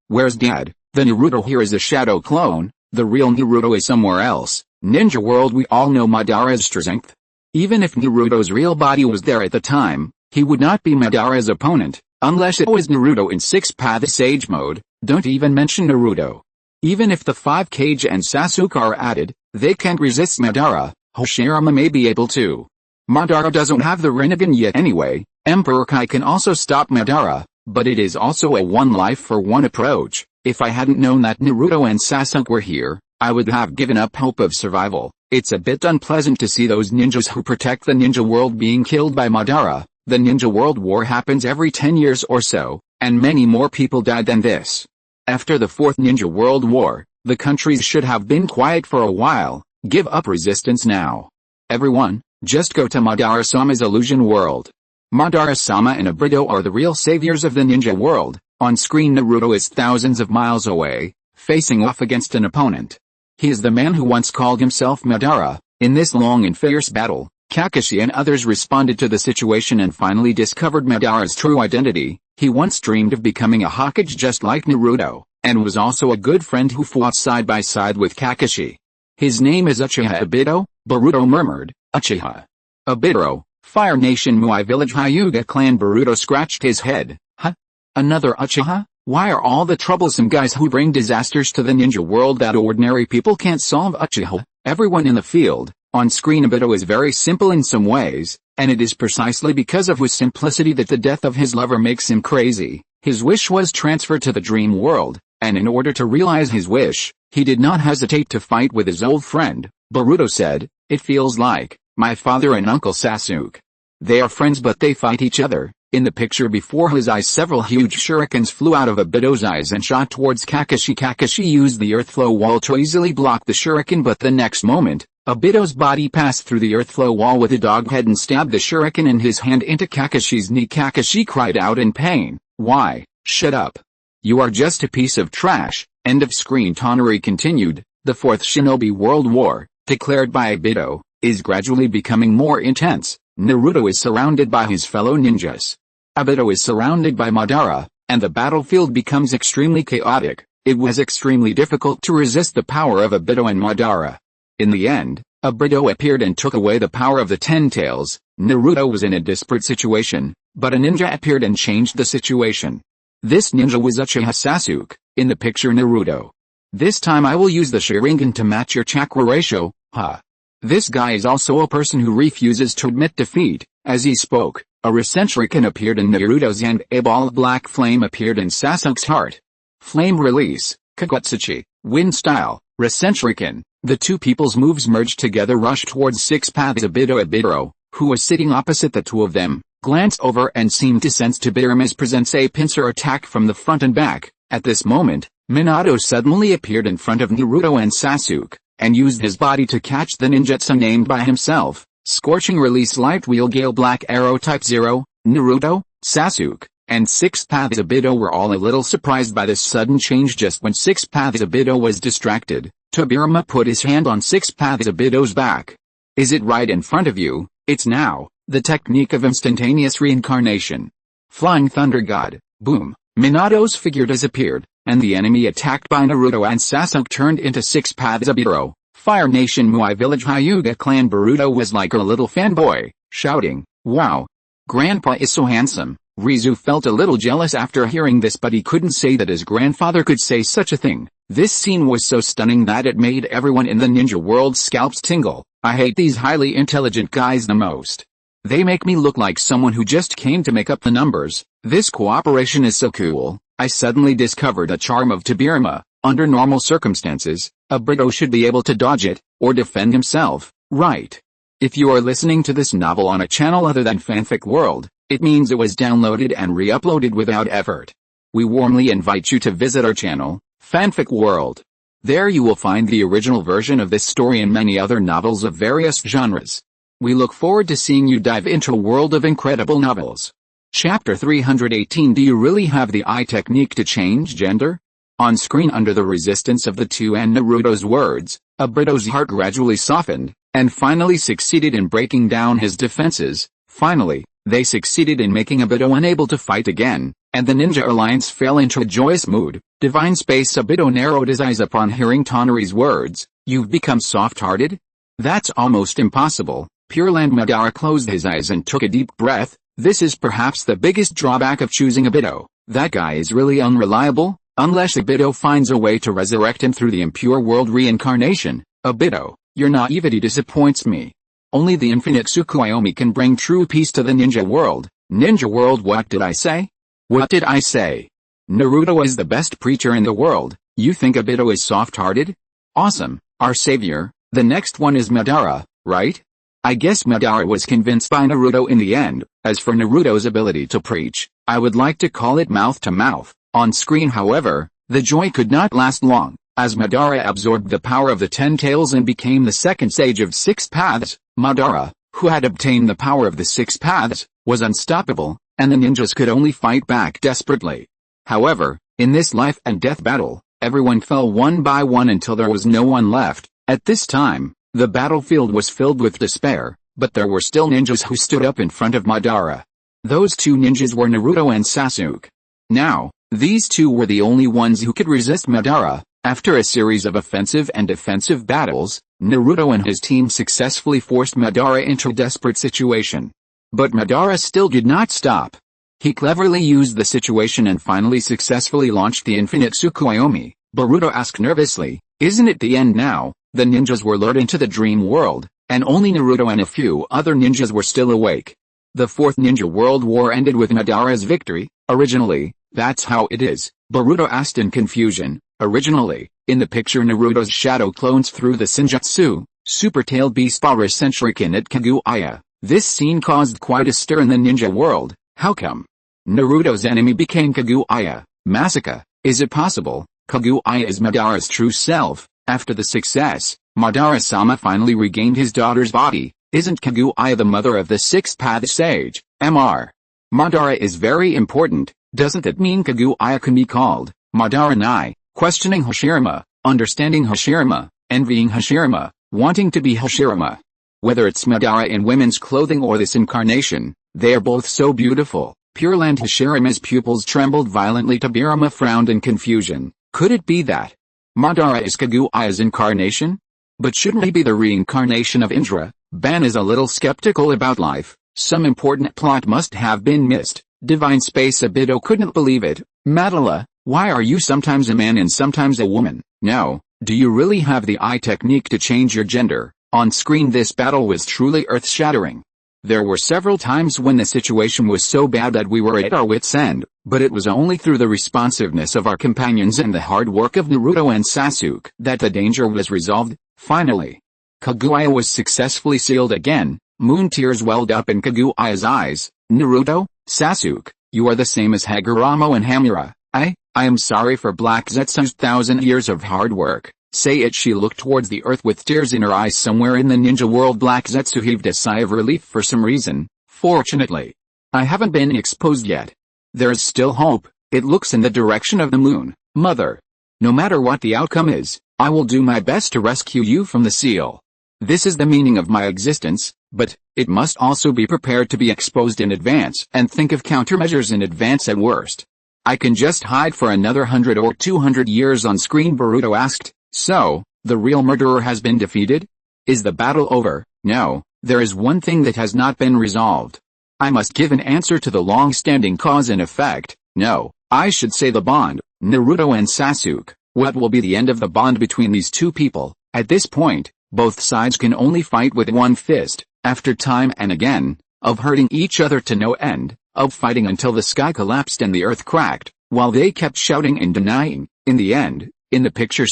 where's Dad? The Naruto here is a shadow clone. The real Naruto is somewhere else. Ninja world, we all know Madara's strength. Even if Naruto's real body was there at the time, he would not be Madara's opponent, unless it was Naruto in six-path Sage mode. Don't even mention Naruto. Even if the 5 Kage and Sasuke are added, they can't resist Madara. Hashirama may be able to. Madara doesn't have the Rinnegan yet anyway. Emperor Kai can also stop Madara, but it is also a one life for one approach. If I hadn't known that Naruto and Sasuke were here, I would have given up hope of survival. It's a bit unpleasant to see those ninjas who protect the ninja world being killed by Madara. The Ninja World War happens every 10 years or so, and many more people died than this. After the 4th Ninja World War, the countries should have been quiet for a while. Give up resistance now. Everyone, just go to Madara-sama's illusion world. Madara-sama and Obito are the real saviors of the ninja world. On screen, Naruto is thousands of miles away, facing off against an opponent. He is the man who once called himself Madara. In this long and fierce battle, Kakashi and others responded to the situation and finally discovered Madara's true identity. He once dreamed of becoming a Hokage just like Naruto, and was also a good friend who fought side by side with Kakashi. His name is Uchiha Obito. Boruto murmured, Uchiha Obito, Fire Nation Muai Village Hyuga Clan. Boruto scratched his head. Huh? Another Uchiha? Why are all the troublesome guys who bring disasters to the ninja world that ordinary people can't solve Uchiha? Everyone in the field. On screen, Obito is very simple in some ways, and it is precisely because of his simplicity that the death of his lover makes him crazy. His wish was transferred to the dream world, and in order to realize his wish, he did not hesitate to fight with his old friend. Boruto said, "It feels like my father and Uncle Sasuke. They are friends but they fight each other." In the picture before his eyes, several huge shurikens flew out of Obito's eyes and shot towards Kakashi. Kakashi used the earth flow wall to easily block the shuriken, but the next moment, Obito's body passed through the earth flow wall with a dog head and stabbed the shuriken in his hand into Kakashi's knee. Kakashi cried out in pain. "Why? Shut up. You are just a piece of trash." End of screen. Tonari continued. The 4th Shinobi World War, declared by Obito, is gradually becoming more intense. Naruto is surrounded by his fellow ninjas. Obito is surrounded by Madara, and the battlefield becomes extremely chaotic. It was extremely difficult to resist the power of Obito and Madara. In the end, Obito appeared and took away the power of the Ten Tails. Naruto was in a desperate situation, but a ninja appeared and changed the situation. This ninja was Uchiha Sasuke, in the picture Naruto. "This time I will use the Sharingan to match your chakra ratio, ha. This guy is also a person who refuses to admit defeat." As he spoke, a Rasenshuriken appeared in Naruto's hand. A ball of black flame appeared in Sasuke's heart. Flame release, Kagutsuchi, wind style, Rasenshuriken. The two people's moves merged together, rushed towards Six Paths. Obito, who was sitting opposite the two of them, glanced over and seemed to sense Tobiramas presents a pincer attack from the front and back. At this moment, Minato suddenly appeared in front of Naruto and Sasuke, and used his body to catch the ninjutsu named by himself. Scorching release light wheel gale black arrow type 0. Naruto, Sasuke, and Six Paths Obito were all a little surprised by this sudden change. Just when Six Paths Obito was distracted, Tobirama put his hand on Six Paths Obito's back. "Is it right in front of you?" "It's now." The technique of instantaneous reincarnation. Flying Thunder God. Boom. Minato's figure disappeared, and the enemy attacked by Naruto and Sasuke turned into Six Paths Obito. Fire Nation Muai Village Hyuga Clan. Boruto was like a little fanboy, shouting, "Wow! Grandpa is so handsome." Rizu felt a little jealous after hearing this, but he couldn't say that his grandfather could say such a thing. This scene was so stunning that it made everyone in the ninja world's scalps tingle. I hate these highly intelligent guys the most. They make me look like someone who just came to make up the numbers. This cooperation is so cool. I suddenly discovered a charm of Tobirama. Under normal circumstances, Obito should be able to dodge it, or defend himself, right? If you are listening to this novel on a channel other than Fanfic World, it means it was downloaded and re-uploaded without effort. We warmly invite you to visit our channel, Fanfic World. There you will find the original version of this story and many other novels of various genres. We look forward to seeing you dive into a world of incredible novels. Chapter 318. Do you really have the eye technique to change gender? On screen, under the resistance of the two and Naruto's words, Obito's heart gradually softened, and finally succeeded in breaking down his defenses. Finally, They succeeded in making Obito unable to fight again, and the Ninja Alliance fell into a joyous mood. Divine Space Obito narrowed his eyes upon hearing Tonari's words, "You've become soft-hearted? That's almost impossible." Pure Land Madara closed his eyes and took a deep breath. This is perhaps the biggest drawback of choosing Obito. That guy is really unreliable, unless Obito finds a way to resurrect him through the impure world reincarnation. Obito, your naivety disappoints me. Only the infinite Tsukuyomi can bring true peace to the ninja world. Ninja world, what did I say? What did I say? Naruto is the best preacher in the world. You think Obito is soft-hearted? Awesome, our savior. The next one is Madara, right? I guess Madara was convinced by Naruto in the end. As for Naruto's ability to preach, I would like to call it mouth-to-mouth. On screen, however, the joy could not last long, as Madara absorbed the power of the 10 tails and became the second sage of 6 paths. Madara, who had obtained the power of the 6 paths, was unstoppable, and the ninjas could only fight back desperately. However, in this life and death battle, everyone fell one by one until there was no one left. At this time, the battlefield was filled with despair, but there were still ninjas who stood up in front of Madara. Those two ninjas were Naruto and Sasuke. Now, these two were the only ones who could resist Madara. After a series of offensive and defensive battles, Naruto and his team successfully forced Madara into a desperate situation. But Madara still did not stop. He cleverly used the situation and finally successfully launched the infinite Tsukuyomi. Boruto asked nervously, "Isn't it the end now?" The ninjas were lured into the dream world, and only Naruto and a few other ninjas were still awake. The Fourth Ninja World War ended with Madara's victory. Originally, that's how it is, Boruto asked in confusion. Originally, in the picture Naruto's shadow clones through the Senjutsu, Super Tail Beast Power Senshuriken at Kaguya. This scene caused quite a stir in the ninja world. How come? Naruto's enemy became Kaguya. Massacre. Is it possible? Kaguya is Madara's true self. After the success, Madara-sama finally regained his daughter's body. Isn't Kaguya the mother of the 6th path sage? Mr. Madara is very important. Doesn't it mean Kaguya can be called Madara Nai? Questioning Hashirama, understanding Hashirama, envying Hashirama, wanting to be Hashirama. Whether it's Madara in women's clothing or this incarnation, they are both so beautiful. Pure Land Hashirama's pupils trembled violently. Tobirama frowned in confusion. Could it be that Madara is Kaguya's incarnation? But shouldn't he be the reincarnation of Indra? Ban is a little skeptical about life. Some important plot must have been missed. Divine Space Obito couldn't believe it. Madara, why are you sometimes a man and sometimes a woman? No, do you really have the eye technique to change your gender? On screen, this battle was truly earth-shattering. There were several times when the situation was so bad that we were at our wits' end, but it was only through the responsiveness of our companions and the hard work of Naruto and Sasuke that the danger was resolved. Finally, Kaguya was successfully sealed again. Moon tears welled up in Kaguya's eyes. Naruto, Sasuke, you are the same as Hagoromo and Hamura. I am sorry for Black Zetsu's 1,000 years of hard work. Say it. She looked towards the earth with tears in her eyes. Somewhere in the ninja world, Black Zetsu heaved a sigh of relief for some reason. Fortunately, I haven't been exposed yet. There is still hope. It looks in the direction of the moon. Mother, no matter what the outcome is, I will do my best to rescue you from the seal. This is the meaning of my existence, but it must also be prepared to be exposed in advance and think of countermeasures in advance at worst. I can just hide for another 100 or 200 years. On screen, Boruto asked, so, the real murderer has been defeated? Is the battle over? No, there is one thing that has not been resolved. I must give an answer to the long-standing cause and effect. No, I should say the bond. Naruto and Sasuke, what will be the end of the bond between these two people? At this point, both sides can only fight with one fist, after time and again, of hurting each other to no end, of fighting until the sky collapsed and the earth cracked, while they kept shouting and denying. In the end, in the picture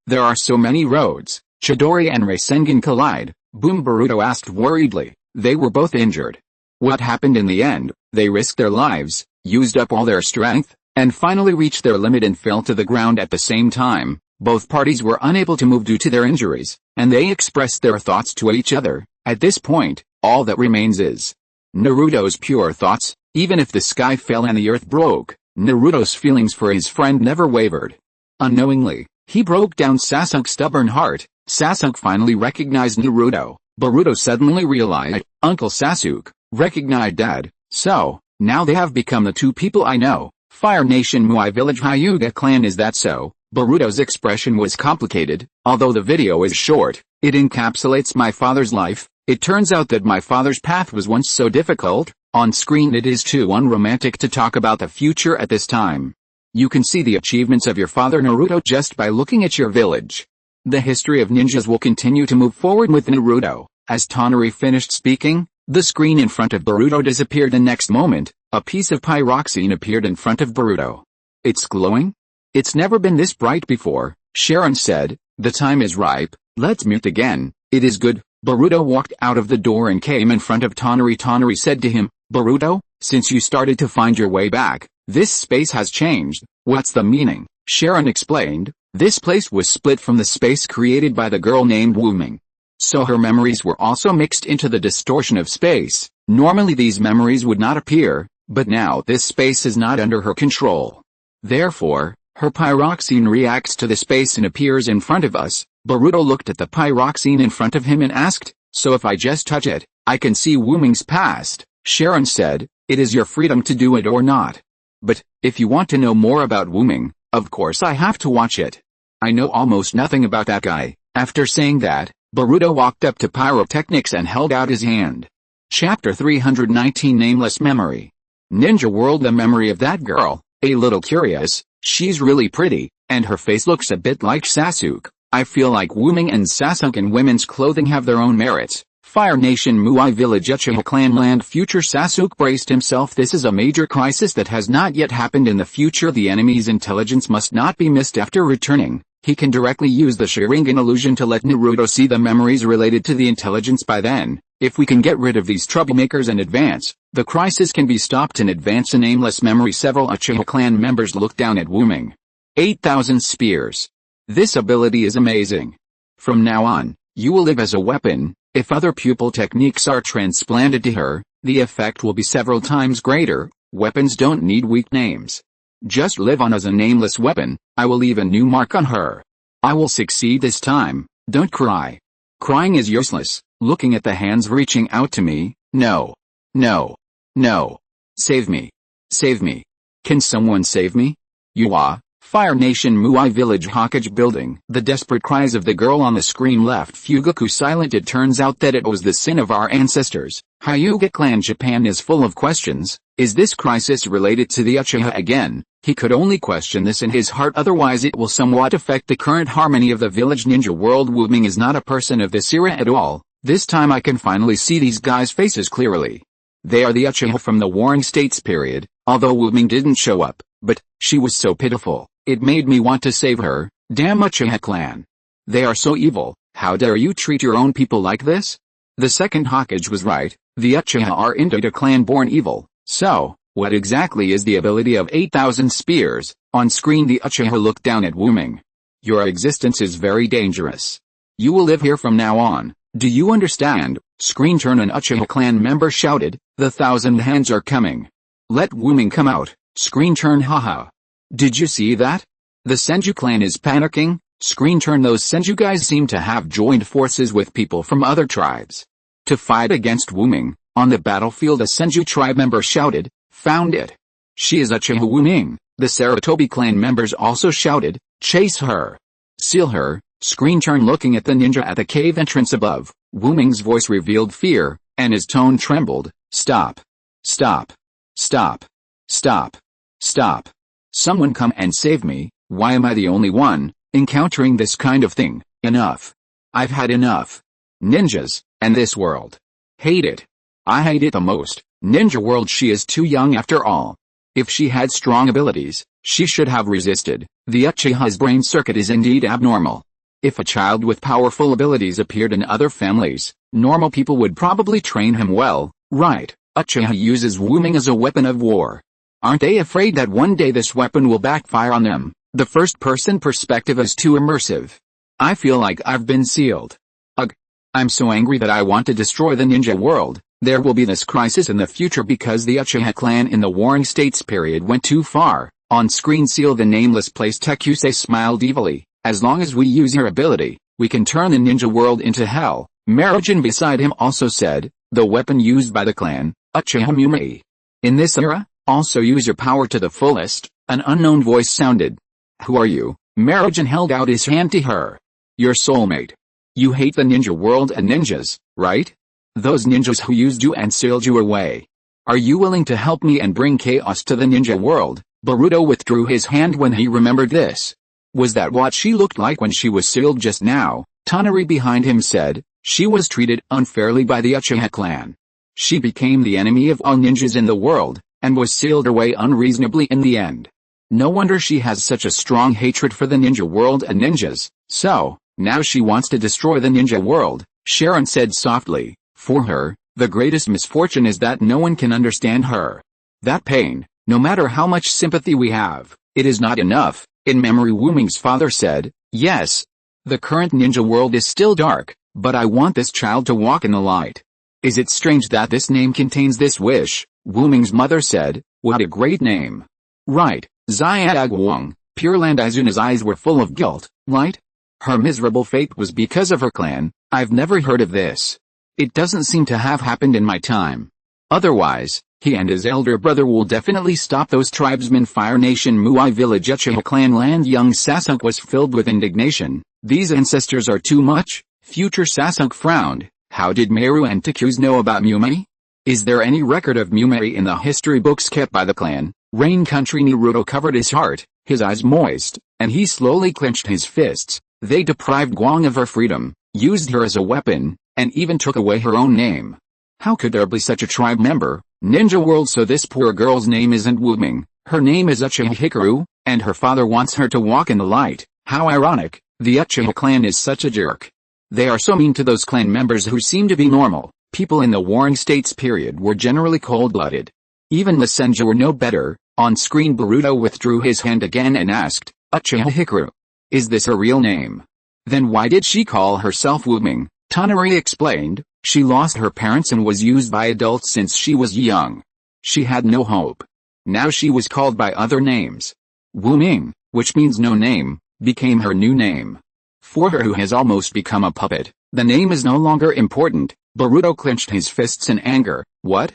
there are so many roads. Chidori and Rasengan collide. Boom, Boruto asked worriedly. They were both injured. What happened in the end? They risked their lives, used up all their strength, and finally reached their limit and fell to the ground at the same time. Both parties were unable to move due to their injuries, and they expressed their thoughts to each other. At this point, all that remains is Naruto's pure thoughts. Even if the sky fell and the earth broke, Naruto's feelings for his friend never wavered. Unknowingly, he broke down Sasuke's stubborn heart. Sasuke finally recognized Naruto. Boruto suddenly realized, Uncle Sasuke, Recognized Dad. So, now they have become the two people I know. Fire Nation Muay Village Hyuga Clan. Is that so? Boruto's expression was complicated. Although the video is short, it encapsulates my father's life. It turns out that my father's path was once so difficult. On screen it is too unromantic to talk about the future at this time. You can see the achievements of your father Naruto just by looking at your village. The history of ninjas will continue to move forward with Naruto. As Tonari finished speaking, the screen in front of Boruto disappeared. The next moment, a piece of pyroxene appeared in front of Boruto. It's glowing? It's never been this bright before, Sharon said. The time is ripe, let's meet again. It is good. Boruto walked out of the door and came in front of Tonari. Tonari said to him, Boruto, since you started to find your way back, this space has changed. What's the meaning? Sharon explained, this place was split from the space created by the girl named Wu-Ming. So her memories were also mixed into the distortion of space. Normally these memories would not appear, but now this space is not under her control. Therefore, her pyroxene reacts to the space and appears in front of us. Boruto looked at the pyroxene in front of him and asked, so if I just touch it, I can see Wu-Ming's past? Sharon said, it is your freedom to do it or not. But, if you want to know more about Wu-Ming, of course I have to watch it. I know almost nothing about that guy. After saying that, Boruto walked up to pyrotechnics and held out his hand. Chapter 319 Nameless Memory. Ninja World. The memory of that girl, a little curious, she's really pretty, and her face looks a bit like Sasuke. I feel like Wu-Ming and Sasuke in women's clothing have their own merits. Fire Nation Muay Village Uchiha Clan Land. Future Sasuke braced himself. This is a major crisis that has not yet happened in the future. The enemy's intelligence must not be missed after returning. He can directly use the Sharingan illusion to let Naruto see the memories related to the intelligence by then. If we can get rid of these troublemakers and advance, the crisis can be stopped in advance. A nameless memory. Several Uchiha clan members look down at Wu-Ming. 8,000 spears. This ability is amazing. From now on, you will live as a weapon. If other pupil techniques are transplanted to her, the effect will be several times greater. Weapons don't need weak names. Just live on as a nameless weapon. I will leave a new mark on her. I will succeed this time. Don't cry. Crying is useless. Looking at the hands reaching out to me. No. No. No. Save me. Save me. Can someone save me? Yuwa. Fire Nation Muay Village Hokage Building. The desperate cries of the girl on the screen left Fugaku silent. It turns out that it was the sin of our ancestors. Hyuga Clan Japan is full of questions. Is this crisis related to the Uchiha again? He could only question this in his heart, otherwise it will somewhat affect the current harmony of the village ninja world. Wu-Ming is not a person of this era at all. This time I can finally see these guys' faces clearly. They are the Uchiha from the Warring States period, although Wu-Ming didn't show up, but she was so pitiful. It made me want to save her. Damn Uchiha clan. They are so evil. How dare you treat your own people like this? The second Hokage was right. The Uchiha are indeed a clan born evil. So, what exactly is the ability of 8,000 spears? On screen the Uchiha looked down at Wu-Ming. Your existence is very dangerous. You will live here from now on. Do you understand? Screen turn. An Uchiha clan member shouted. The 1,000 hands are coming. Let Wu-Ming come out. Screen turn. Haha. Did you see that? The Senju clan is panicking. Screen turn. Those Senju guys seem to have joined forces with people from other tribes to fight against Wu-Ming. On the battlefield a Senju tribe member shouted, found it. She is Uchiha Wu-Ming. The Sarutobi clan members also shouted, chase her. Seal her. Screen turn. Looking at the ninja at the cave entrance above, Wu-Ming's voice revealed fear, and his tone trembled. Stop. Stop. Stop. Stop. Stop. Someone come and save me. Why am I the only one encountering this kind of thing? Enough. I've had enough. Ninjas, and this world. Hate it. I hate it the most. Ninja world. She is too young after all. If she had strong abilities, she should have resisted. The Uchiha's brain circuit is indeed abnormal. If a child with powerful abilities appeared in other families, normal people would probably train him well, right? Uchiha uses Wu-Ming as a weapon of war. Aren't they afraid that one day this weapon will backfire on them? The first-person perspective is too immersive. I feel like I've been sealed. Ugh. I'm so angry that I want to destroy the ninja world. There will be this crisis in the future because the Uchiha clan in the Warring States period went too far. On screen seal the nameless place. Tekuse smiled evilly. As long as we use your ability, we can turn the ninja world into hell. Marojin beside him also said, the weapon used by the clan, Uchiha. In this era, also use your power to the fullest, an unknown voice sounded. Who are you? Marujin held out his hand to her. Your soulmate. You hate the ninja world and ninjas, right? Those ninjas who used you and sealed you away. Are you willing to help me and bring chaos to the ninja world? Boruto withdrew his hand when he remembered this. Was that what she looked like when she was sealed just now? Tonari behind him said. She was treated unfairly by the Uchiha clan. She became the enemy of all ninjas in the world, and was sealed away unreasonably in the end. No wonder she has such a strong hatred for the ninja world and ninjas. So, now she wants to destroy the ninja world, Sharon said softly. For her, the greatest misfortune is that no one can understand her. That pain, no matter how much sympathy we have, it is not enough. In memory, Wuming's father said, yes. The current ninja world is still dark, but I want this child to walk in the light. Is it strange that this name contains this wish? Wuming's mother said, what a great name. Right, Xiaoguang, Pure Land. Izuna's eyes were full of guilt. Light? Her miserable fate was because of her clan. I've never heard of this. It doesn't seem to have happened in my time. Otherwise, he and his elder brother will definitely stop those tribesmen. Fire Nation Muai Village Uchiha clan land. Young Sasuke was filled with indignation. These ancestors are too much. Future Sasuke frowned. How did Meru and Taku's know about Mumei? Is there any record of Mumei in the history books kept by the clan? Rain Country. Naruto covered his heart, his eyes moist, and he slowly clenched his fists. They deprived Guang of her freedom, used her as a weapon, and even took away her own name. How could there be such a tribe member? Ninja world. So this poor girl's name isn't Wuming, her name is Uchiha Hikaru, and her father wants her to walk in the light. How ironic, the Uchiha clan is such a jerk. They are so mean to those clan members who seem to be normal. People in the Warring States period were generally cold-blooded. Even the Senju were no better. On screen Boruto withdrew his hand again and asked, Uchiha Hikaru. Is this her real name? Then why did she call herself Wuming? Tonari explained, she lost her parents and was used by adults since she was young. She had no hope. Now she was called by other names. Wuming, which means no name, became her new name. For her who has almost become a puppet, the name is no longer important. Boruto clenched his fists in anger. What?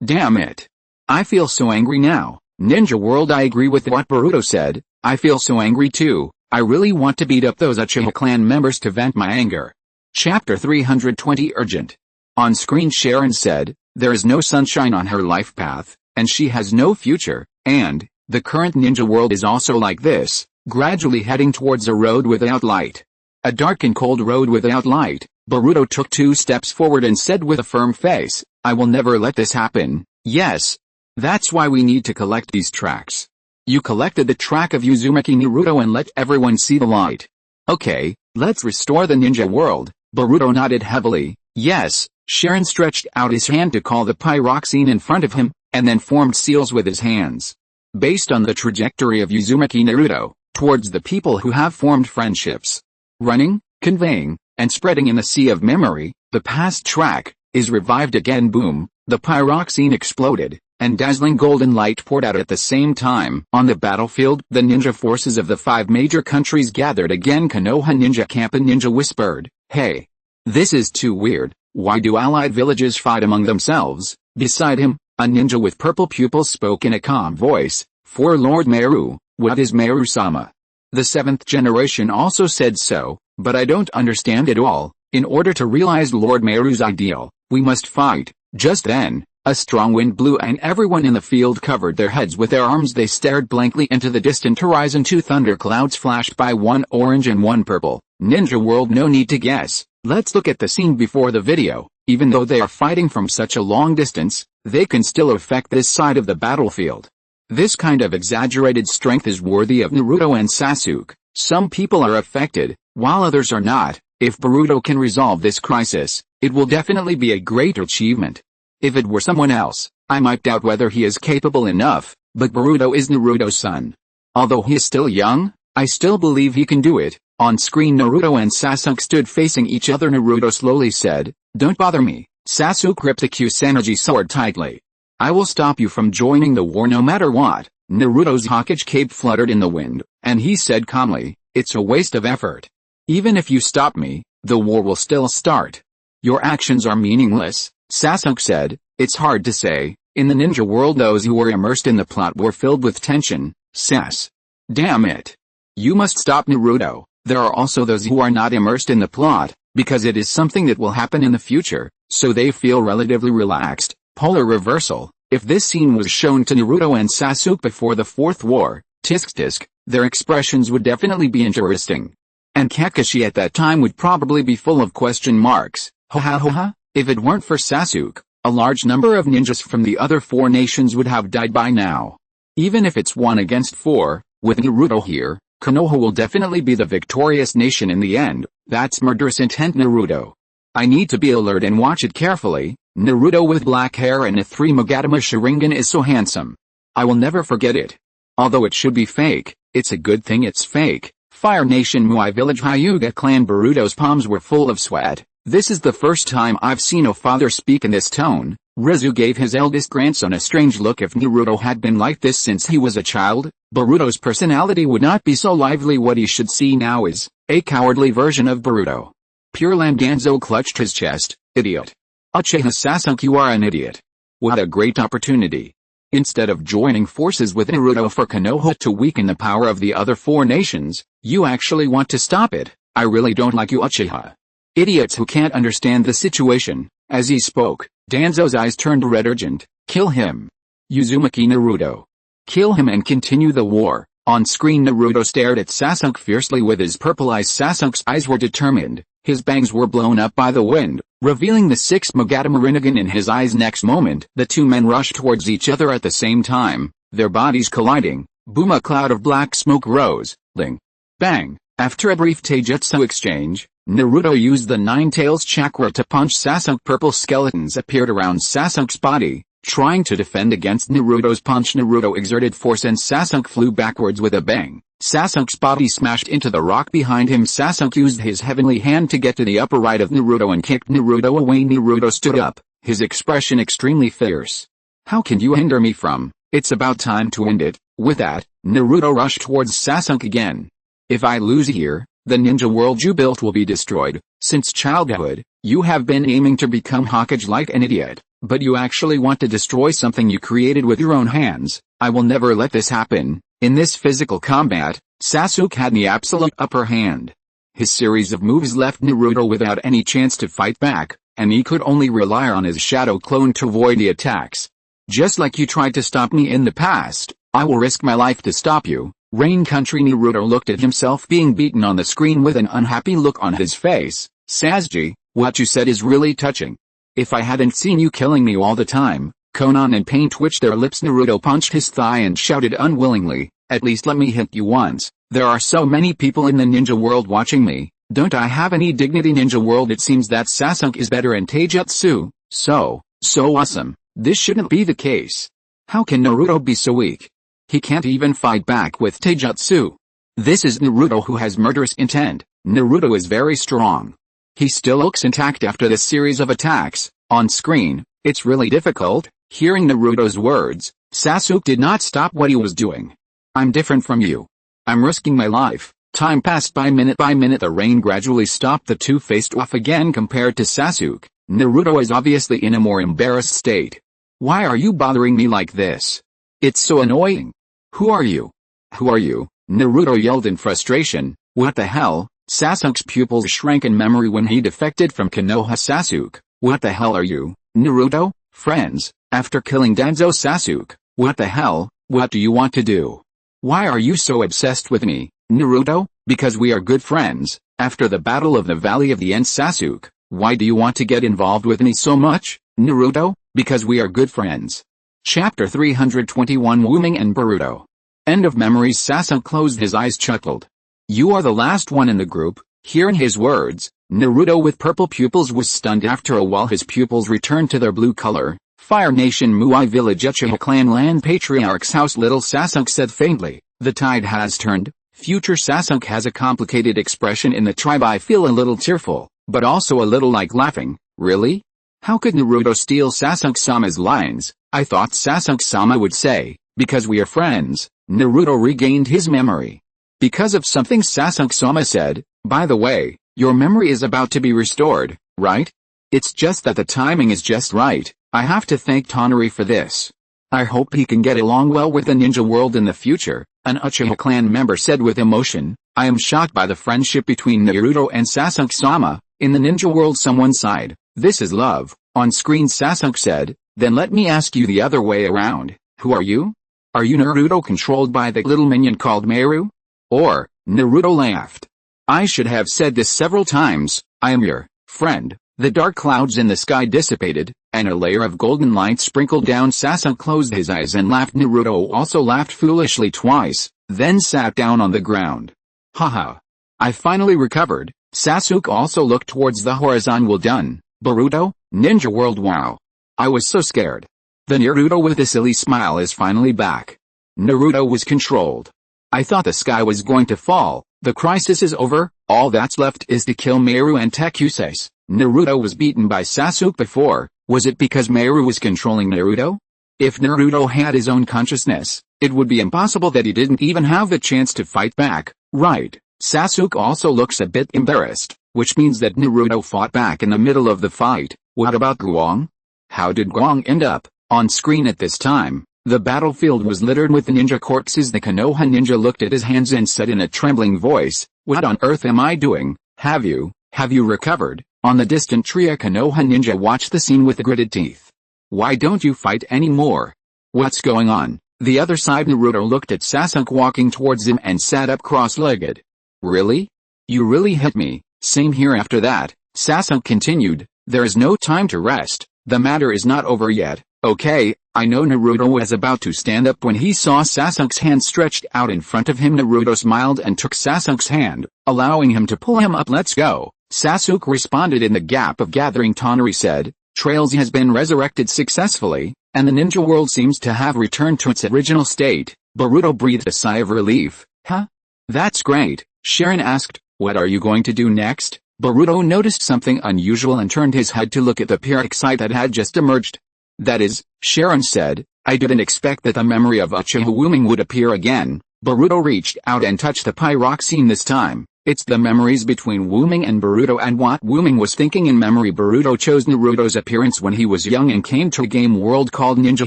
Damn it. I feel so angry now. Ninja world. I agree with what Boruto said. I feel so angry too. I really want to beat up those Uchiha clan members to vent my anger. Chapter 320 Urgent. On screen Sharon said, there is no sunshine on her life path, and she has no future, and, the current ninja world is also like this, gradually heading towards a road without light. A dark and cold road without light. Boruto took 2 steps forward and said with a firm face, I will never let this happen. Yes. That's why we need to collect these tracks. You collected the track of Uzumaki Naruto and let everyone see the light. Okay, let's restore the ninja world. Boruto nodded heavily. Yes. Sharon stretched out his hand to call the pyroxene in front of him, and then formed seals with his hands. Based on the trajectory of Uzumaki Naruto, towards the people who have formed friendships. Running, conveying, and spreading in the sea of memory, the past track, is revived again. Boom, the pyroxene exploded, and dazzling golden light poured out at the same time. On the battlefield, the ninja forces of the 5 major countries gathered again. Konoha Ninja Camp. A ninja whispered, hey. This is too weird. Why do allied villages fight among themselves? Beside him, a ninja with purple pupils spoke in a calm voice, for Lord Meru, what is Meru-sama? The 7th generation also said so, but I don't understand it all. In order to realize Lord Meru's ideal, we must fight. Just then, a strong wind blew and everyone in the field covered their heads with their arms. They stared blankly into the distant horizon. 2 thunderclouds flashed by, 1 orange and 1 purple. Ninja world. No need to guess. Let's look at the scene before the video. Even though they are fighting from such a long distance, they can still affect this side of the battlefield. This kind of exaggerated strength is worthy of Naruto and Sasuke. Some people are affected, while others are not. If Boruto can resolve this crisis, it will definitely be a great achievement. If it were someone else, I might doubt whether he is capable enough, but Boruto is Naruto's son. Although he is still young, I still believe he can do it. On screen Naruto and Sasuke stood facing each other. Naruto slowly said, don't bother me. Sasuke gripped the Kusanagi sword tightly. I will stop you from joining the war no matter what. Naruto's Hokage cape fluttered in the wind, and he said calmly, it's a waste of effort. Even if you stop me, the war will still start. Your actions are meaningless. Sasuke said, "It's hard to say. In the ninja world those who were immersed in the plot were filled with tension, Sas. Damn it. You must stop Naruto. There are also those who are not immersed in the plot, because it is something that will happen in the future, so they feel relatively relaxed." Polar reversal. If this scene was shown to Naruto and Sasuke before the Fourth War, tisk, their expressions would definitely be interesting. And Kakashi at that time would probably be full of question marks. Ha. If it weren't for Sasuke, a large number of ninjas from the other 4 nations would have died by now. Even if it's 1 against 4, with Naruto here, Konoha will definitely be the victorious nation in the end. That's murderous intent Naruto. I need to be alert and watch it carefully. Naruto with black hair and a 3 Magatama Sharingan is so handsome. I will never forget it. Although it should be fake, it's a good thing it's fake. Fire Nation Muai Village Hyuga clan Boruto's palms were full of sweat. This is the first time I've seen a father speak in this tone. Rizu gave his eldest grandson a strange look. If Naruto had been like this since he was a child, Boruto's personality would not be so lively. What he should see now is a cowardly version of Boruto. Pure Land Danzo clutched his chest. Idiot. Uchiha Sasuke, you are an idiot. What a great opportunity. Instead of joining forces with Naruto for Konoha to weaken the power of the other 4 nations, you actually want to stop it. I really don't like you, Uchiha. Idiots who can't understand the situation. As he spoke, Danzo's eyes turned red. Urgent. Kill him. Uzumaki Naruto. Kill him and continue the war. On screen Naruto stared at Sasuke fiercely with his purple eyes. Sasuke's eyes were determined. His bangs were blown up by the wind, revealing the 6 Magatama Rinnegan in his eyes. Next moment, the 2 men rushed towards each other at the same time, their bodies colliding. Boom! A cloud of black smoke rose. Ling. Bang! After a brief taijutsu exchange, Naruto used the 9 Tails chakra to punch Sasuke. Purple skeletons appeared around Sasuke's body, trying to defend against Naruto's punch. Naruto exerted force and Sasuke flew backwards with a bang. Sasuke's body smashed into the rock behind him. Sasuke used his heavenly hand to get to the upper right of Naruto and kicked Naruto away. Naruto stood up, his expression extremely fierce. How can you hinder me from? It's about time to end it. With that, Naruto rushed towards Sasuke again. If I lose here, the ninja world you built will be destroyed. Since childhood, you have been aiming to become Hokage like an idiot, but you actually want to destroy something you created with your own hands. I will never let this happen. In this physical combat, Sasuke had the absolute upper hand. His series of moves left Naruto without any chance to fight back, and he could only rely on his shadow clone to avoid the attacks. Just like you tried to stop me in the past, I will risk my life to stop you. Rain Country. Naruto looked at himself being beaten on the screen with an unhappy look on his face. Sasuke, what you said is really touching. If I hadn't seen you killing me all the time. Konan and Pain twitched their lips. Naruto punched his thigh and shouted unwillingly, at least let me hit you once. There are so many people in the ninja world watching me. Don't I have any dignity? Ninja world. It seems that Sasuke is better in taijutsu. So awesome. This shouldn't be the case. How can Naruto be so weak? He can't even fight back with taijutsu. This is Naruto who has murderous intent. Naruto is very strong. He still looks intact after this series of attacks. On screen, it's really difficult. Hearing Naruto's words, Sasuke did not stop what he was doing. I'm different from you. I'm risking my life. Time passed by. Minute by minute the rain gradually stopped. The two faced off again. Compared to Sasuke, Naruto is obviously in a more embarrassed state. Why are you bothering me like this? It's so annoying. Who are you? Who are you? Naruto yelled in frustration. What the hell? Sasuke's pupils shrank in memory when he defected from Konoha. Sasuke, what the hell are you? Naruto? Friends, after killing Danzo. Sasuke, what the hell? What do you want to do? Why are you so obsessed with me? Naruto, because we are good friends. After the battle of the Valley of the End. Sasuke, why do you want to get involved with me so much? Naruto, because we are good friends. Chapter 321 Wooming and Boruto. End of memories. Sasuke closed his eyes, chuckled. You are the last one in the group. Hearing his words, Naruto with purple pupils was stunned. After a while his pupils returned to their blue color. Fire Nation Muai Village Uchiha Clan Land Patriarch's house. Little Sasuke said faintly, the tide has turned. Future Sasuke has a complicated expression in the tribe. I feel a little tearful, but also a little like laughing. Really? How could Naruto steal Sasuke-sama's lines? I thought Sasuke-sama would say, because we are friends. Naruto regained his memory. Because of something Sasuke-sama said. By the way, your memory is about to be restored, right? It's just that the timing is just right. I have to thank Tonari for this. I hope he can get along well with the ninja world in the future, an Uchiha clan member said with emotion. I am shocked by the friendship between Naruto and Sasuke-sama. In the ninja world someone sighed, this is love. On screen Sasuke said, then let me ask you the other way around. Who are you? Are you Naruto controlled by the little minion called Meru? Or, Naruto laughed. I should have said this several times, I am your friend. The dark clouds in the sky dissipated, and a layer of golden light sprinkled down. Sasuke closed his eyes and laughed. Naruto also laughed foolishly twice, then sat down on the ground. Haha. I finally recovered. Sasuke also looked towards the horizon. Well done, Boruto, Ninja World. Wow. I was so scared. The Naruto with a silly smile is finally back. Naruto was controlled. I thought the sky was going to fall. The crisis is over, all that's left is to kill Meru and Tekusase. Naruto was beaten by Sasuke before, was it because Meru was controlling Naruto? If Naruto had his own consciousness, it would be impossible that he didn't even have the chance to fight back, right? Sasuke also looks a bit embarrassed, which means that Naruto fought back in the middle of the fight. What about Guang? How did Guang end up? On screen at this time, the battlefield was littered with ninja corpses. The Konoha ninja looked at his hands and said in a trembling voice, what on earth am I doing? Have you recovered? On the distant tree a Konoha ninja watched the scene with gritted teeth. Why don't you fight anymore? What's going on? The other side. Naruto looked at Sasuke walking towards him and sat up cross-legged. Really? You really hit me. Same here. After that, Sasuke continued, there is no time to rest. The matter is not over yet. Okay, I know. Naruto was about to stand up when he saw Sasuke's hand stretched out in front of him. Naruto smiled and took Sasuke's hand, allowing him to pull him up. Let's go. Sasuke responded. In the gap of gathering, Tonari said, Trails has been resurrected successfully, and the ninja world seems to have returned to its original state. Boruto breathed a sigh of relief. Huh? That's great. Sharon asked, what are you going to do next? Boruto noticed something unusual and turned his head to look at the pyroxite that had just emerged. That is, Sharon said, I didn't expect that the memory of Uchiha Wuming would appear again. Boruto reached out and touched the pyroxene this time. It's the memories between Wuming and Boruto and what Wuming was thinking in memory. Boruto chose Naruto's appearance when he was young and came to a game world called Ninja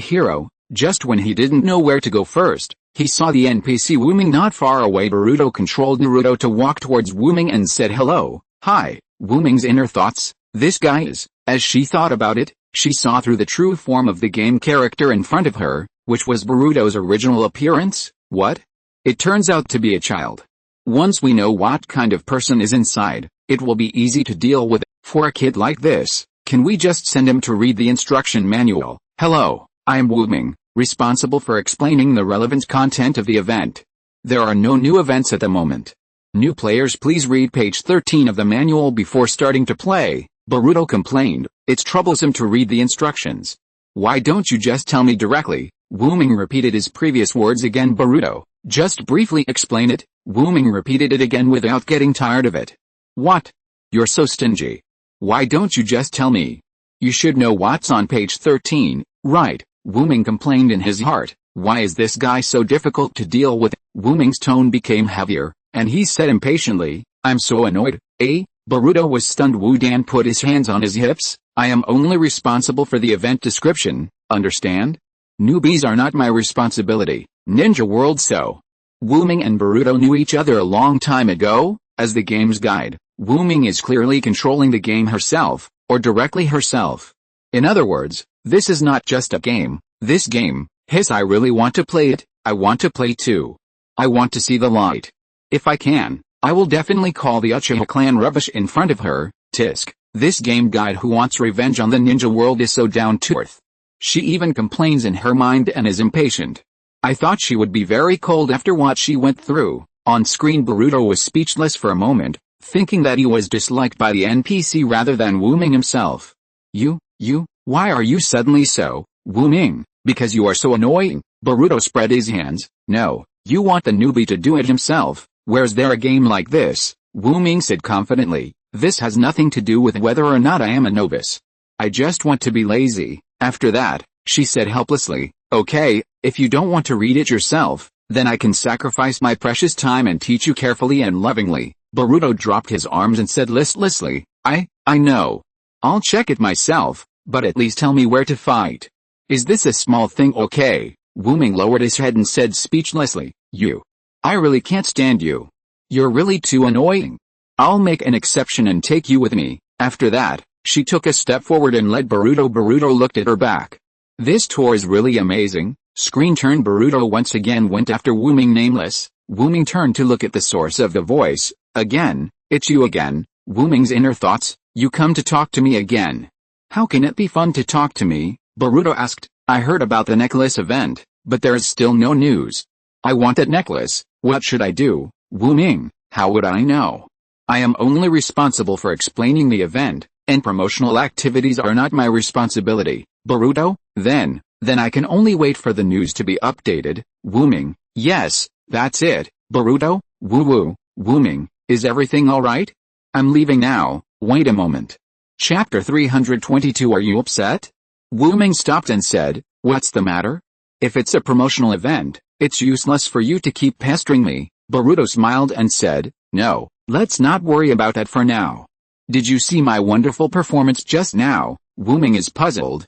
Hero. Just when he didn't know where to go first, he saw the NPC Wuming not far away. Boruto controlled Naruto to walk towards Wuming and said hello. Hi. Wuming's inner thoughts, this guy is, as she thought about it, she saw through the true form of the game character in front of her, which was Boruto's original appearance. What? It turns out to be a child. Once we know what kind of person is inside, it will be easy to deal with. For a kid like this, can we just send him to read the instruction manual? Hello, I am Wuming, responsible for explaining the relevant content of the event. There are no new events at the moment. New players please read page 13 of the manual before starting to play. Boruto complained, it's troublesome to read the instructions. Why don't you just tell me directly? Wuming repeated his previous words again. Boruto, just briefly explain it. Wuming repeated it again without getting tired of it. What? You're so stingy. Why don't you just tell me? You should know what's on page 13, right? Wuming complained in his heart. Why is this guy so difficult to deal with? Wuming's tone became heavier, and he said impatiently, I'm so annoyed. Boruto was stunned. Wudan put his hands on his hips. I am only responsible for the event description, understand? Newbies are not my responsibility. Ninja World. So Wuming and Boruto knew each other a long time ago. As the game's guide, Wuming is clearly controlling the game herself, or directly herself. In other words, this is not just a game. This game, I really want to play it. I want to play too. I want to see the light. If I can, I will definitely call the Uchiha clan rubbish in front of her. Tisk. This game guide who wants revenge on the ninja world is so down to earth. She even complains in her mind and is impatient. I thought she would be very cold after what she went through. On screen Boruto was speechless for a moment, thinking that he was disliked by the NPC rather than Wuming himself. Why are you suddenly so, Wuming? Because you are so annoying. Boruto spread his hands. No, you want the newbie to do it himself. Where's there a game like this? Wuming said confidently, this has nothing to do with whether or not I am a novice. I just want to be lazy. After that, she said helplessly, okay, if you don't want to read it yourself, then I can sacrifice my precious time and teach you carefully and lovingly. Boruto dropped his arms and said listlessly, I know. I'll check it myself, but at least tell me where to fight. Is this a small thing? Okay. Wu Ming lowered his head and said speechlessly, you. I really can't stand you. You're really too annoying. I'll make an exception and take you with me. After that, she took a step forward and led Boruto. Boruto looked at her back. This tour is really amazing. Screen turn. Boruto once again went after Wu Ming nameless. Wu Ming turned to look at the source of the voice. Again, it's you again. Wu Ming's inner thoughts, you come to talk to me again. How can it be fun to talk to me? Boruto asked. I heard about the necklace event, but there is still no news. I want that necklace. What should I do? Wu Ming, how would I know? I am only responsible for explaining the event, and promotional activities are not my responsibility. Boruto, then I can only wait for the news to be updated. Wu Ming, yes, that's it. Boruto, Wu Ming, is everything alright? I'm leaving now. Wait a moment. Chapter 322. Are you upset? Wu Ming stopped and said, what's the matter? If it's a promotional event, it's useless for you to keep pestering me. Boruto smiled and said, no, let's not worry about that for now. Did you see my wonderful performance just now? Wu Ming is puzzled.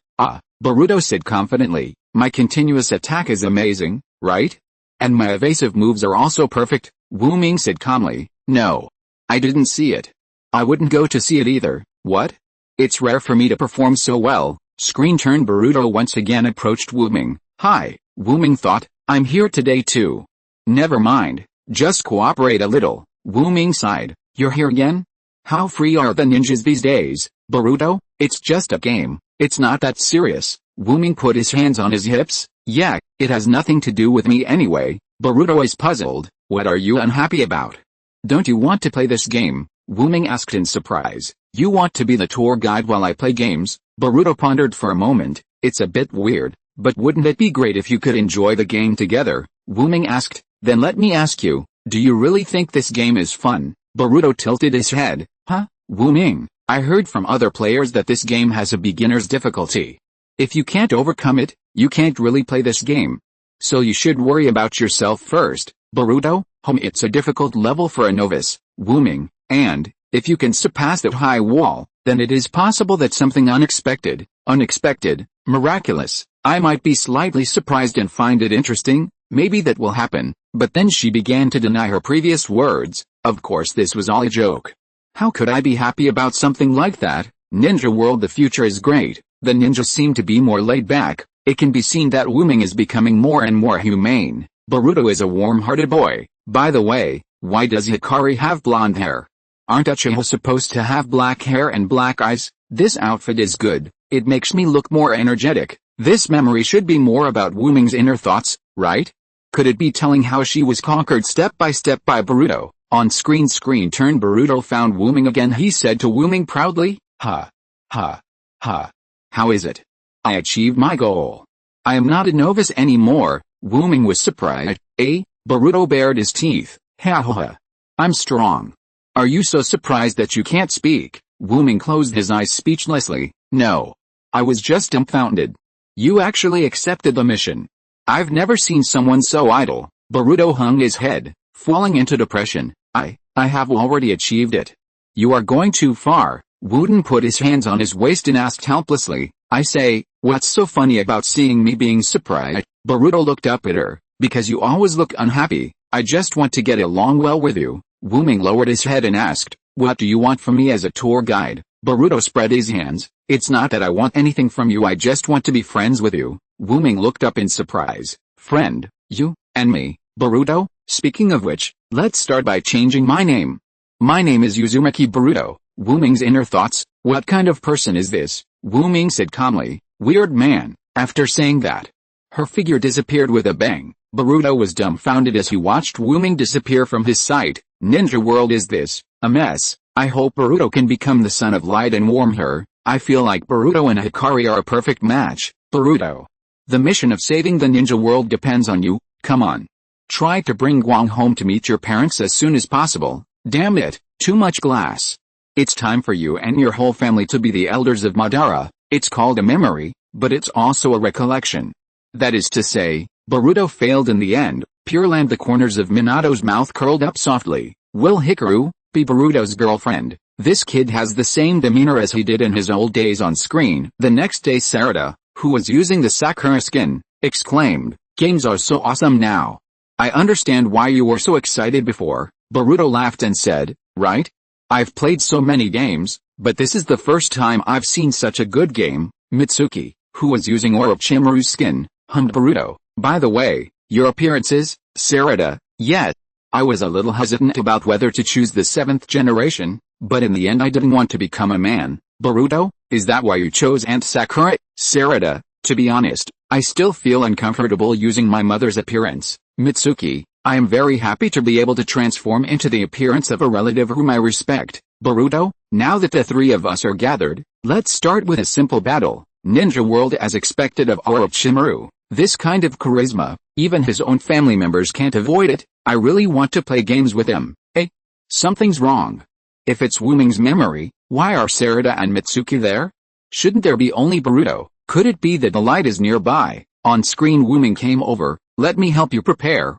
Boruto said confidently, my continuous attack is amazing, right? And my evasive moves are also perfect. Wu Ming said calmly, no. I didn't see it. I wouldn't go to see it either. What? It's rare for me to perform so well. Screen turn. Boruto once again approached Wu Ming. Hi. Wu Ming thought, I'm here today too. Never mind, just cooperate a little. Wu Ming sighed, you're here again? How free are the ninjas these days? Boruto, it's just a game, it's not that serious. Wu Ming put his hands on his hips. Yeah, it has nothing to do with me anyway. Boruto is puzzled, what are you unhappy about? Don't you want to play this game? Wu Ming asked in surprise. You want to be the tour guide while I play games? Boruto pondered for a moment. It's a bit weird, but wouldn't it be great if you could enjoy the game together? Wu Ming asked. Then let me ask you, do you really think this game is fun? Boruto tilted his head. Huh? Wu Ming, I heard from other players that this game has a beginner's difficulty. If you can't overcome it, you can't really play this game. So you should worry about yourself first. Boruto, it's a difficult level for a novice. Wu Ming, and if you can surpass that high wall, then it is possible that something unexpected, miraculous, I might be slightly surprised and find it interesting, maybe that will happen. But then she began to deny her previous words. Of course this was all a joke. How could I be happy about something like that? Ninja World. The future is great. The ninjas seem to be more laid back. It can be seen that Wu Ming is becoming more and more humane. Boruto is a warm-hearted boy. By the way, why does Hikari have blonde hair? Aren't Uchiha supposed to have black hair and black eyes? This outfit is good. It makes me look more energetic. This memory should be more about Wu Ming's inner thoughts, right? Could it be telling how she was conquered step by step by Boruto? On screen turn. Boruto found Wu Ming again. He said to Wu Ming proudly, ha. How is it? I achieved my goal. I am not a novice anymore. Wu Ming was surprised. Boruto bared his teeth. Ha. I'm strong. Are you so surprised that you can't speak? Wu Ming closed his eyes speechlessly. No. I was just dumbfounded. You actually accepted the mission. I've never seen someone so idle. Boruto hung his head, falling into depression. I have already achieved it. You are going too far. Wooden put his hands on his waist and asked helplessly, I say, what's so funny about seeing me being surprised? Boruto looked up at her. Because you always look unhappy. I just want to get along well with you. Wu Ming lowered his head and asked, what do you want from me as a tour guide? Boruto spread his hands. It's not that I want anything from you, I just want to be friends with you. Wu Ming looked up in surprise. Friend, you, and me, Boruto? Speaking of which, let's start by changing my name. My name is Uzumaki Boruto. Wu Ming's inner thoughts, what kind of person is this? Wu Ming said calmly, weird man. After saying that, her figure disappeared with a bang. Boruto was dumbfounded as he watched Wu Ming disappear from his sight. Ninja World, is this a mess? I hope Boruto can become the son of light and warm her. I feel like Boruto and Hikari are a perfect match. Boruto, the mission of saving the ninja world depends on you. Come on. Try to bring Guang home to meet your parents as soon as possible. Damn it, too much glass. It's time for you and your whole family to be the elders of Madara. It's called a memory, but it's also a recollection. That is to say, Boruto failed in the end. Pure Land. The corners of Minato's mouth curled up softly. Will Hikaru be Boruto's girlfriend. This kid has the same demeanor as he did in his old days on screen. The next day Sarada, who was using the Sakura skin, exclaimed, "Games are so awesome now. I understand why you were so excited before." Boruto laughed and said, "Right? I've played so many games, but this is the first time I've seen such a good game." Mitsuki, who was using Orochimaru's skin, hummed Boruto, "By the way, your appearances, Sarada." "Yes. I was a little hesitant about whether to choose the 7th generation, but in the end I didn't want to become a man." "Boruto, is that why you chose Aunt Sakura?" "Sarada, to be honest, I still feel uncomfortable using my mother's appearance." "Mitsuki, I am very happy to be able to transform into the appearance of a relative whom I respect." "Boruto, now that the three of us are gathered, let's start with a simple battle." Ninja World as expected of Orochimaru. This kind of charisma, even his own family members can't avoid it. "I really want to play games with him." "Eh? Something's wrong. If it's Wuming's memory, why are Sarada and Mitsuki there? Shouldn't there be only Boruto? Could it be that the light is nearby?" On screen Wuming came over. "Let me help you prepare."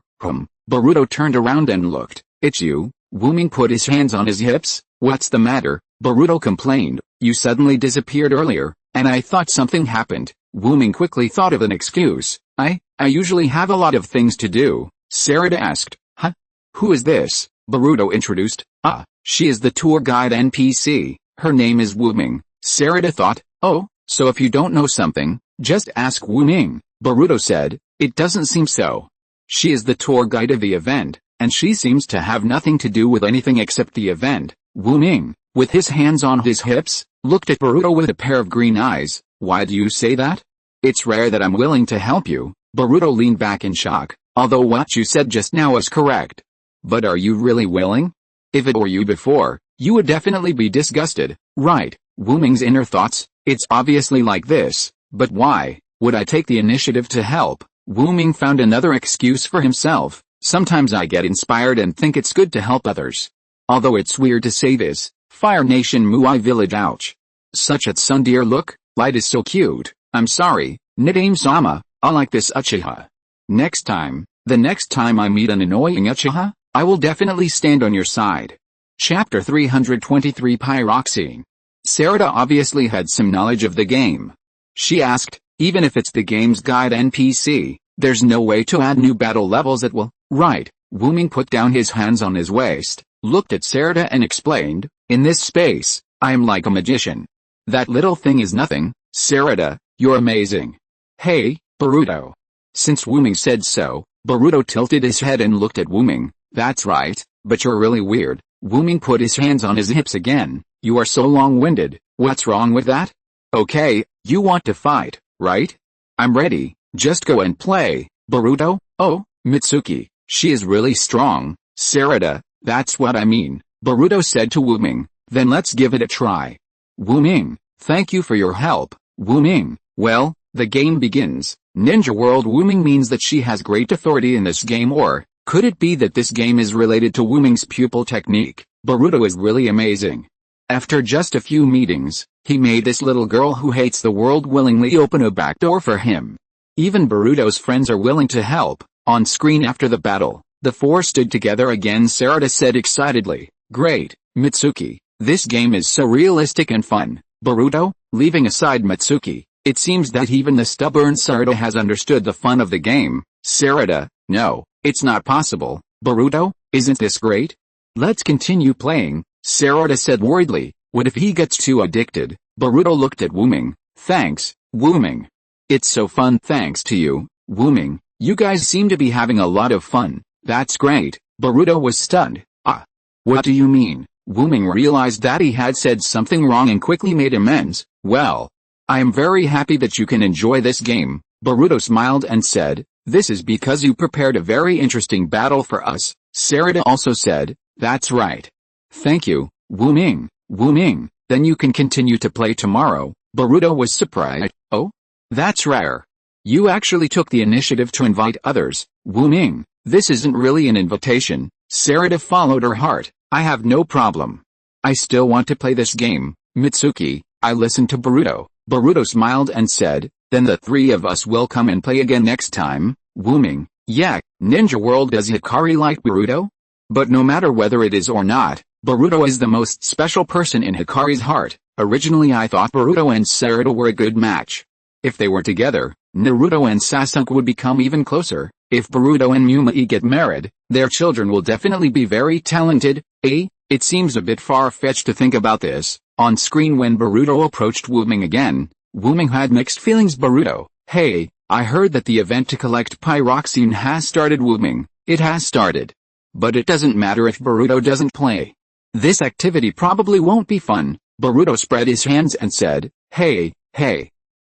Boruto turned around and looked. "It's you." Wuming put his hands on his hips. "What's the matter?" Boruto complained. "You suddenly disappeared earlier, and I thought something happened." Wuming quickly thought of an excuse. I usually have a lot of things to do." Sarada asked. "Huh? Who is this?" Boruto introduced. "Ah, she is the tour guide NPC. Her name is Wuming." Sarada thought, "Oh, so if you don't know something, just ask Wuming." Boruto said, "It doesn't seem so. She is the tour guide of the event, and she seems to have nothing to do with anything except the event." Wuming, with his hands on his hips, looked at Boruto with a pair of green eyes. "Why do you say that?" "It's rare that I'm willing to help you." Boruto leaned back in shock. "Although what you said just now is correct. But are you really willing? If it were you before, you would definitely be disgusted, right?" Wuming's inner thoughts, "It's obviously like this, but why would I take the initiative to help?" Wuming found another excuse for himself. "Sometimes I get inspired and think it's good to help others. Although it's weird to say this, Fire Nation Muai Village ouch. Such a tsundere look, Light is so cute. I'm sorry, Nidaime-sama, I like this Uchiha. The next time I meet an annoying Uchiha, I will definitely stand on your side." Chapter 323 Pyroxene. Sarada obviously had some knowledge of the game. She asked, "Even if it's the game's guide NPC, there's no way to add new battle levels at will, right?" Wuming put down his hands on his waist, looked at Sarada and explained, "In this space, I am like a magician. That little thing is nothing." "Sarada, you're amazing." "Hey, Boruto." Since Wuming said so, Boruto tilted his head and looked at Wuming. "That's right, but you're really weird." Wuming put his hands on his hips again. "You are so long-winded. What's wrong with that?" "Okay, you want to fight, right? I'm ready. Just go and play." "Boruto? Oh, Mitsuki, she is really strong." "Sarada, that's what I mean," Boruto said to Wuming. "Then let's give it a try." "Wuming, thank you for your help." "Wuming, well, the game begins." Ninja World Wuming means that she has great authority in this game, or could it be that this game is related to Wuming's pupil technique? Boruto is really amazing. After just a few meetings, he made this little girl who hates the world willingly open a back door for him. Even Boruto's friends are willing to help. On screen after the battle, the four stood together again. Sarada said excitedly, "Great, Mitsuki, this game is so realistic and fun." Boruto, leaving aside Mitsuki, it seems that even the stubborn Sarada has understood the fun of the game. Sarada, no, it's not possible. Boruto, isn't this great? Let's continue playing, Sarada said worriedly. What if he gets too addicted? Boruto looked at Wuming. Thanks, Wuming. It's so fun thanks to you, Wuming. You guys seem to be having a lot of fun. That's great. Boruto was stunned. Ah. What do you mean? Wuming realized that he had said something wrong and quickly made amends. Well, I am very happy that you can enjoy this game. Boruto smiled and said, this is because you prepared a very interesting battle for us. Sarada also said, that's right. Thank you, Wuming. Wuming, then you can continue to play tomorrow. Boruto was surprised. Oh? That's rare. You actually took the initiative to invite others. Wuming, this isn't really an invitation. Sarada followed her heart. I have no problem. I still want to play this game. Mitsuki, I listened to Boruto. Boruto smiled and said, then the three of us will come and play again next time. Wuming, yeah, Ninja World does Hikari like Boruto? But no matter whether it is or not, Boruto is the most special person in Hikari's heart. Originally I thought Boruto and Naruto were a good match. If they were together, Naruto and Sasuke would become even closer. If Boruto and Mumei get married, their children will definitely be very talented. It seems a bit far-fetched to think about this. On screen when Boruto approached Wuming again, Wuming had mixed feelings. Boruto, hey, I heard that the event to collect pyroxene has started. Wuming, it has started. But it doesn't matter if Boruto doesn't play. This activity probably won't be fun. Boruto spread his hands and said, hey.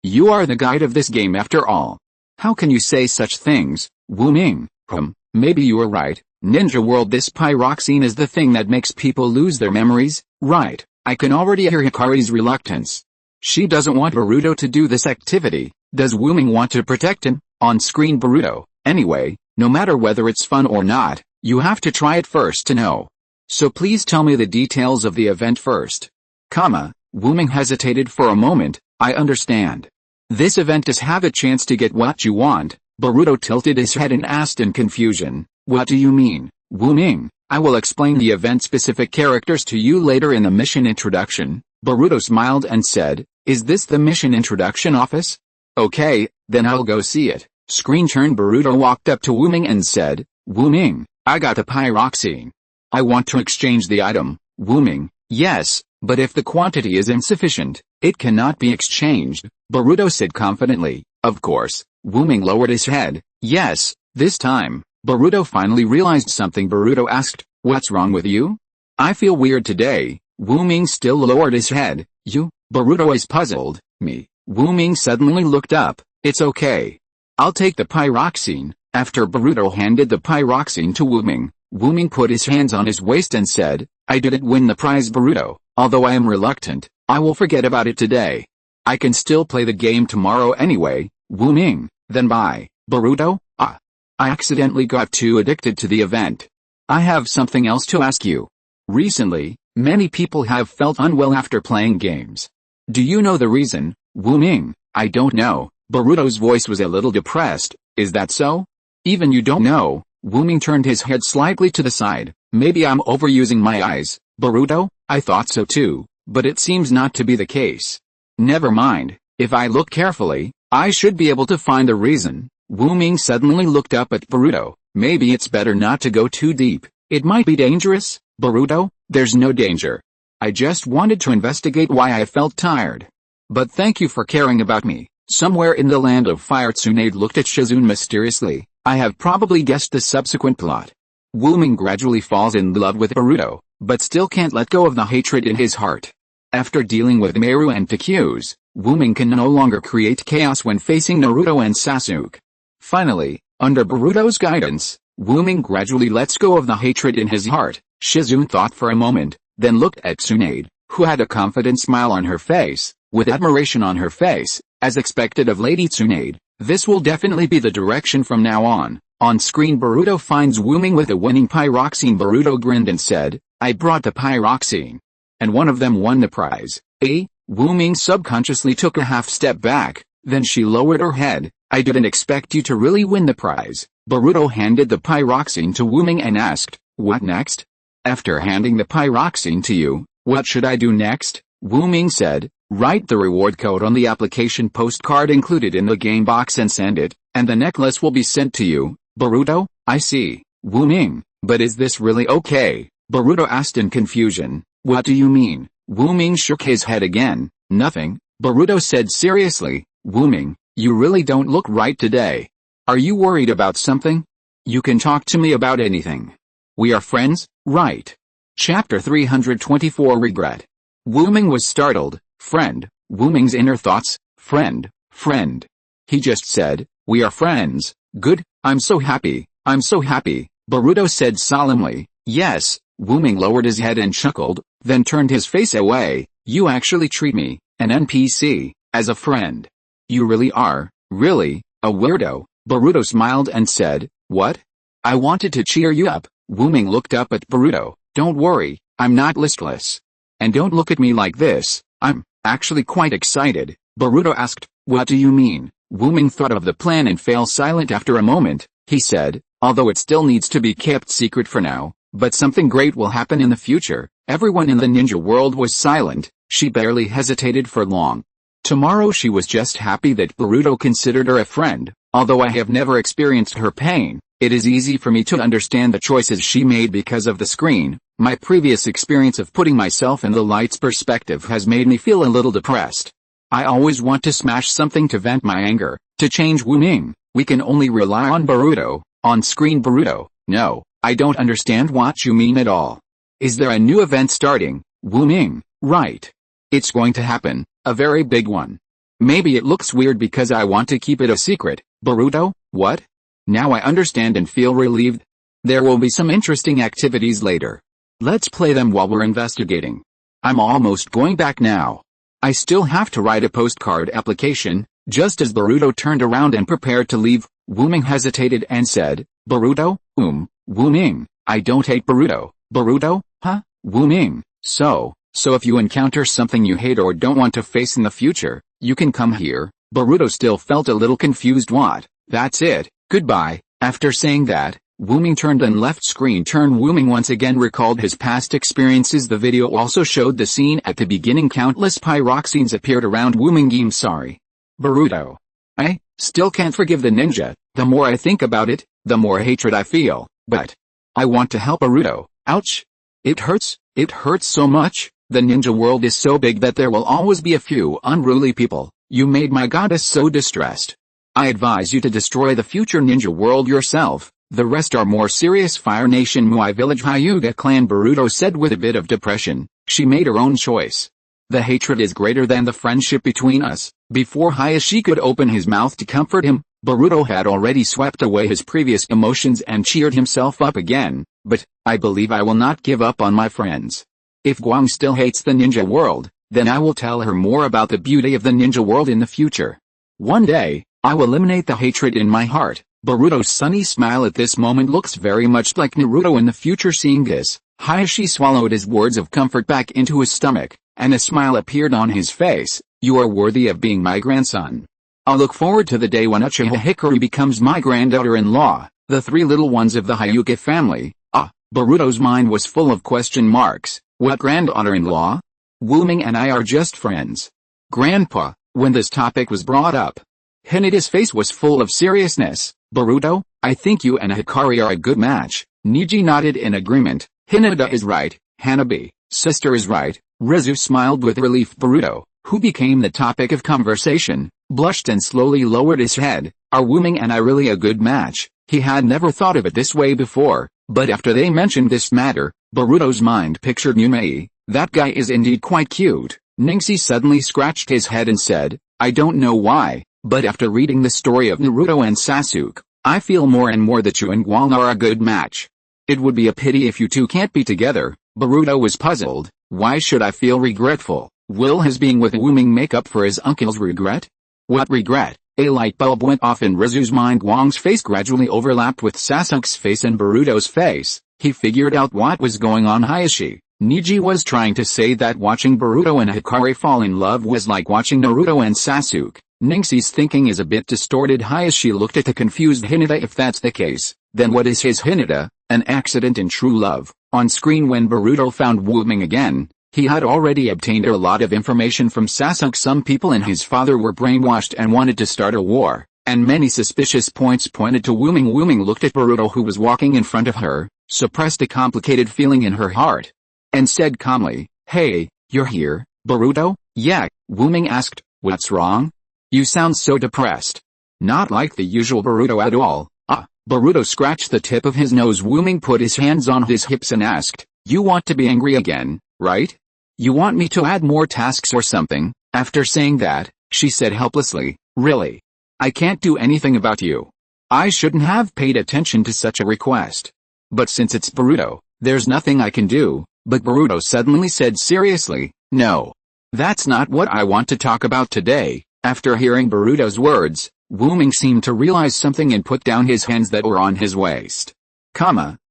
You are the guide of this game after all. How can you say such things, Wuming? Maybe you are right. Ninja World, this pyroxene is the thing that makes people lose their memories, right? I can already hear Hikari's reluctance. She doesn't want Boruto to do this activity. Does Wuming want to protect him? On screen Boruto, anyway, no matter whether it's fun or not, you have to try it first to know. So please tell me the details of the event first. Wuming hesitated for a moment. I understand. This event is have a chance to get what you want. Boruto tilted his head and asked in confusion, what do you mean, Wuming? I will explain the event-specific characters to you later in the mission introduction. Boruto smiled and said, is this the mission introduction office? Okay, then I'll go see it. Screen turn. Boruto walked up to Wuming and said, Wuming, I got the pyroxene. I want to exchange the item. Wuming, yes, but if the quantity is insufficient, it cannot be exchanged, Boruto said confidently. Of course. Wuming lowered his head. Yes, this time. Boruto finally realized something. Boruto asked, what's wrong with you? I feel weird today. Wuming still lowered his head. You? Boruto is puzzled. Me. Wuming suddenly looked up. It's okay. I'll take the pyroxene. After Boruto handed the pyroxene to Wuming, Wuming put his hands on his waist and said, I didn't win the prize, Boruto. Although I am reluctant, I will forget about it today. I can still play the game tomorrow anyway. Wuming, then bye. Boruto, I accidentally got too addicted to the event. I have something else to ask you. Recently, many people have felt unwell after playing games. Do you know the reason? Wuming, I don't know. Boruto's voice was a little depressed. Is that so? Even you don't know? Wuming turned his head slightly to the side. Maybe I'm overusing my eyes. Boruto, I thought so too, but it seems not to be the case. Never mind, if I look carefully, I should be able to find the reason. Wuming suddenly looked up at Boruto. Maybe it's better not to go too deep. It might be dangerous. Boruto, there's no danger. I just wanted to investigate why I felt tired. But thank you for caring about me. Somewhere in the land of fire, Tsunade looked at Shizune mysteriously. I have probably guessed the subsequent plot. Wuming gradually falls in love with Boruto, but still can't let go of the hatred in his heart. After dealing with Meru and Taku's, Wuming can no longer create chaos when facing Naruto and Sasuke. Finally, under Boruto's guidance, Wuming gradually lets go of the hatred in his heart. Shizune thought for a moment, then looked at Tsunade, who had a confident smile on her face, with admiration on her face, as expected of Lady Tsunade. This will definitely be the direction from now on. On screen Boruto finds Wuming with a winning pyroxene. Boruto grinned and said, I brought the pyroxene. And one of them won the prize. Wuming subconsciously took a half step back, then she lowered her head. I didn't expect you to really win the prize. Boruto handed the pyroxene to Wuming and asked, what next? After handing the pyroxene to you, what should I do next? Wuming said, write the reward code on the application postcard included in the game box and send it, and the necklace will be sent to you. Boruto, I see. Wuming, but is this really okay? Boruto asked in confusion. What do you mean? Wuming shook his head again. Nothing. Boruto said seriously. Wuming, you really don't look right today. Are you worried about something? You can talk to me about anything. We are friends, right? Chapter 324 Regret. Wuming was startled. Friend. Wuming's inner thoughts. Friend. He just said, we are friends. Good, I'm so happy. Boruto said solemnly. Yes. Wuming lowered his head and chuckled, then turned his face away. You actually treat me, an NPC, as a friend. You really are, really, a weirdo. Boruto smiled and said, what? I wanted to cheer you up. Wuming looked up at Boruto. Don't worry, I'm not listless. And don't look at me like this, I'm actually quite excited. Boruto asked, what do you mean? Wuming thought of the plan and fell silent after a moment. He said, although it still needs to be kept secret for now, But something great will happen in the future. Everyone in the ninja world was silent. She barely hesitated for long. Tomorrow she was just happy that Boruto considered her a friend. Although I have never experienced her pain, it is easy for me to understand the choices she made because of the screen. My previous experience of putting myself in the light's perspective has made me feel a little depressed. I always want to smash something to vent my anger. To change Wu Ming, we can only rely on Boruto. On screen Boruto. No, I don't understand what you mean at all. Is there a new event starting? Wu Ming, right. It's going to happen, a very big one. Maybe it looks weird because I want to keep it a secret. Boruto, what? Now I understand and feel relieved. There will be some interesting activities later. Let's play them while we're investigating. I'm almost going back now. I still have to write a postcard application. Just as Boruto turned around and prepared to leave, Wu Ming hesitated and said, Boruto, Wu Ming, I don't hate Boruto. Boruto, huh? Wu Ming, so if you encounter something you hate or don't want to face in the future, you can come here. Boruto still felt a little confused. What? That's it, goodbye. After saying that, Wu Ming turned and left screen. Wu Ming once again recalled his past experiences. The video also showed the scene at the beginning. Countless pyroxenes appeared around Wu Ming. I'm sorry. Boruto. I still can't forgive the ninja. The more I think about it, the more hatred I feel. But I want to help Boruto. Ouch. It hurts so much. The ninja world is so big that there will always be a few unruly people. You made my goddess so distressed. I advise you to destroy the future ninja world yourself. The rest are more serious. Fire Nation Muai Village Hyuga clan. Boruto said with a bit of depression. She made her own choice. The hatred is greater than the friendship between us. Before Hayashi could open his mouth to comfort him, Boruto had already swept away his previous emotions and cheered himself up again. But I believe I will not give up on my friends. If Guang still hates the ninja world, then I will tell her more about the beauty of the ninja world in the future. One day, I will eliminate the hatred in my heart. Boruto's sunny smile at this moment looks very much like Naruto in the future. Seeing this, Hayashi swallowed his words of comfort back into his stomach, and a smile appeared on his face. You are worthy of being my grandson. I'll look forward to the day when Uchiha Hikari becomes my granddaughter-in-law, the three little ones of the Hyuga family. Boruto's mind was full of question marks. What granddaughter-in-law? Wu Ming and I are just friends. Grandpa, when this topic was brought up, Hinata's face was full of seriousness. Boruto, I think you and Hikari are a good match. Niji nodded in agreement. Hinata is right. Hanabi, sister is right. Rizu smiled with relief. Boruto, who became the topic of conversation, blushed and slowly lowered his head. Are Wu Ming and I really a good match? He had never thought of it this way before, but after they mentioned this matter, Boruto's mind pictured Yumei. That guy is indeed quite cute. Ningxi suddenly scratched his head and said, I don't know why, but after reading the story of Naruto and Sasuke, I feel more and more that you and Guang are a good match. It would be a pity if you two can't be together. Boruto was puzzled. Why should I feel regretful? Will his being with Wu Ming make up for his uncle's regret? What regret? A light bulb went off in Rizu's mind. Guang's face gradually overlapped with Sasuke's face and Boruto's face. He figured out what was going on. Hayashi, Niji was trying to say that watching Boruto and Hikari fall in love was like watching Naruto and Sasuke. Ningxi's thinking is a bit distorted. Hayashi looked at the confused Hinata. If that's the case, then what is his Hinata? An accident in true love. On screen when Boruto found Wu Ming again, he had already obtained a lot of information from Sasuke. Some people and his father were brainwashed and wanted to start a war, and many suspicious points pointed to Wu Ming. Wu Ming looked at Boruto, who was walking in front of her, suppressed a complicated feeling in her heart, and said calmly, Hey, you're here, Boruto? Yeah, Wu Ming asked. What's wrong? You sound so depressed. Not like the usual Boruto at all. Boruto scratched the tip of his nose. Wu Ming put his hands on his hips and asked, You want to be angry again, right? You want me to add more tasks or something? After saying that, she said helplessly, Really? I can't do anything about you. I shouldn't have paid attention to such a request. But since it's Boruto, there's nothing I can do. But Boruto suddenly said seriously, No. That's not what I want to talk about today. After hearing Boruto's words, Wu Ming seemed to realize something and put down his hands that were on his waist.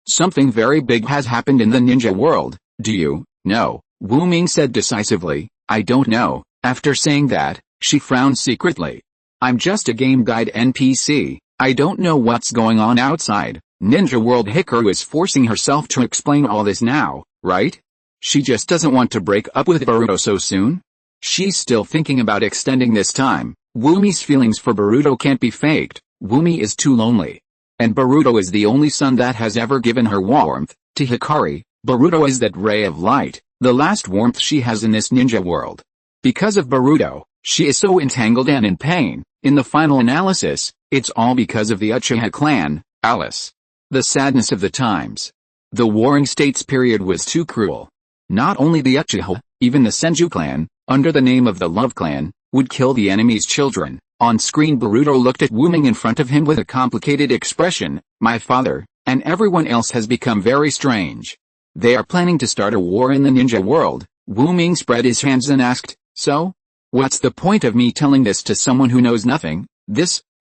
Something very big has happened in the ninja world. Do you know? Wu Ming said decisively, I don't know. After saying that, she frowned secretly. I'm just a game guide NPC. I don't know what's going on outside. Ninja World. Hikaru is forcing herself to explain all this now, right? She just doesn't want to break up with Boruto so soon? She's still thinking about extending this time. Wumi's feelings for Boruto can't be faked. Wumi is too lonely. And Boruto is the only son that has ever given her warmth. To Hikari, Boruto is that ray of light, the last warmth she has in this ninja world. Because of Boruto, she is so entangled and in pain. In the final analysis, it's all because of the Uchiha clan, Alice. The sadness of the times. The Warring States period was too cruel. Not only the Uchiha, even the Senju clan, under the name of the Love Clan, would kill the enemy's children. On screen Boruto looked at Wuming in front of him with a complicated expression. My father, and everyone else has become very strange. They are planning to start a war in the ninja world. Wuming spread his hands and asked, so? What's the point of me telling this to someone who knows nothing?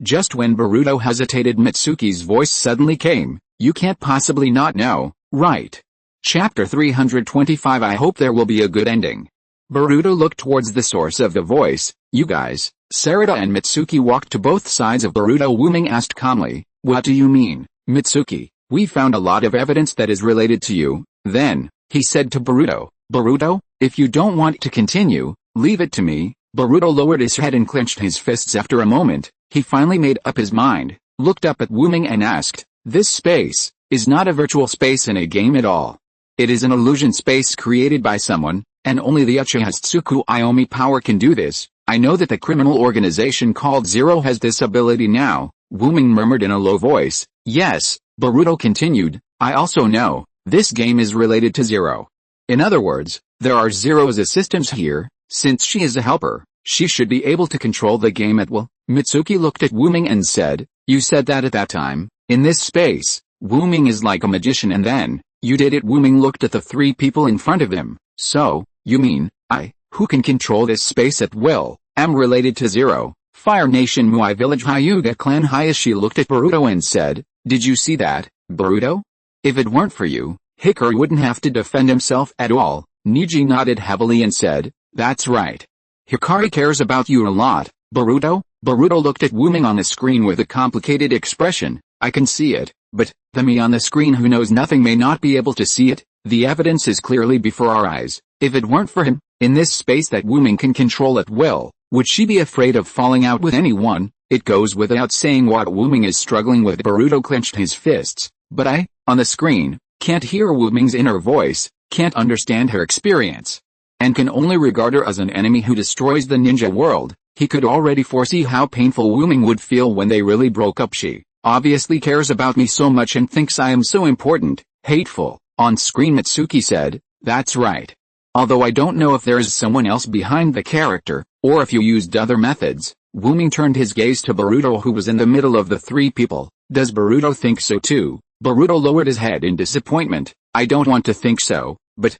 Just when Boruto hesitated, Mitsuki's voice suddenly came. You can't possibly not know, right? Chapter 325. I hope there will be a good ending. Boruto looked towards the source of the voice. You guys. Sarada and Mitsuki walked to both sides of Boruto. Wuming asked calmly, what do you mean, Mitsuki? We found a lot of evidence that is related to you. Then, he said to Boruto, Boruto, if you don't want to continue, leave it to me. Boruto lowered his head and clenched his fists. After a moment, he finally made up his mind, looked up at Wuming and asked, this space is not a virtual space in a game at all. It is an illusion space created by someone, and only the Uchiha's Tsukuyomi power can do this. I know that the criminal organization called Zero has this ability now, Wuming murmured in a low voice. Yes, Boruto continued, I also know, this game is related to Zero. In other words, there are Zero's assistants here. Since she is a helper, she should be able to control the game at will. Mitsuki looked at Wuming and said, you said that at that time, in this space, Wuming is like a magician and then, you did it. Wuming looked at the three people in front of him. So, you mean, I, who can control this space at will, am related to Zero? Fire Nation Muai Village Hyuga Clan. Hayashi looked at Boruto and said, did you see that, Boruto? If it weren't for you, Hikaru wouldn't have to defend himself at all. Niji nodded heavily and said, that's right. Hikari cares about you a lot, Boruto. Boruto looked at Wuming on the screen with a complicated expression. I can see it, but, the me on the screen who knows nothing may not be able to see it. The evidence is clearly before our eyes. If it weren't for him, in this space that Wuming can control at will, would she be afraid of falling out with anyone? It goes without saying what Wuming is struggling with. Boruto clenched his fists. But I, on the screen, can't hear Wuming's inner voice, can't understand her experience, and can only regard her as an enemy who destroys the ninja world. He could already foresee how painful Wuming would feel when they really broke up. She obviously cares about me so much and thinks I am so important. Hateful. On screen Mitsuki said, that's right. Although I don't know if there is someone else behind the character, or if you used other methods. Wuming turned his gaze to Boruto, who was in the middle of the three people. Does Boruto think so too? Boruto lowered his head in disappointment. I don't want to think so, but,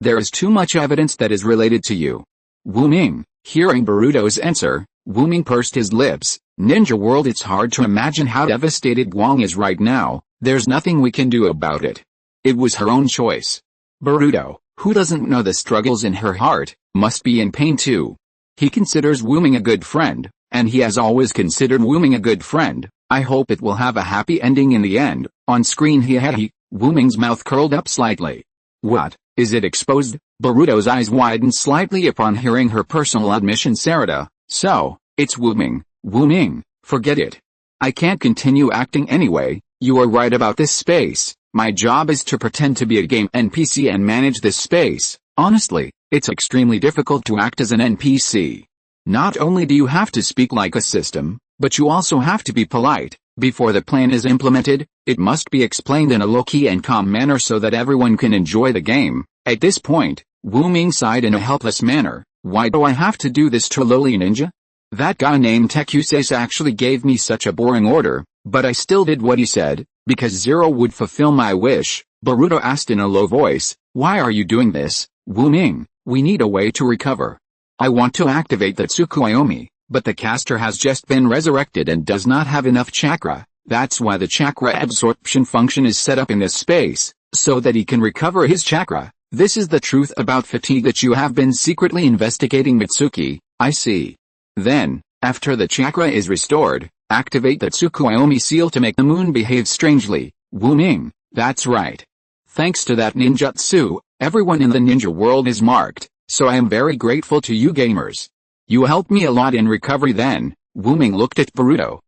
there is too much evidence that is related to you. Wuming, hearing Boruto's answer, Wuming pursed his lips. Ninja world, it's hard to imagine how devastated Guang is right now. There's nothing we can do about it. It was her own choice. Boruto, who doesn't know the struggles in her heart, must be in pain too. He considers Wuming a good friend, and he has always considered Wuming a good friend. I hope it will have a happy ending in the end. On screen Wuming's mouth curled up slightly. What, is it exposed? Boruto's eyes widened slightly upon hearing her personal admission. Sarada, so, it's Wuming. Wuming, forget it. I can't continue acting anyway. You are right about this space. My job is to pretend to be a game NPC and manage this space. Honestly, it's extremely difficult to act as an NPC. Not only do you have to speak like a system, but you also have to be polite. Before the plan is implemented, it must be explained in a low-key and calm manner so that everyone can enjoy the game. At this point, Wuming sighed in a helpless manner. Why do I have to do this to lowly ninja? That guy named Tekusase actually gave me such a boring order, but I still did what he said, because Zero would fulfill my wish. Boruto asked in a low voice, why are you doing this, Wuming? We need a way to recover. I want to activate the Tsukuyomi, but the caster has just been resurrected and does not have enough chakra. That's why the chakra absorption function is set up in this space, so that he can recover his chakra. This is the truth about fatigue that you have been secretly investigating, Mitsuki. I see. Then, after the chakra is restored, Activate that Tsukuyomi seal to make the moon behave strangely. Wu-Ming, that's right. Thanks to that ninjutsu, everyone in the ninja world is marked, so I am very grateful to you gamers. You helped me a lot in recovery then. Wu-Ming looked at Boruto.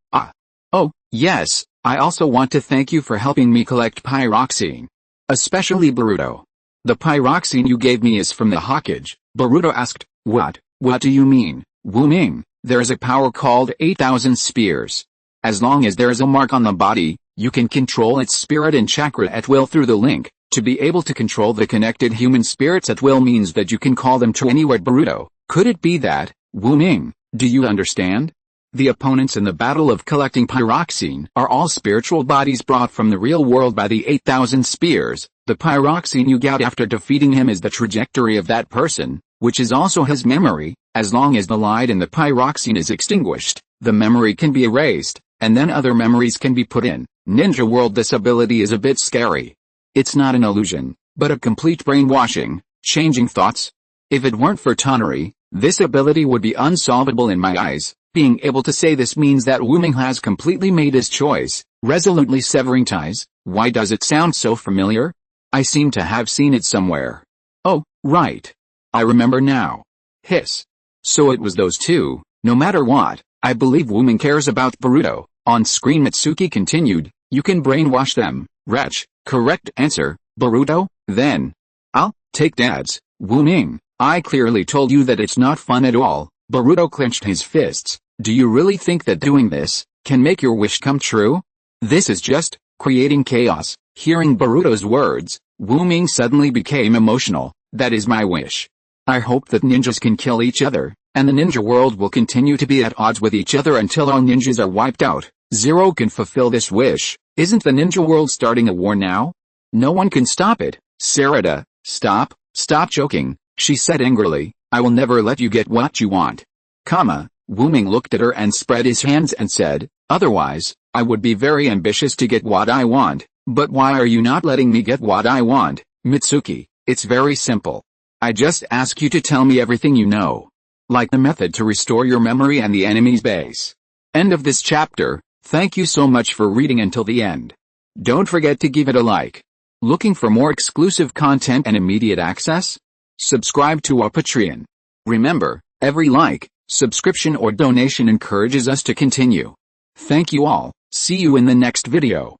Oh, yes, I also want to thank you for helping me collect pyroxene. Especially Boruto. The pyroxene you gave me is from the Hokage. Boruto asked, What do you mean? Wu-Ming, there is a power called 8,000 spears. As long as there is a mark on the body, you can control its spirit and chakra at will through the link. To be able to control the connected human spirits at will means that you can call them to anywhere. Boruto, could it be that, Wu-Ming, do you understand? The opponents in the battle of collecting pyroxene are all spiritual bodies brought from the real world by the 8,000 spears. The pyroxene you get after defeating him is the trajectory of that person, which is also his memory. As long as the light in the pyroxene is extinguished, the memory can be erased, and then other memories can be put in. Ninja world, this ability is a bit scary. It's not an illusion, but a complete brainwashing, changing thoughts. If it weren't for Tonari, this ability would be unsolvable in my eyes. Being able to say this means that Wu-Ming has completely made his choice, resolutely severing ties. Why does it sound so familiar? I seem to have seen it somewhere. Oh, right. I remember now. Hiss. So it was those two. No matter what, I believe Wu-Ming cares about Boruto. On screen Mitsuki continued, you can brainwash them. Wretch. Correct answer, Boruto. Then I'll take Dad's. Wu-Ming, I clearly told you that it's not fun at all. Boruto clenched his fists. Do you really think that doing this can make your wish come true? This is just creating chaos. Hearing Boruto's words, Wu-Ming suddenly became emotional. That is my wish. I hope that ninjas can kill each other, and the ninja world will continue to be at odds with each other until all ninjas are wiped out. Zero can fulfill this wish. Isn't the ninja world starting a war now? No one can stop it. Sarada, stop joking, she said angrily. I will never let you get what you want. Wu-Ming looked at her and spread his hands and said, otherwise, I would be very ambitious to get what I want. But why are you not letting me get what I want, Mitsuki? It's very simple. I just ask you to tell me everything you know. Like the method to restore your memory and the enemy's base. End of this chapter. Thank you so much for reading until the end. Don't forget to give it a like. Looking for more exclusive content and immediate access? Subscribe to our Patreon. Remember, every like, subscription or donation encourages us to continue. Thank you all. See you in the next video.